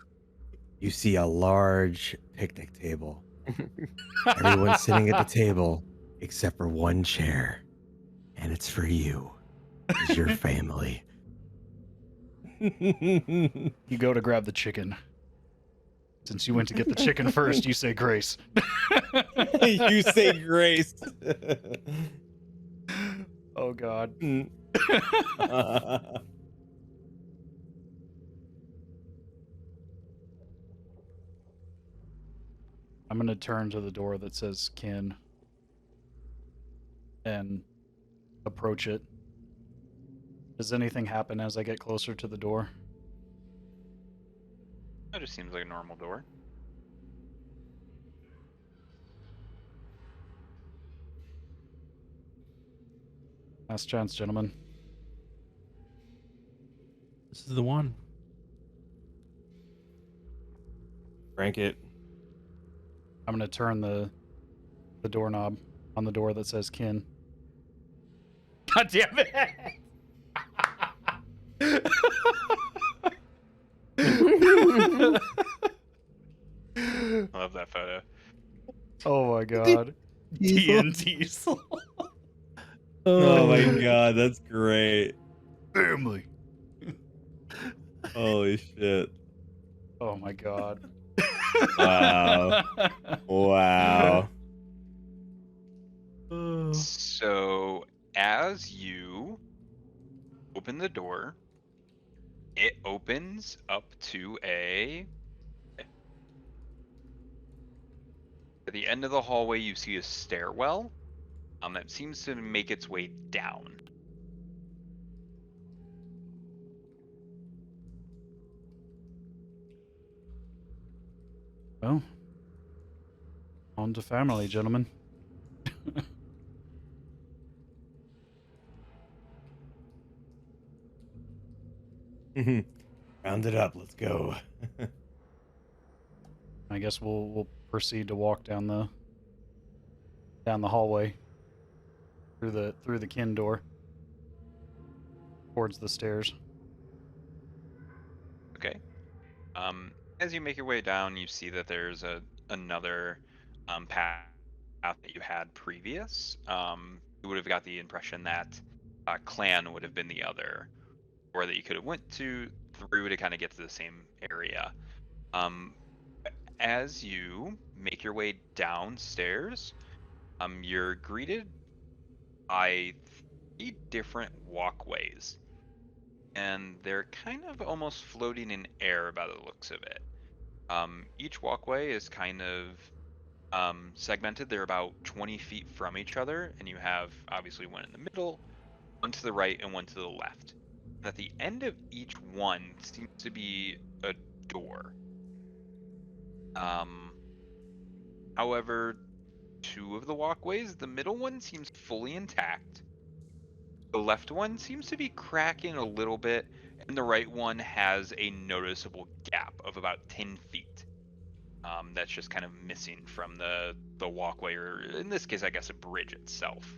you see a large picnic table. Everyone's sitting at the table except for one chair, and it's for you. It's your family. You go to grab the chicken. Since you went to get the chicken first, you say grace. You say grace. Oh, God. I'm going to turn to the door that says kin and approach it. Does anything happen as I get closer to the door? That just seems like a normal door. Last chance, gentlemen. This is the one. Crank it. I'm going to turn the doorknob on the door that says kin. God damn it! I love that photo. Oh my god. Diesel. TNT. Oh my god, that's great. Family. Holy shit. Oh my god. Wow. Wow. So, as you open the door, it opens up to at the end of the hallway, you see a stairwell that seems to make its way down. Well, on to family, gentlemen. Round it up. Let's go. I guess we'll proceed to walk down the hallway through the kin door towards the stairs. Okay. As you make your way down, you see that there's another path that you had previous. You would have got the impression that clan would have been the other, or that you could have went through to kind of get to the same area. As you make your way downstairs, you're greeted by 3 different walkways, and they're kind of almost floating in air by the looks of it. Each walkway is kind of segmented. They're about 20 feet from each other, and you have obviously one in the middle, one to the right, and one to the left. And at the end of each one seems to be a door. However, 2 of the walkways, the middle one seems fully intact. The left one seems to be cracking a little bit, and the right one has a noticeable gap of about 10 feet. That's just kind of missing from the walkway, or in this case, I guess, a bridge itself.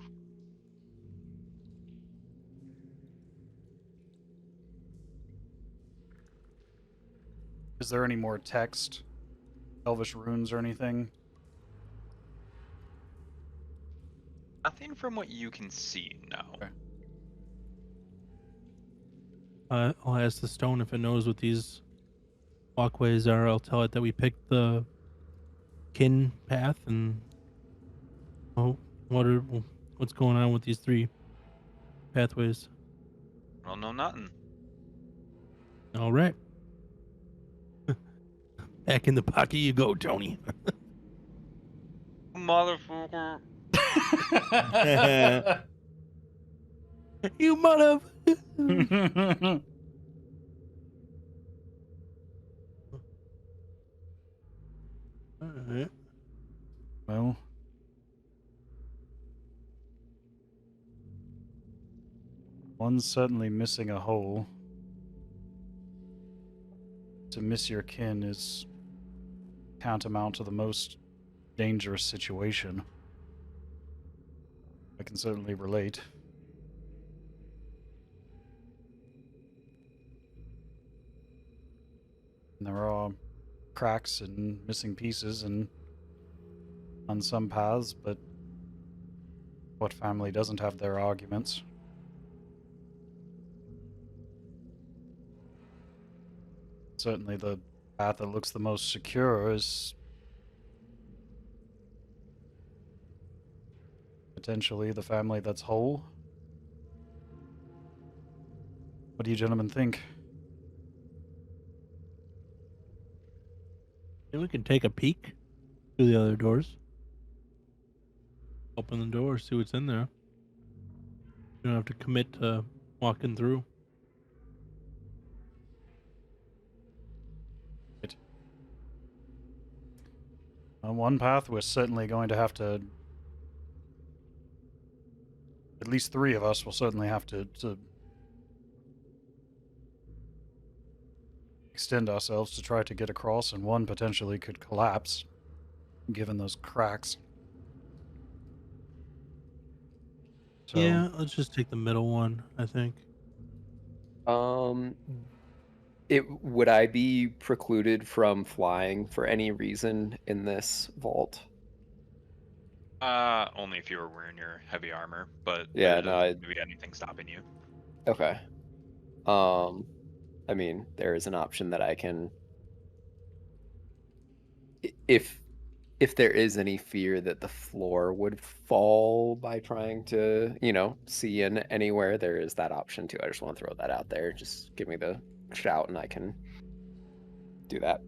Is there any more text, Elvish runes, or anything? Nothing from what you can see, no. Okay. I'll ask the stone if it knows what these walkways are. I'll tell it that we picked the kin path and what's going on with these 3 pathways? Well, no, nothing. All right. Back in the pocket you go, Tony. Motherfucker. You mother. All right. Well, one's certainly missing a hole. To miss your kin is tantamount to the most dangerous situation. I can certainly relate. And there are cracks and missing pieces and on some paths, but what family doesn't have their arguments? Certainly the path that looks the most secure is potentially the family that's whole. What do you gentlemen think? And we can take a peek through the other doors. Open the door, see what's in there. You don't have to commit to walking through. On one path, we're certainly going to have to. At least 3 of us will certainly have to extend ourselves to try to get across, and one potentially could collapse, given those cracks. So, Yeah, let's just take the middle one, I think. Would I be precluded from flying for any reason in this vault? Only if you were wearing your heavy armor, but Yeah, there no, doesn't be anything stopping you. Okay. I mean, there is an option that I can, if there is any fear that the floor would fall by trying to, see in anywhere, there is that option too. I just want to throw that out there. Just give me the shout and I can do that.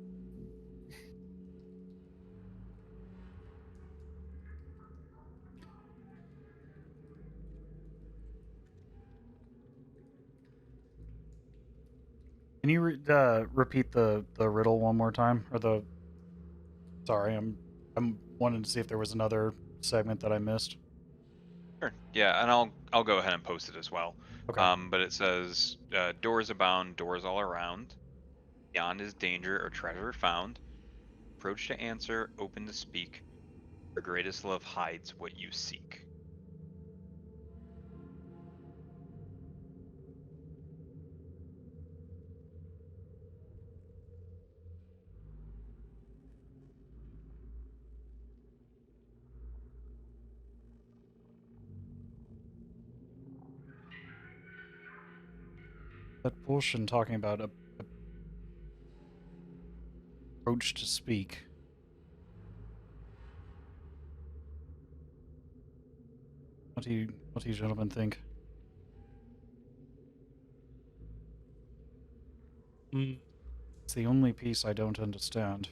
can you repeat the riddle one more time, or the? Sorry, I'm wanting to see if there was another segment that I missed. Sure. Yeah, and I'll go ahead and post it as well. Okay. But it says, doors abound, doors all around. Beyond is danger or treasure found. Approach to answer, open to speak. Your greatest love hides what you seek. That portion talking about a approach to speak. What do you gentlemen think? It's the only piece I don't understand.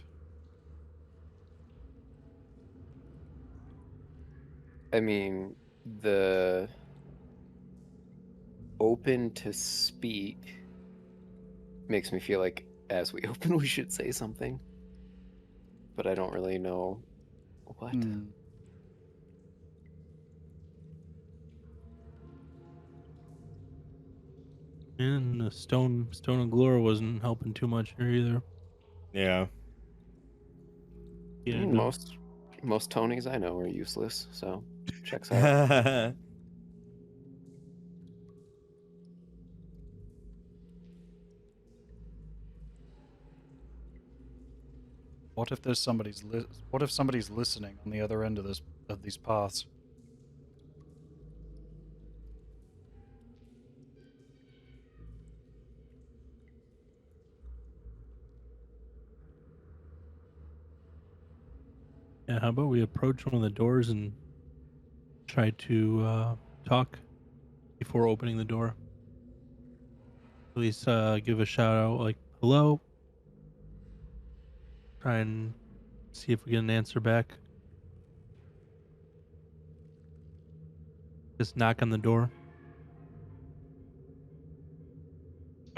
I mean, the open to speak makes me feel like as we open, we should say something. But I don't really know what. And the stone of glory wasn't helping too much here either. Yeah. I Yeah, mean, no. most Tonys I know are useless, so checks out. What if there's what if somebody's listening on the other end of these paths? Yeah, how about we approach one of the doors and try to talk before opening the door? At least give a shout out like, hello. Try and see if we get an answer back. Just knock on the door.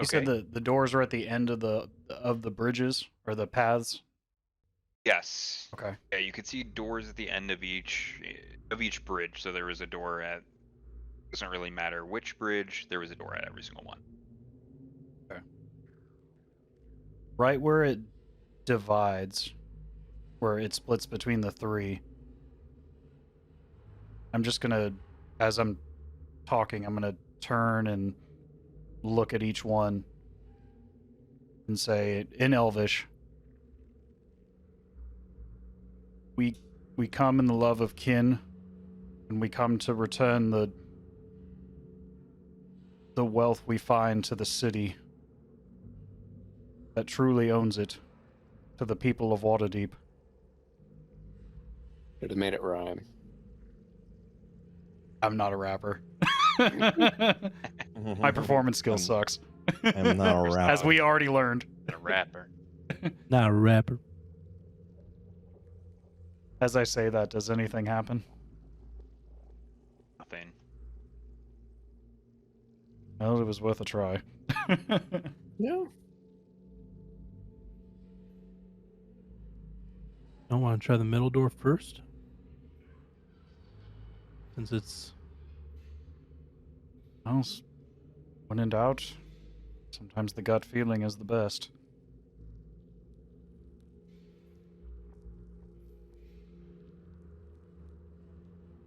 You said the doors are at the end of the bridges or the paths. Yes. Okay. Yeah, you could see doors at the end of each bridge. So there was a door at. Doesn't really matter which bridge. There was a door at every single one. Right where it divides, where it splits between the three. I'm just gonna, as I'm talking, I'm gonna turn and look at each one and say in Elvish, we come in the love of kin, and we come to return the wealth we find to the city that truly owns it, to the people of Waterdeep. Should have made it rhyme. I'm not a rapper. My performance skill sucks. I'm not a rapper. As we already learned. A rapper. Not a rapper. As I say that, does anything happen? Nothing. Well, it was worth a try. Yeah. Don't want to try the middle door first? Since it's... Well, when in doubt, sometimes the gut feeling is the best.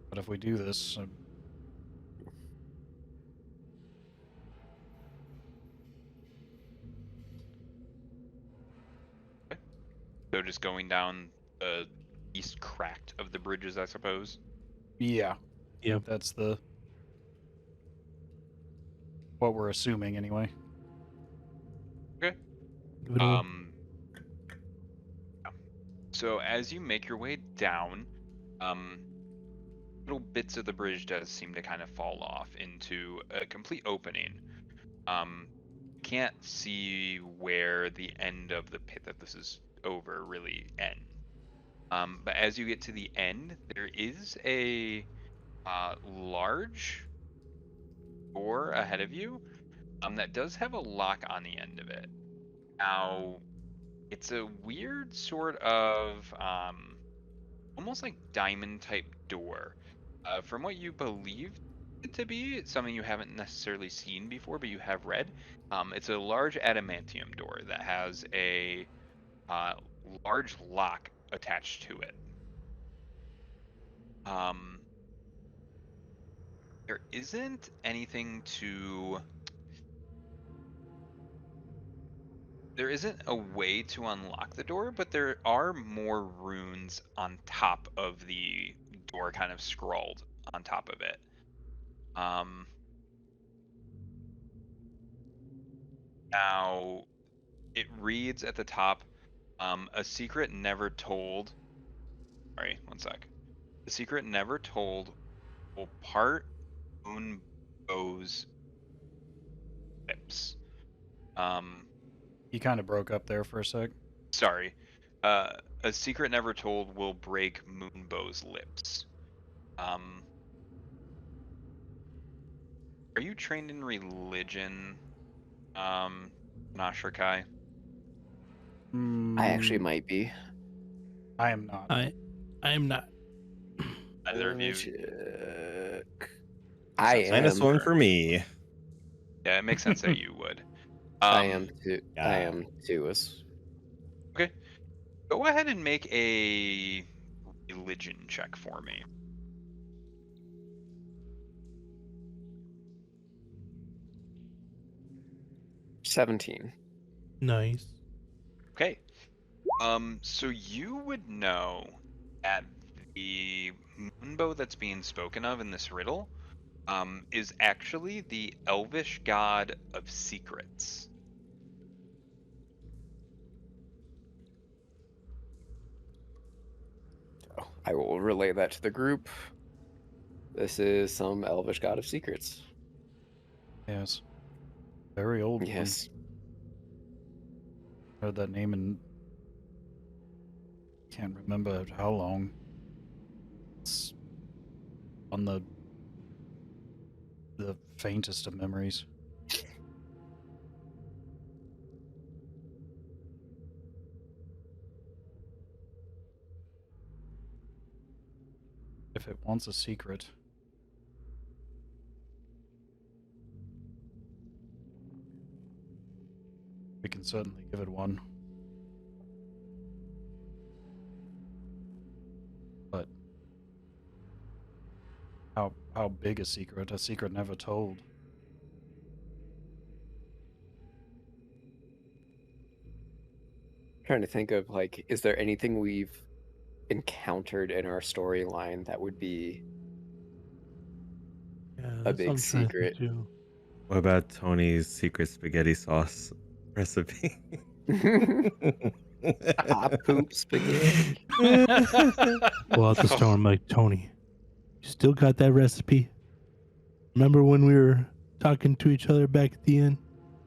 But if we do this, So just going down the east cracked of the bridges, I suppose. yeah, Yeah. that's the what we're assuming anyway. Okay. Give it a- Yeah. So as you make your way down, little bits of the bridge does seem to kind of fall off into a complete opening. Can't see where the end of the pit that this is over really ends. But as you get to the end, there is a large door ahead of you that does have a lock on the end of it. Now, it's a weird sort of almost like diamond type door. From what you believe it to be, it's something you haven't necessarily seen before, but you have read. It's a large adamantium door that has a large lock attached to it. There isn't anything to. There isn't a way to unlock the door, but there are more runes on top of the door, kind of scrawled on top of it. Now, it reads at the top, a secret never told. Sorry, one sec. The secret never told will part Moonbow's lips. You kind of broke up there for a sec. Sorry. A secret never told will break Moonbow's lips. Are you trained in religion, Nasharkai? I actually might be. I am not. I am not. Neither of you. Check. I Minus am. one for me. Yeah, it makes sense that you would. I am too. yeah. I am too. Okay. Go ahead and make a religion check for me. $17. Nice. Okay. So you would know that the moonbow that's being spoken of in this riddle, is actually the elvish god of secrets. I will relay that to the group. This is some elvish god of secrets. Yes. Very old one. Yes. Heard that name and can't remember how long. It's on the faintest of memories. If it wants a secret, we can certainly give it one. But how big a secret? A secret never told. Trying to think of, like, is there anything we've encountered in our storyline that would be Yeah, a that's what big I'm trying to think secret? too. What about Tony's secret spaghetti sauce recipe? Hot poop spaghetti. Well, at the store, I'm like, Tony, you still got that recipe? Remember when we were talking to each other back at the end?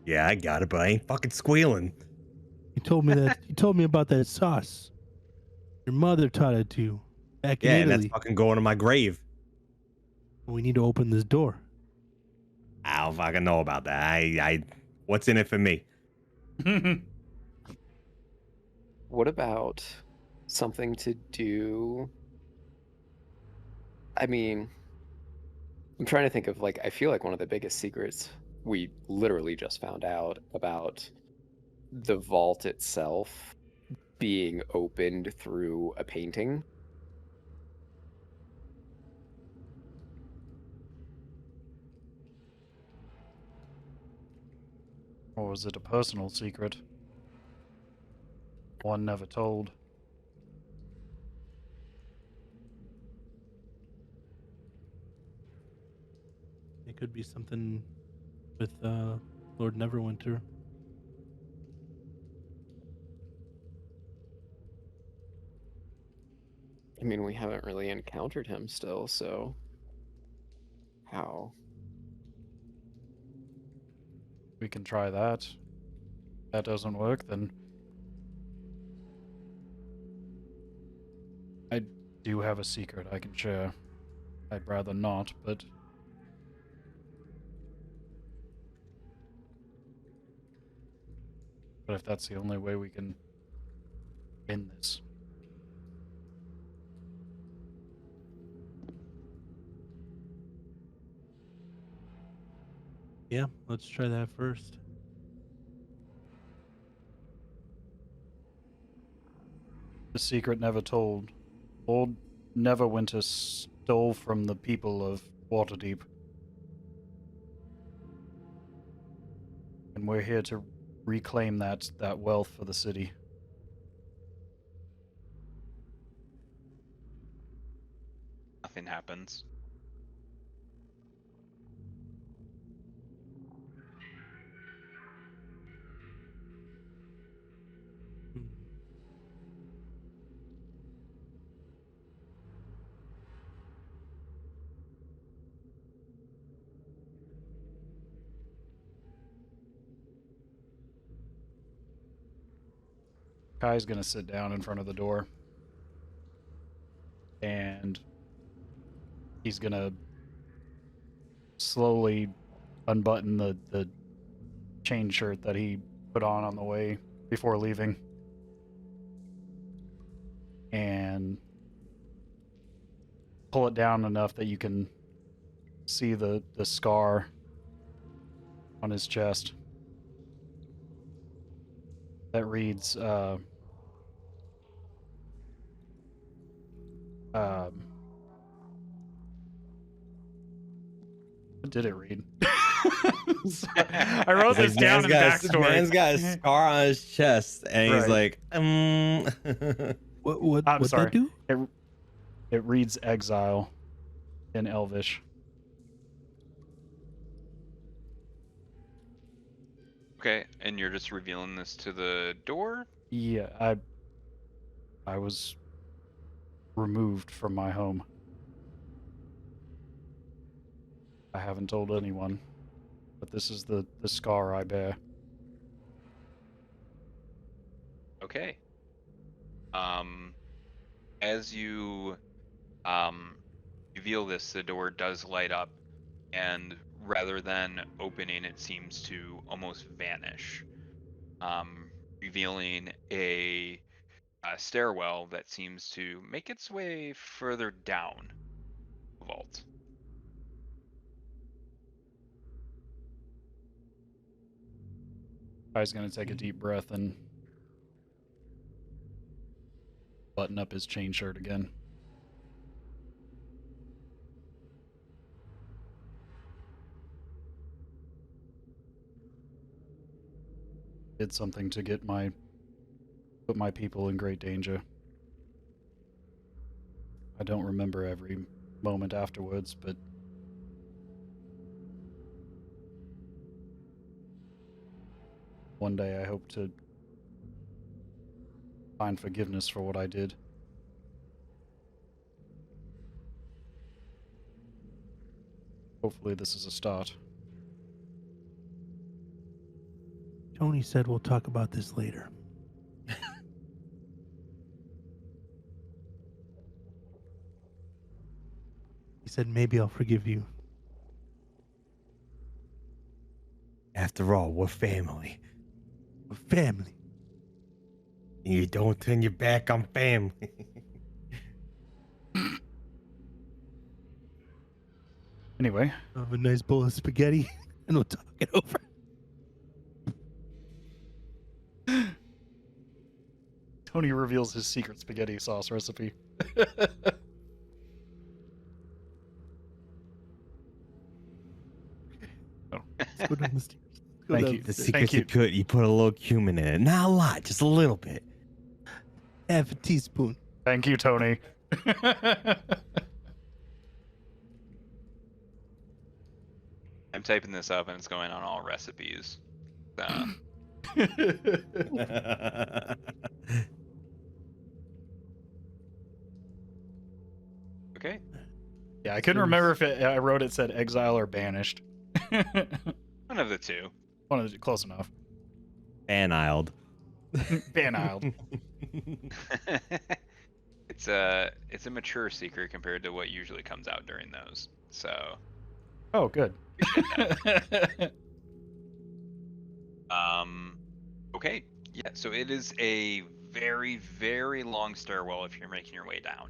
Yeah, I got it, but I ain't fucking squealing. You told me that. You told me about that sauce. Your mother taught it to you back in Yeah, and that's Italy. fucking going to my grave. We need to open this door. I don't fucking know about that. I what's in it for me? What about something to do? I mean, I'm trying to think of, like, I feel like one of the biggest secrets we literally just found out about the vault itself being opened through a painting. Or was it a personal secret? One never told. It could be something with Lord Neverwinter. I mean, we haven't really encountered him still, so how? We can try that. If that doesn't work, then I do have a secret I can share. I'd rather not, but if that's the only way we can end this. Yeah, let's try that first. The secret never told. Lord Neverwinter stole from the people of Waterdeep. And we're here to reclaim that wealth for the city. Nothing happens. Hmm. Kai's gonna sit down in front of the door. And he's gonna slowly unbutton the chain shirt that he put on the way before leaving. And pull it down enough that you can see the scar on his chest. That reads, what did it read? I wrote this down in backstory. Man's got a scar on his chest, and he's Right. like, What? I'm What'd sorry. that do? It reads exile in Elvish. Okay, and you're just revealing this to the door? Yeah, I was removed from my home. I haven't told anyone, but this is the scar I bear. Okay. As you reveal this, the door does light up, and rather than opening, it seems to almost vanish, revealing a stairwell that seems to make its way further down the vault. Guy's gonna take a deep breath and button up his chain shirt again. Did something to put my people in great danger. I don't remember every moment afterwards, but one day I hope to find forgiveness for what I did. Hopefully this is a start. Tony said we'll talk about this later. He said maybe I'll forgive you. After all, we're family. We're family. And you don't turn your back on family. Anyway, I'll have a nice bowl of spaghetti and we'll talk it over. Tony reveals his secret spaghetti sauce recipe. Let's go down the stairs. Let's go Thank down you. the The stairs. secret you put a little cumin in it. Not a lot, just a little bit. Half a teaspoon. Thank you, Tony. I'm typing this up and it's going on all recipes. Okay. Yeah, I couldn't remember if I wrote it said exile or banished. One of the two. One of the, close enough. Baniled. Baniled. It's a mature secret compared to what usually comes out during those. So Oh, good. okay. Yeah, so it is a very, very long stairwell if you're making your way down.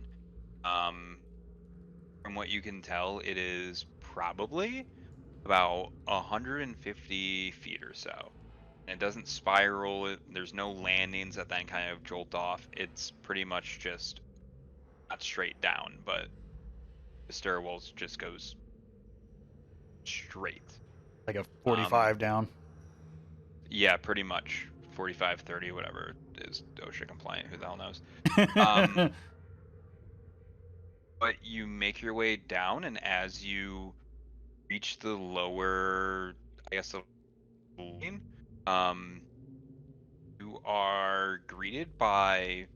From what you can tell, it is probably about 150 feet or so. And it doesn't spiral, there's no landings that then kind of jolt off. It's pretty much just not straight down, but the stairwells just goes straight. Like a 45 down. Yeah, pretty much 45, 30, whatever is OSHA compliant. Who the hell knows? But you make your way down, and as you reach the lower, I guess, the lane, you are greeted by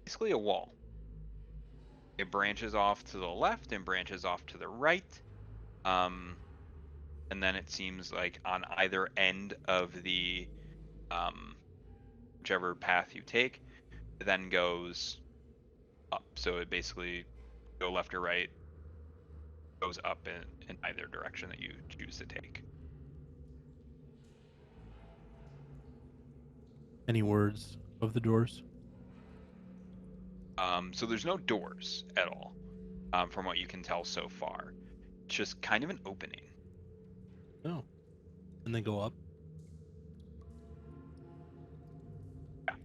basically a wall. It branches off to the left and branches off to the right. And then it seems like on either end of the whichever path you take, it then goes up. So it basically go left or right, goes up in either direction that you choose to take. Any words of the doors? So there's no doors at all, from what you can tell so far. It's just kind of an opening. No. And they go up. Yeah.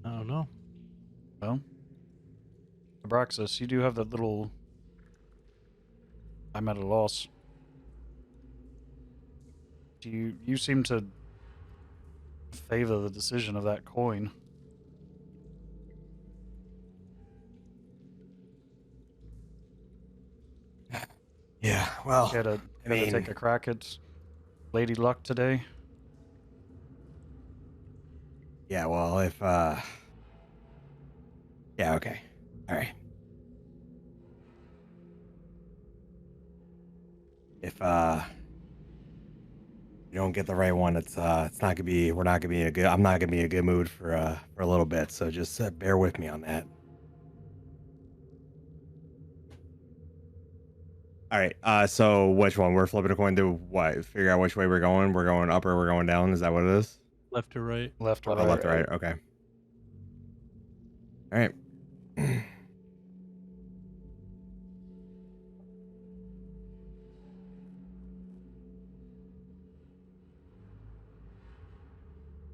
I don't know. Well, Abraxos, you do have that little... I'm at a loss. You seem to favor the decision of that coin. Yeah, well, Care to, I care to mean, take a crack at Lady Luck today? yeah, well, if, yeah, okay. All right. If, you don't get the right one, it's not gonna be, we're not gonna be in a good, I'm not gonna be in a good mood for a little bit, so just bear with me on that. All right, so which one? We're flipping a coin to what? Figure out which way we're going. We're going up or we're going down. Is that what it is? Left to right. Left or Left Oh, right? left or right. right. Okay. All right.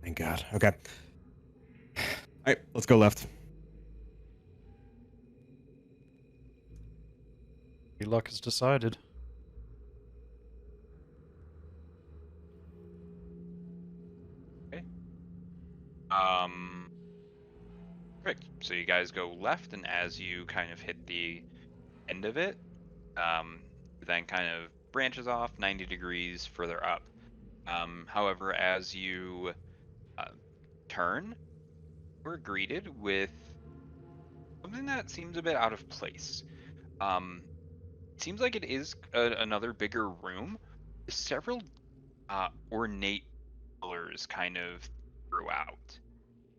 Thank God. Okay. All right, let's go left. Lady Luck has decided. Um, Perfect. So you guys go left, and as you kind of hit the end of it, it then kind of branches off 90 degrees further up. However, as you uh, turn, we're greeted with something that seems a bit out of place. It seems like it is another bigger room. Several ornate pillars kind of throughout.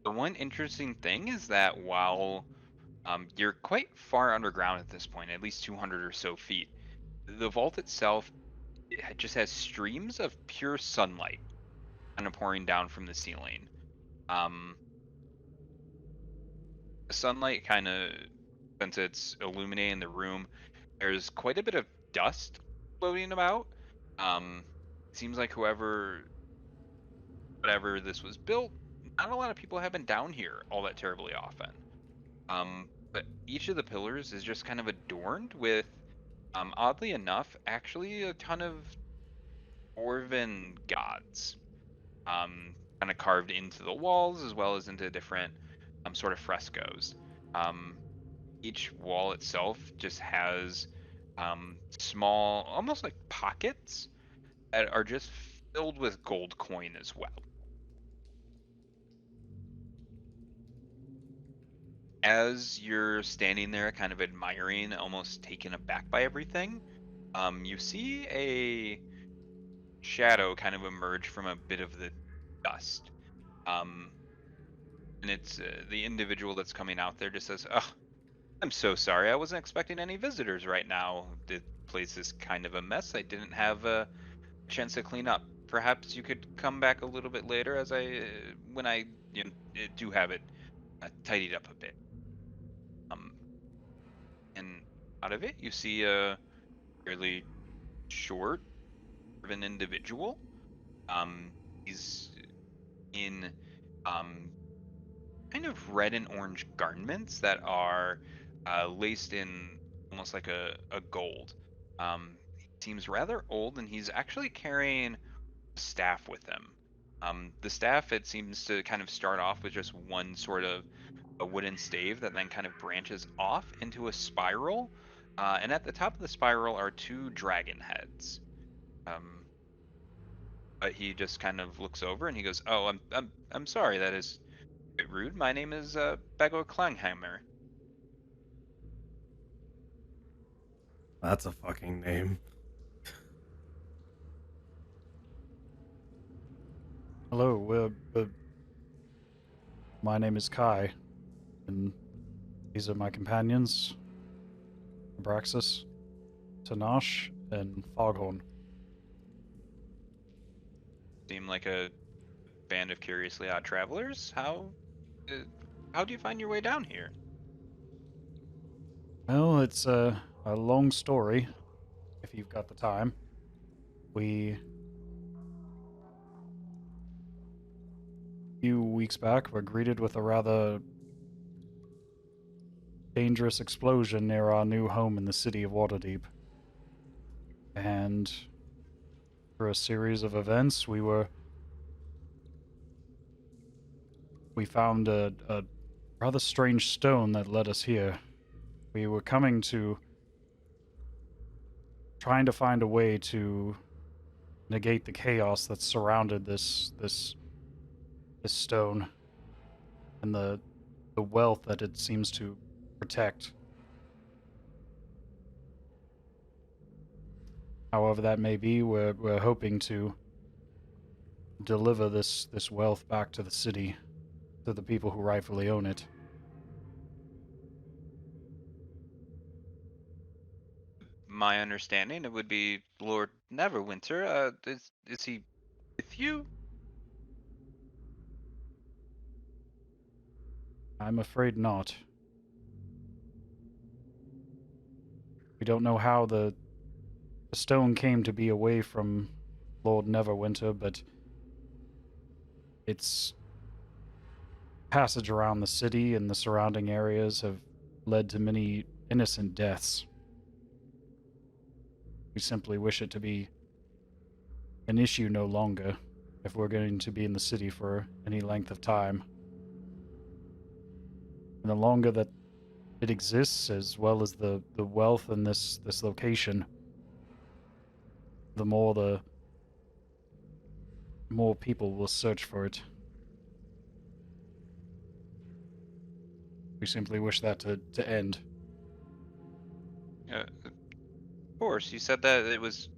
The one interesting thing is that while you're quite far underground at this point, at least 200 or so feet, the vault itself just has streams of pure sunlight kind of pouring down from the ceiling. Um, the sunlight kind of, since it's illuminating the room, there's quite a bit of dust floating about. Um, Seems like whatever this was built, not a lot of people have been down here all that terribly often. But each of the pillars is just kind of adorned with, oddly enough, actually a ton of dwarven gods, kind of carved into the walls as well as into different sort of frescoes. Um, each wall itself just has small, almost like pockets that are just filled with gold coin as well. As you're standing there, kind of admiring, almost taken aback by everything, you see a shadow kind of emerge from a bit of the dust. Um, and it's the individual that's coming out there just says, "Oh, I'm so sorry. I wasn't expecting any visitors right now. The place is kind of a mess. I didn't have a chance to clean up. Perhaps you could come back a little bit later, as when I do have it tidied up a bit." Um, and out of it, you see a fairly short of an individual. He's in um, kind of red and orange garments that are laced in almost like a gold. He seems rather old, and he's actually carrying a staff with him. The staff, it seems to kind of start off with just one sort of a wooden stave that then kind of branches off into a spiral. And at the top of the spiral are two dragon heads. Um, but he just kind of looks over and he goes, "Oh, I'm sorry. That is a bit rude. My name is Bego Klangheimer." That's a fucking name. Hello, my name is Kai, and these are my companions, Abraxos, Tenach, and Foghorn. Seem like a band of curiously odd travelers. Uh, how do you find your way down here? Well, it's a long story, if you've got the time. We, a few weeks back, were greeted with a rather dangerous explosion near our new home in the city of Waterdeep. And through a series of events, we found a rather strange stone that led us here. We were coming to trying to find a way to negate the chaos that surrounded this stone and the wealth that it seems to protect. However that may be, we're hoping to deliver this wealth back to the city, to the people who rightfully own it. My understanding, it would be Lord Neverwinter. Is he with you? I'm afraid not. We don't know how the stone came to be away from Lord Neverwinter, but its passage around the city and the surrounding areas have led to many innocent deaths. We simply wish it to be an issue no longer if we're going to be in the city for any length of time. And the longer that it exists, as well as the wealth in this location, the more people will search for it. We simply wish that to end. Of course, you said that it was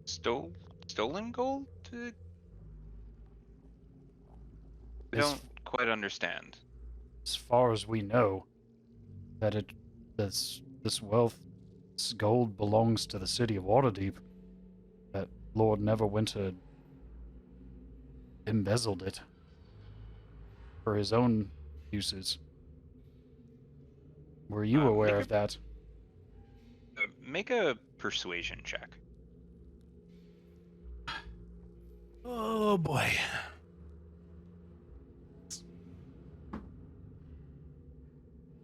stolen gold? I As, don't quite understand. as far as we know, that this wealth, this gold belongs to the city of Waterdeep. That Lord Neverwinter embezzled it for his own uses. Were you aware of that? Make a persuasion check. Oh boy.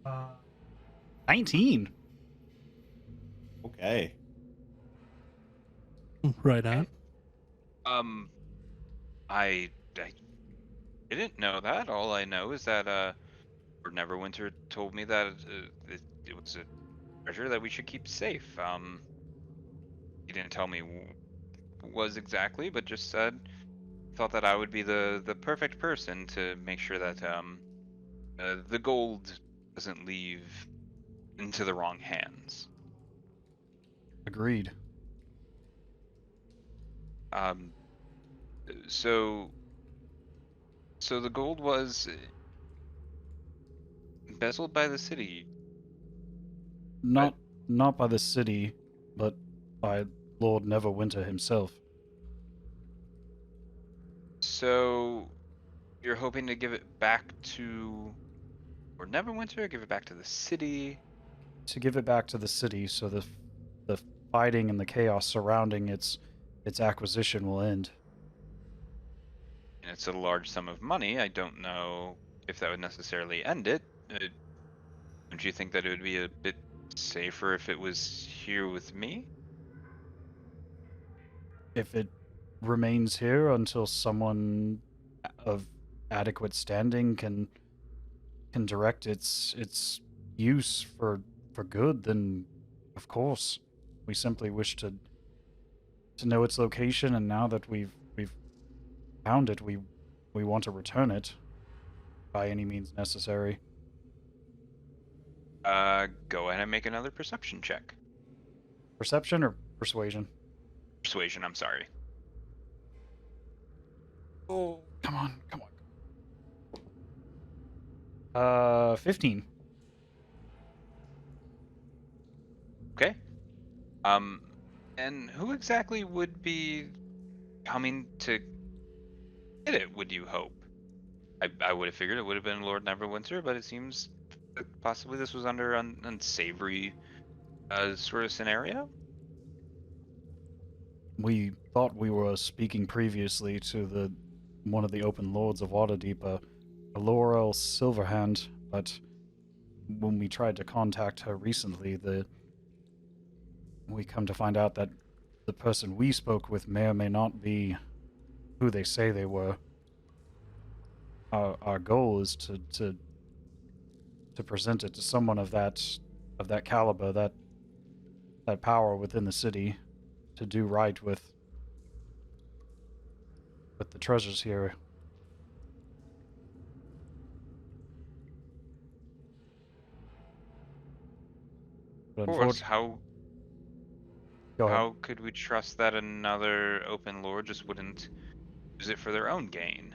Uh, 19. Okay. Right on. I didn't know that. All I know is that Lord Neverwinter told me that it was a treasure that we should keep safe. He didn't tell me was exactly, but just said thought that I would be the perfect person to make sure that the gold doesn't leave into the wrong hands. Agreed. Um, so the gold was embezzled by the city. Not by the city, but by Lord Neverwinter himself. So you're hoping to give it back to Lord Neverwinter, give it back to the city? To give it back to the city so the fighting and the chaos surrounding its acquisition will end. And it's a large sum of money. I don't know if that would necessarily end it. Don't you think that it would be a bit safer if it was here with me? If it remains here until someone of adequate standing can direct its use for good, then of course we simply wish to know its location, and now that we've found it, we want to return it by any means necessary. Go ahead and make another perception check. Perception or persuasion? Persuasion, I'm sorry. Oh, come on. 15. Okay. And who exactly would be coming to get it, would you hope? I would have figured it would have been Lord Neverwinter, but it seems that possibly this was under an unsavory sort of scenario. We thought we were speaking previously to one of the open lords of Waterdeep, a Laurel Silverhand, but when we tried to contact her recently, we come to find out that the person we spoke with may or may not be who they say they were. Our goal is to present it to someone of that caliber, that power within the city, to do right with the treasures here. But Of course, unfortunately, go ahead. how could we trust that another open lord just wouldn't use it for their own gain?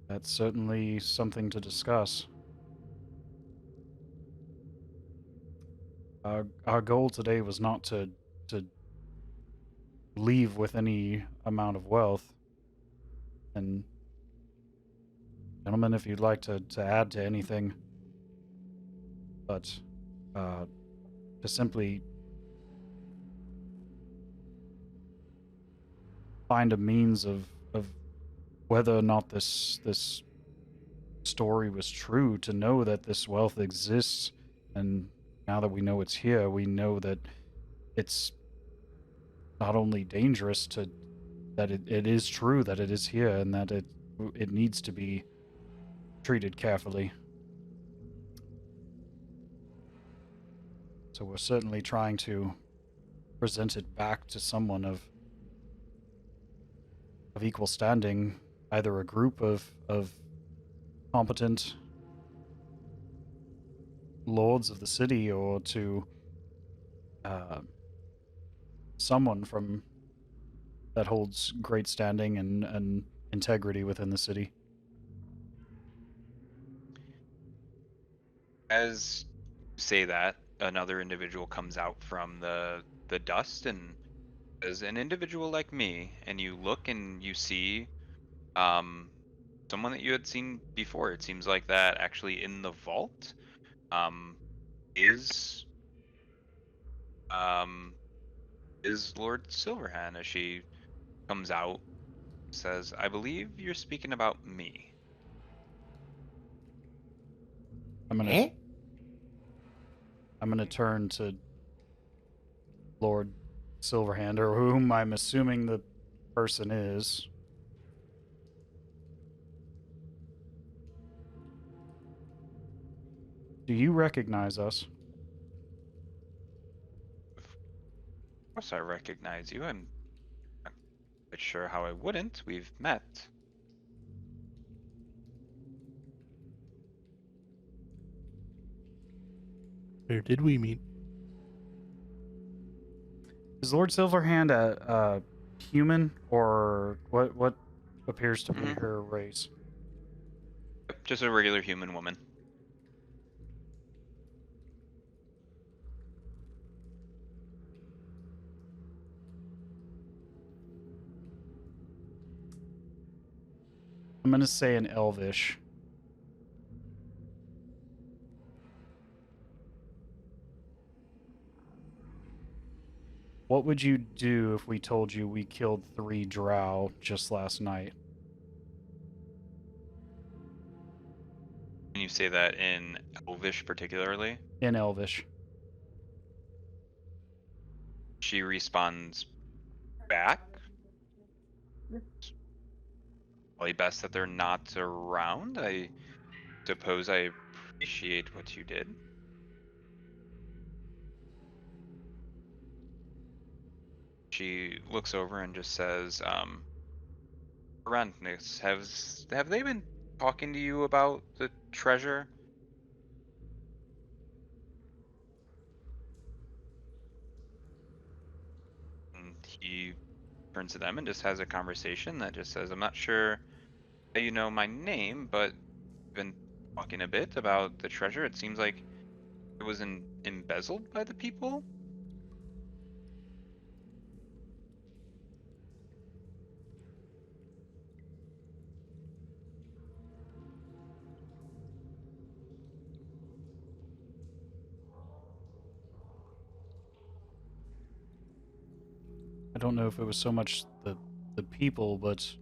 That's certainly something to discuss. Our goal today was not to leave with any amount of wealth. And gentlemen, if you'd like to add to anything, but to simply find a means of whether or not this story was true, to know that this wealth exists, and now that we know it's here, we know that it's not only dangerous to that it is true that it is here, and that it needs to be treated carefully. So we're certainly trying to present it back to someone of equal standing, either a group of competent lords of the city, or to someone from that holds great standing and integrity within the city. As you say that, another individual comes out from the dust, and as an individual like me, and you look and you see um someone that you had seen before. It seems like that actually in the vault um is um Lord Silverhand. As she comes out, says, I believe you're speaking about me. I'm gonna Eh? I'm gonna turn to Lord Silverhand, or whom I'm assuming the person is. Do you recognize us? Of course I recognize you. I'm not quite sure how I wouldn't. We've met. Where did we meet? Is Lord Silverhand a human, or what appears to be Mhm. her race? Just a regular human woman. I'm gonna say an elvish. What would you do if we told you we killed 3 drow just last night? Can you say that in Elvish particularly? In elvish. She responds back. Probably best that they're not around. I suppose I appreciate what you did. She looks over and just says, Aranthnus, have they been talking to you about the treasure? And he turns to them and just has a conversation that just says, I'm not sure that you know my name, but we've been talking a bit about the treasure. It seems like it was embezzled by the people. I don't know if it was so much the people, but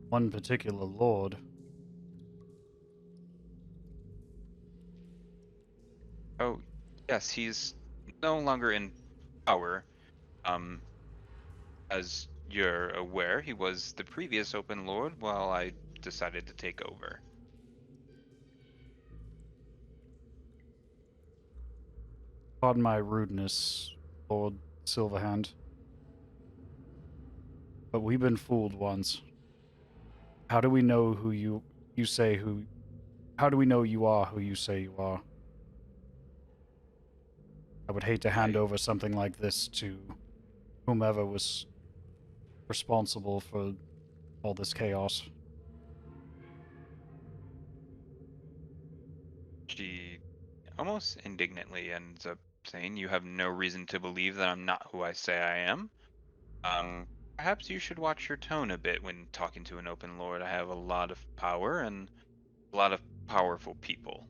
one particular lord. Oh, yes, he's no longer in power. Um, as you're aware, he was the previous Open Lord while I decided to take over. Pardon my rudeness, Lord Silverhand. But we've been fooled once. How do we know who you say who? How do we know you are who you say you are? I would hate to hand over something like this to whomever was responsible for all this chaos. She almost indignantly ends up saying, "You have no reason to believe that I'm not who I say I am. Perhaps you should watch your tone a bit when talking to an open lord. I have a lot of power and a lot of powerful people."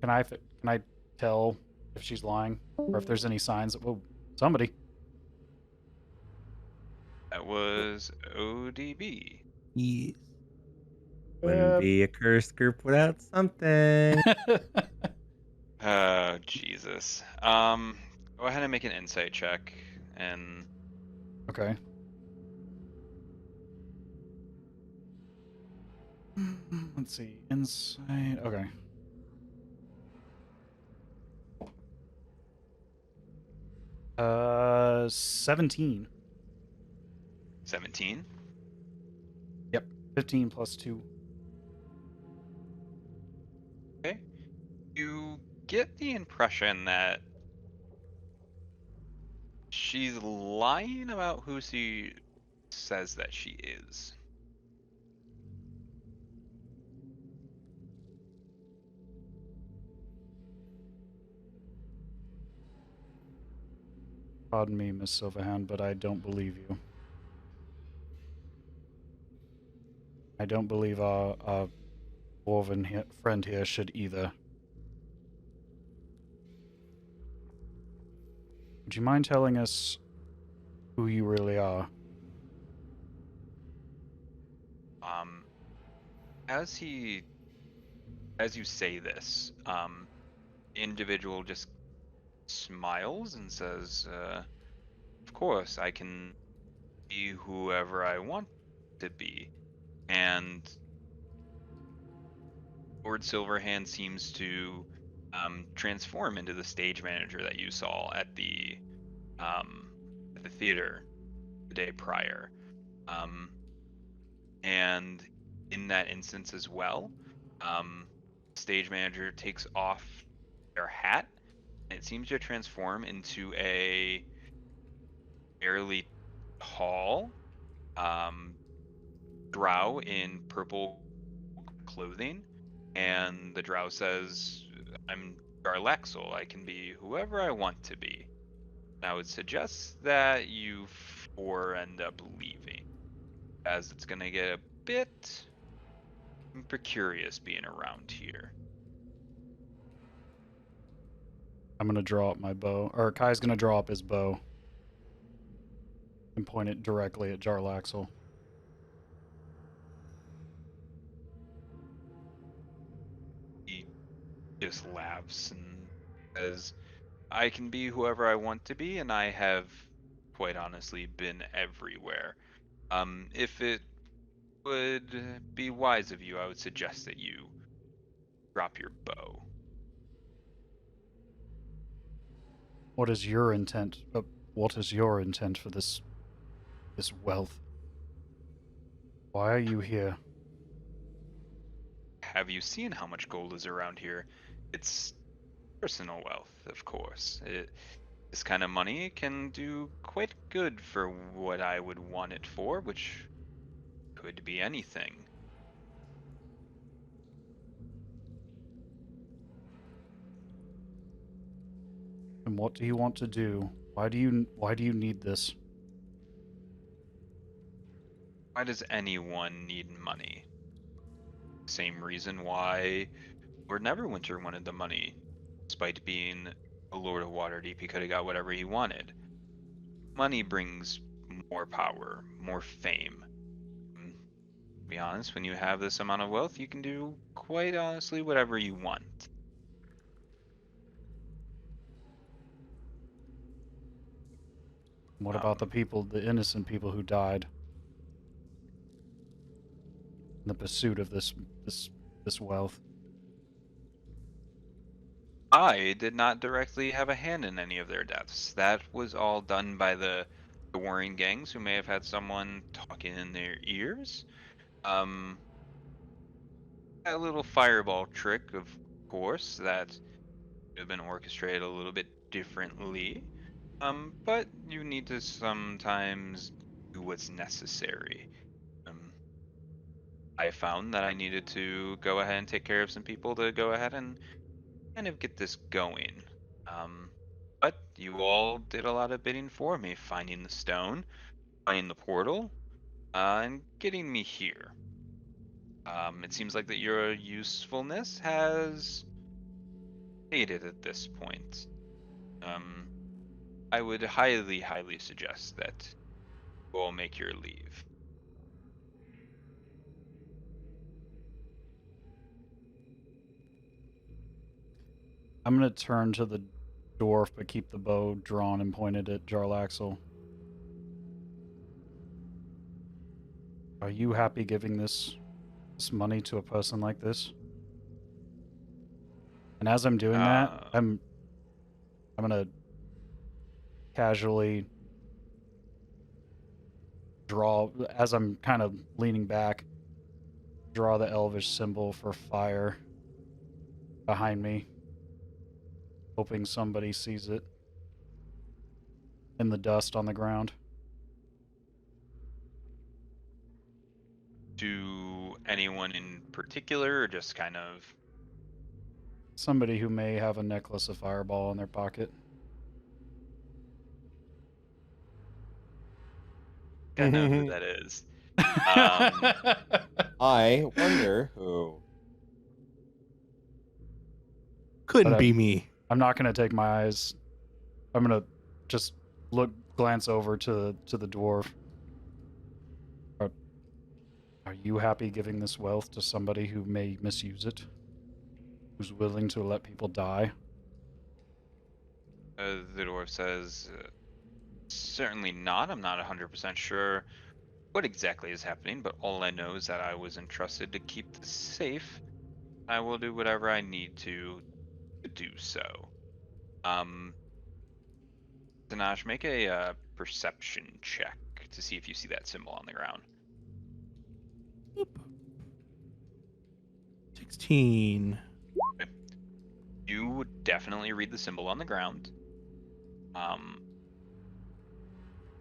Can I tell if she's lying or if there's any signs that somebody? That was ODB. Yes. Wouldn't be a cursed group without something. Oh, Jesus. Go ahead and make an insight check, and Okay. Let's see. Insight. Okay. 17. 17. Yep. 15 plus 2. Okay. You get the impression that she's lying about who she says that she is. Pardon me, Miss Silverhand, but I don't believe you. I don't believe our dwarven friend here should either. Would you mind telling us who you really are? Um, as you say this, the individual just smiles and says, "Of course, I can be whoever I want to be." And Lord Silverhand seems to transform into the stage manager that you saw um, at the theater the day prior. Um, and in that instance as well, stage manager takes off their hat, and it seems to transform into a fairly tall um, drow in purple clothing, and the drow says, "I'm Garlexel. I can be whoever I want to be." And I would suggest that you four end up leaving, as it's going to get a bit precarious being around here. I'm gonna draw up my bow, or Kai's gonna draw up his bow and point it directly at Jarlaxle. He just laughs and says, "I can be whoever I want to be, and I have, quite honestly, been everywhere. If it would be wise of you, I would suggest that you drop your bow." What is your intent? What is your intent for this wealth? Why are you here? Have you seen how much gold is around here? It's personal wealth, of course. This kind of money can do quite good for what I would want it for, which could be anything. And what do you want to do? Why do you need this? Why does anyone need money? Same reason why Lord Neverwinter wanted the money. Despite being a Lord of Waterdeep, he could have got whatever he wanted. Money brings more power, more fame. To be honest, when you have this amount of wealth, you can do quite honestly whatever you want. What about the people, the innocent people who died in the pursuit of this wealth? I did not directly have a hand in any of their deaths. That was all done by the warring gangs who may have had someone talking in their ears. Um, a little fireball trick, of course, that could have been orchestrated a little bit differently. But you need to sometimes do what's necessary. Um, I found that I needed to go ahead and take care of some people to go ahead and kind of get this going. Um, but you all did a lot of bidding for me, finding the stone, finding the portal, and getting me here. It seems like that your usefulness has faded at this point. Um, I would highly, highly suggest that you all make your leave. I'm gonna turn to the dwarf, but keep the bow drawn and pointed at Jarlaxle. Are you happy giving this money to a person like this? And as I'm doing that, I'm gonna casually draw, as I'm kind of leaning back, draw the elvish symbol for fire behind me, hoping somebody sees it in the dust on the ground. To anyone in particular, or just kind of Somebody who may have a necklace of fireball in their pocket. I know who that is. I wonder who. Couldn't But be me. I'm not going to take my eyes. I'm going to just glance over to the dwarf. Are you happy giving this wealth to somebody who may misuse it? Who's willing to let people die? The dwarf says, certainly not. I'm not 100% sure what exactly is happening, but all I know is that I was entrusted to keep this safe. I will do whatever I need to do so. Tenach, make a perception check to see if you see that symbol on the ground. 16. You definitely read the symbol on the ground.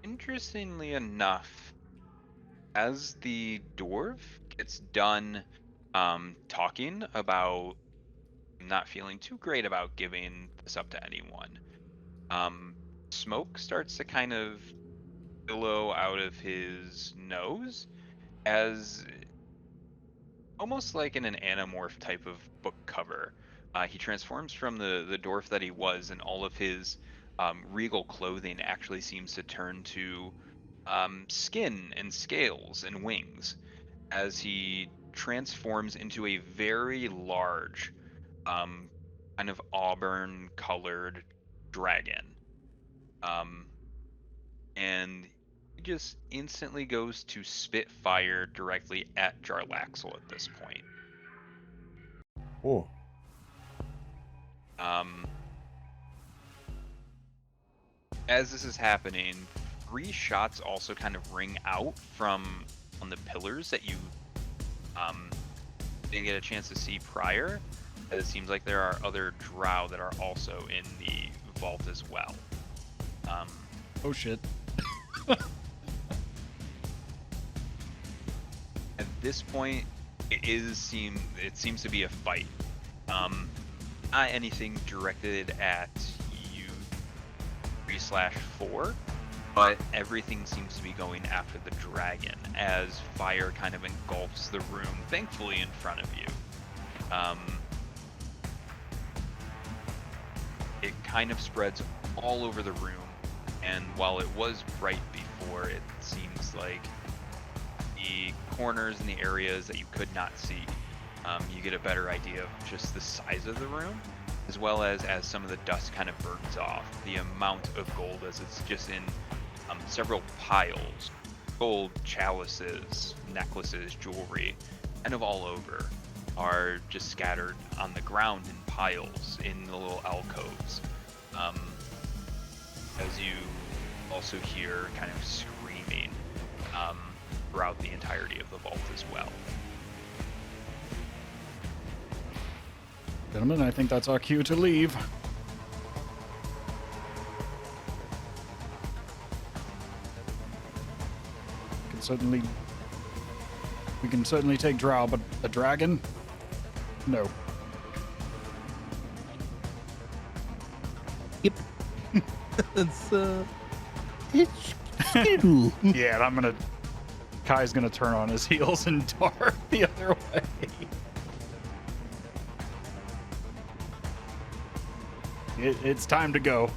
Interestingly enough, as the dwarf gets done talking about not feeling too great about giving this up to anyone, smoke starts to kind of billow out of his nose as almost like in an Animorph type of book cover. He transforms from the dwarf that he was, and all of his regal clothing actually seems to turn to skin and scales and wings as he transforms into a very large, kind of auburn colored dragon. And he just instantly goes to spit fire directly at Jarlaxle at this point. Oh. As this is happening, 3 shots also kind of ring out from on the pillars that you didn't get a chance to see prior. As it seems like there are other drow that are also in the vault as well. Oh shit. At this point, it seems to be a fight. Not anything directed at you 3/4, but everything seems to be going after the dragon as fire kind of engulfs the room, thankfully in front of you. It kind of spreads all over the room, and while it was bright before, it seems like the corners and the areas that you could not see, you get a better idea of just the size of the room, as well as some of the dust kind of burns off, the amount of gold as it's just in several piles, gold chalices, necklaces, jewelry, kind of all over. are just scattered on the ground in piles in the little alcoves. As you also hear kind of screaming throughout the entirety of the vault as well. Gentlemen, I think that's our cue to leave. We can certainly take Drow, but a dragon? No. Yep. It's skittle. Yeah, and Kai's gonna turn on his heels and dart the other way. It's time to go.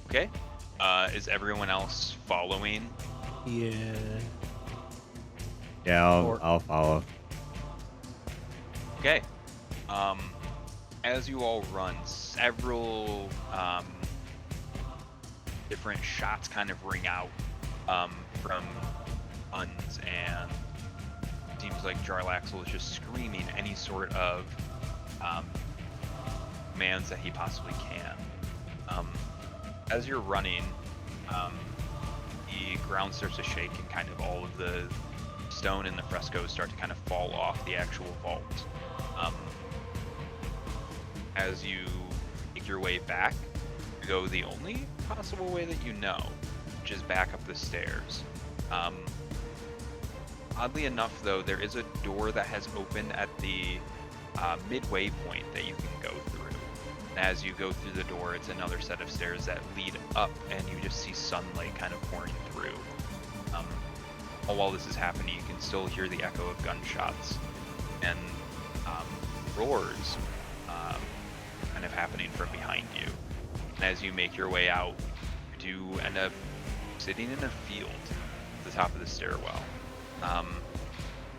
Okay. Is everyone else following? Yeah. Yeah, I'll follow. Okay. As you all run, several different shots kind of ring out from guns, and it seems like Jarlaxle is just screaming any sort of commands that he possibly can. As you're running, the ground starts to shake and kind of all of the stone and the frescoes start to kind of fall off the actual vault. As you make your way back, you go the only possible way that you know, which is back up the stairs. Oddly enough, though, there is a door that has opened at the midway point that you can go through. As you go through the door, it's another set of stairs that lead up, and you just see sunlight kind of pouring through. While this is happening, you can still hear the echo of gunshots and roars kind of happening from behind you. And as you make your way out, you do end up sitting in a field at the top of the stairwell. It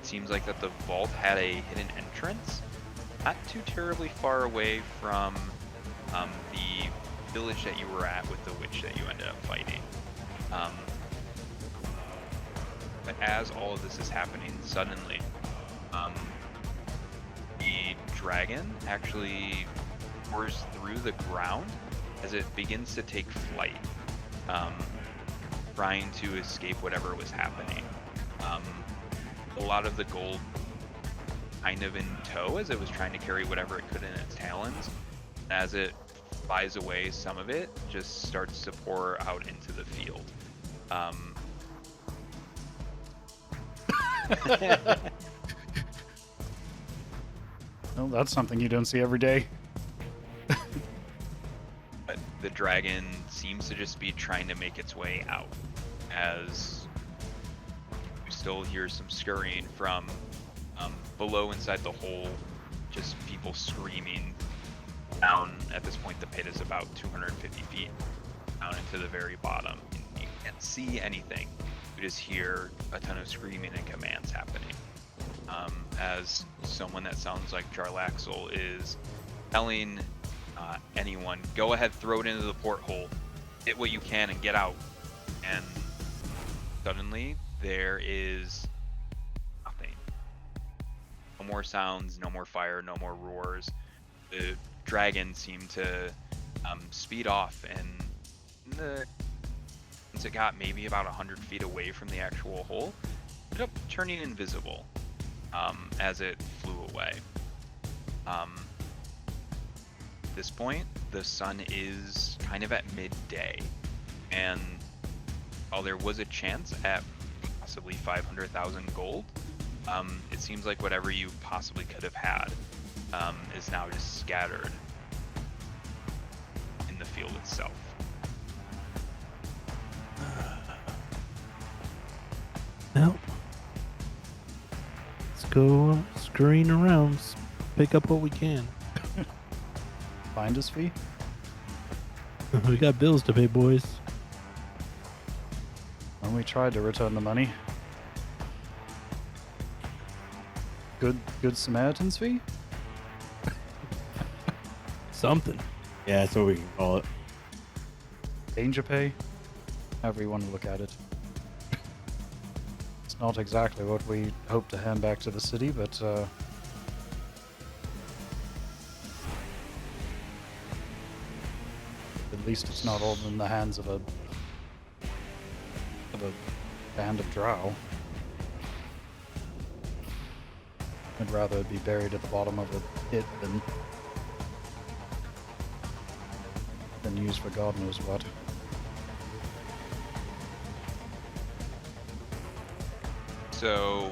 seems like that the vault had a hidden entrance, not too terribly far away from the village that you were at with the witch that you ended up fighting. But as all of this is happening, suddenly, the dragon actually pours through the ground as it begins to take flight, trying to escape whatever was happening. A lot of the gold kind of in tow as it was trying to carry whatever it could in its talons. As it flies away, some of it just starts to pour out into the field. Well, that's something you don't see every day. But the dragon seems to just be trying to make its way out, as you still hear some scurrying from below inside the hole, just people screaming down. At this point, the pit is about 250 feet down into the very bottom. You can't see anything. You just hear a ton of screaming and commands happening. As someone that sounds like Jarlaxle is telling anyone, go ahead, throw it into the porthole, hit what you can and get out. And suddenly there is nothing. No more sounds, no more fire, no more roars. The dragon seemed to speed off, and once it got maybe about 100 feet away from the actual hole, it ended up turning invisible as it flew away. At this point, the sun is kind of at midday, and while there was a chance at possibly 500,000 gold, it seems like whatever you possibly could have had is now just scattered in the field itself. Well, let's go scurrying around, pick up what we can. Finder's fee? We got bills to pay, boys. When we tried to return the money. Good Samaritan's fee? Something. Yeah, that's what we can call it. Danger pay? However you want to look at it. not exactly what we hope to hand back to the city, but at least it's not all in the hands of a band of drow. I'd rather it be buried at the bottom of a pit than used for God knows what. So,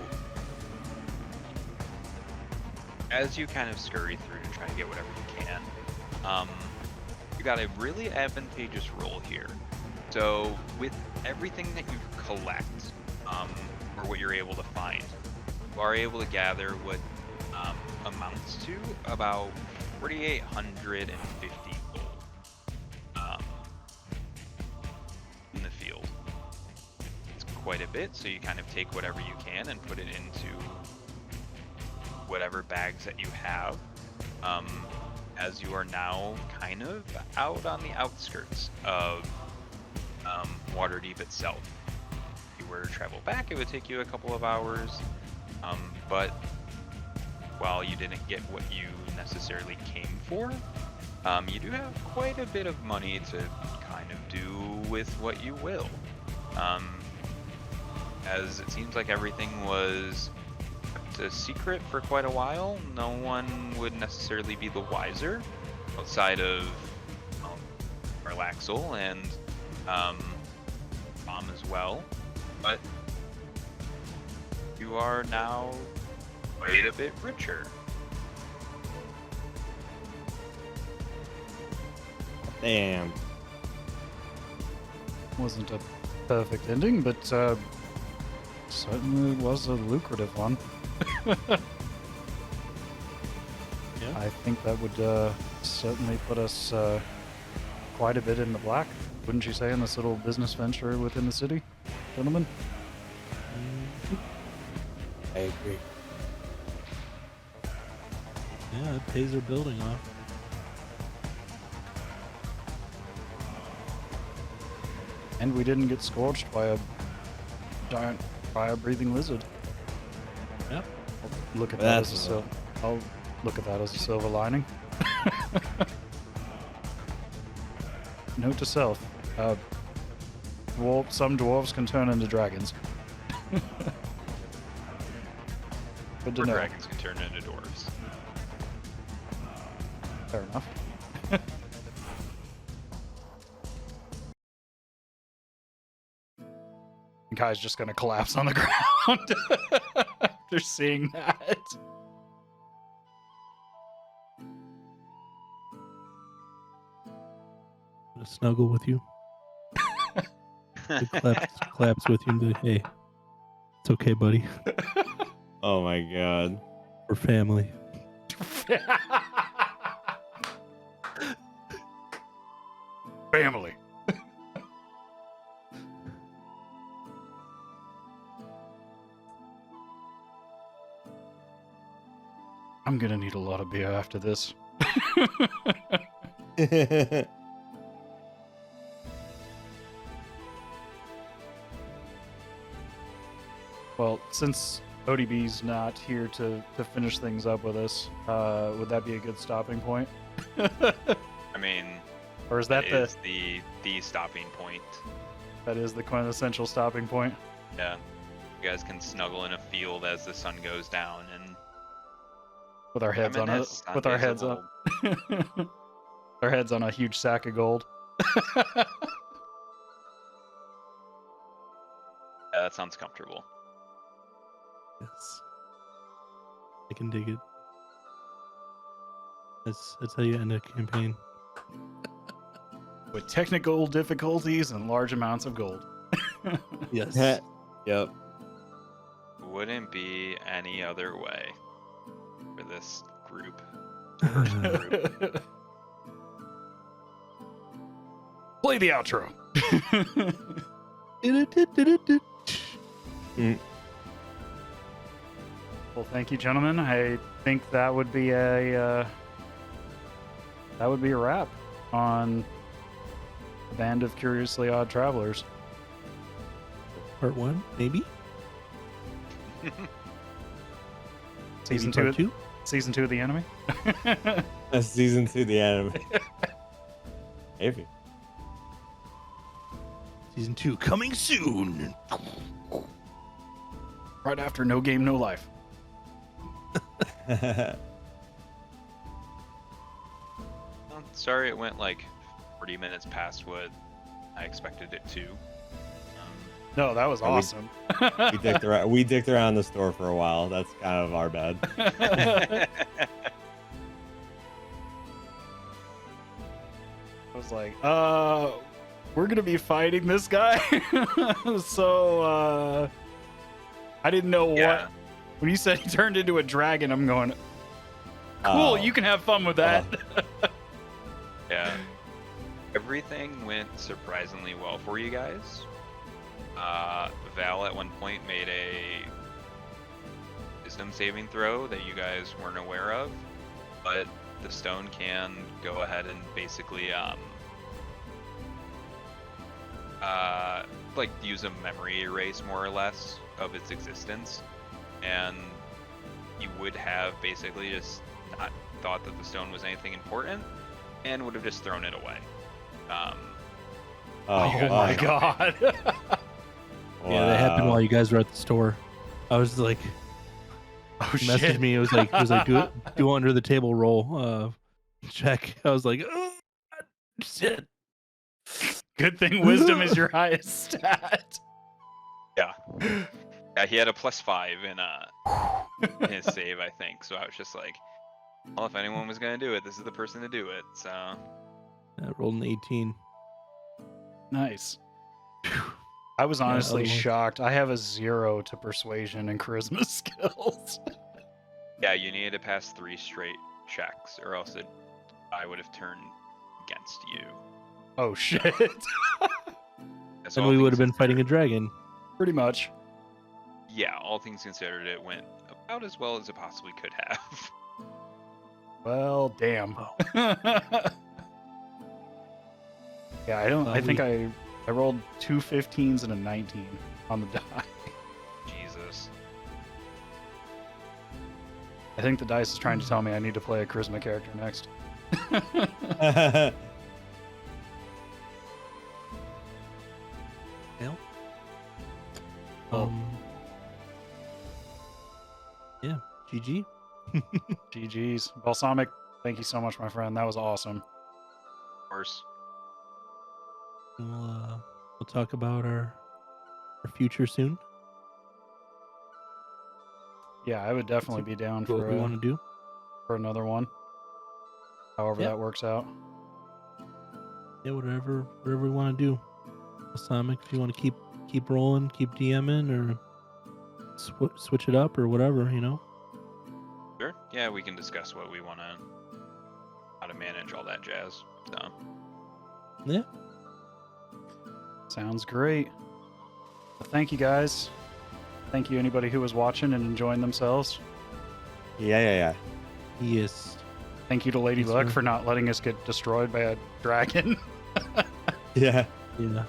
as you kind of scurry through to try to get whatever you can, you got a really advantageous roll here. So, with everything that you collect, or what you're able to find, you are able to gather what amounts to about 4,850 gold in the field. It's quite a bit, so you kind of take whatever you can and put it into whatever bags that you have, as you are now kind of out on the outskirts of Waterdeep itself. If you were to travel back, it would take you a couple of hours, but while you didn't get what you necessarily came for, you do have quite a bit of money to kind of do with what you will. As it seems like everything was kept a secret for quite a while, no one would necessarily be the wiser outside of Relaxel and Mom as well, but you are now quite a bit richer. Damn. Wasn't a perfect ending, but certainly was a lucrative one. Yeah. I think that would certainly put us quite a bit in the black, wouldn't you say, in this little business venture within the city, gentlemen? I agree. Yeah, it pays our building off. And we didn't get scorched by a giant fire-breathing lizard. Yep. I'll look at That's that as a I'll look at that as a silver lining. Note to self: some dwarves can turn into dragons. Good to Or know. dragons can turn into dwarves. Fair enough. Guy's just gonna collapse on the ground after seeing that. I'm gonna snuggle with you. Claps with you and be like, hey, it's okay, buddy. Oh my god. We're family. Family. I'm gonna need a lot of beer after this. Well, since ODB's not here to finish things up with us, would that be a good stopping point? I mean, Or is that is the stopping point. that is the quintessential stopping point? Yeah. You guys can snuggle in a field as the sun goes down and With our heads on it, reminisce with our days of heads old. on our heads on a huge sack of gold. Yeah, that sounds comfortable. Yes. I can dig it. That's how you end a campaign. With technical difficulties and large amounts of gold. Yes. Yep. Wouldn't be any other way for this group. Play the outro. Well, thank you, gentlemen. I think that would be a wrap on the Band of Curiously Odd Travelers. Part 1, maybe? Season Maybe part 2. 2? Season 2 of the anime. That's season 2 the anime. Maybe. Season 2 coming soon. Right after No Game No Life. Well, sorry, it went like 40 minutes past what I expected it to. No, that was Yeah, we- awesome. we dicked around the store for a while. That's kind of our bad. I was like, we're gonna be fighting this guy. So I didn't know Yeah. what when you said he turned into a dragon, I'm going, cool, Oh. you can have fun with that. Yeah. Everything went surprisingly well for you guys. Val at one point made a wisdom saving throw that you guys weren't aware of, but the stone can go ahead and basically like use a memory erase more or less of its existence, and you would have basically just not thought that the stone was anything important and would have just thrown it away. Oh my god. Yeah, that happened while you guys were at the store. I was like, Oh messaged shit. me. It was like do under the table roll. Check. I was like, oh shit. Good thing wisdom is your highest stat. Yeah, he had a +5 in his save, I think. So I was just like, well, if anyone was gonna do it, this is the person to do it. So I rolled an 18. Nice. I was honestly other one. shocked. I have a 0 to persuasion and charisma skills. yeah, you needed to pass 3 straight checks, or else I would have turned against you. Oh shit. That's And all we would things have been fighting a dragon. Pretty much. Yeah, all things considered, it went about as well as it possibly could have. Well, damn. Oh. Yeah, I don't. Well, I think I rolled 2 15s and a 19 on the die. Jesus. I think the dice is trying to tell me I need to play a charisma character next. Well, yeah, GG. GG's. Balsamic, thank you so much, my friend. That was awesome. Of course. We'll talk about our future soon. Yeah, I would definitely be down What we want to do. for another one. However Yeah. that works out. Yeah, whatever we want to do. Balsamic, if you want to keep rolling, keep DMing, or switch it up, or whatever, you know. Sure. Yeah, we can discuss what we want to, how to manage all that jazz. So. Yeah. Sounds great. Well, thank you guys. Thank you anybody who was watching and enjoying themselves. Yeah. Yes. Thank you to Lady Yes, Luck sir. for not letting us get destroyed by a dragon. Yeah. Yeah.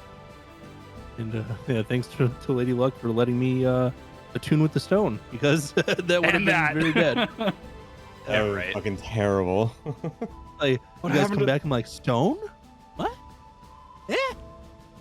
And yeah, thanks to Lady Luck for letting me attune with the stone, because that would have And been that. very bad. That was right. fucking terrible. Like, What you guys happened come to- back and I'm like, stone?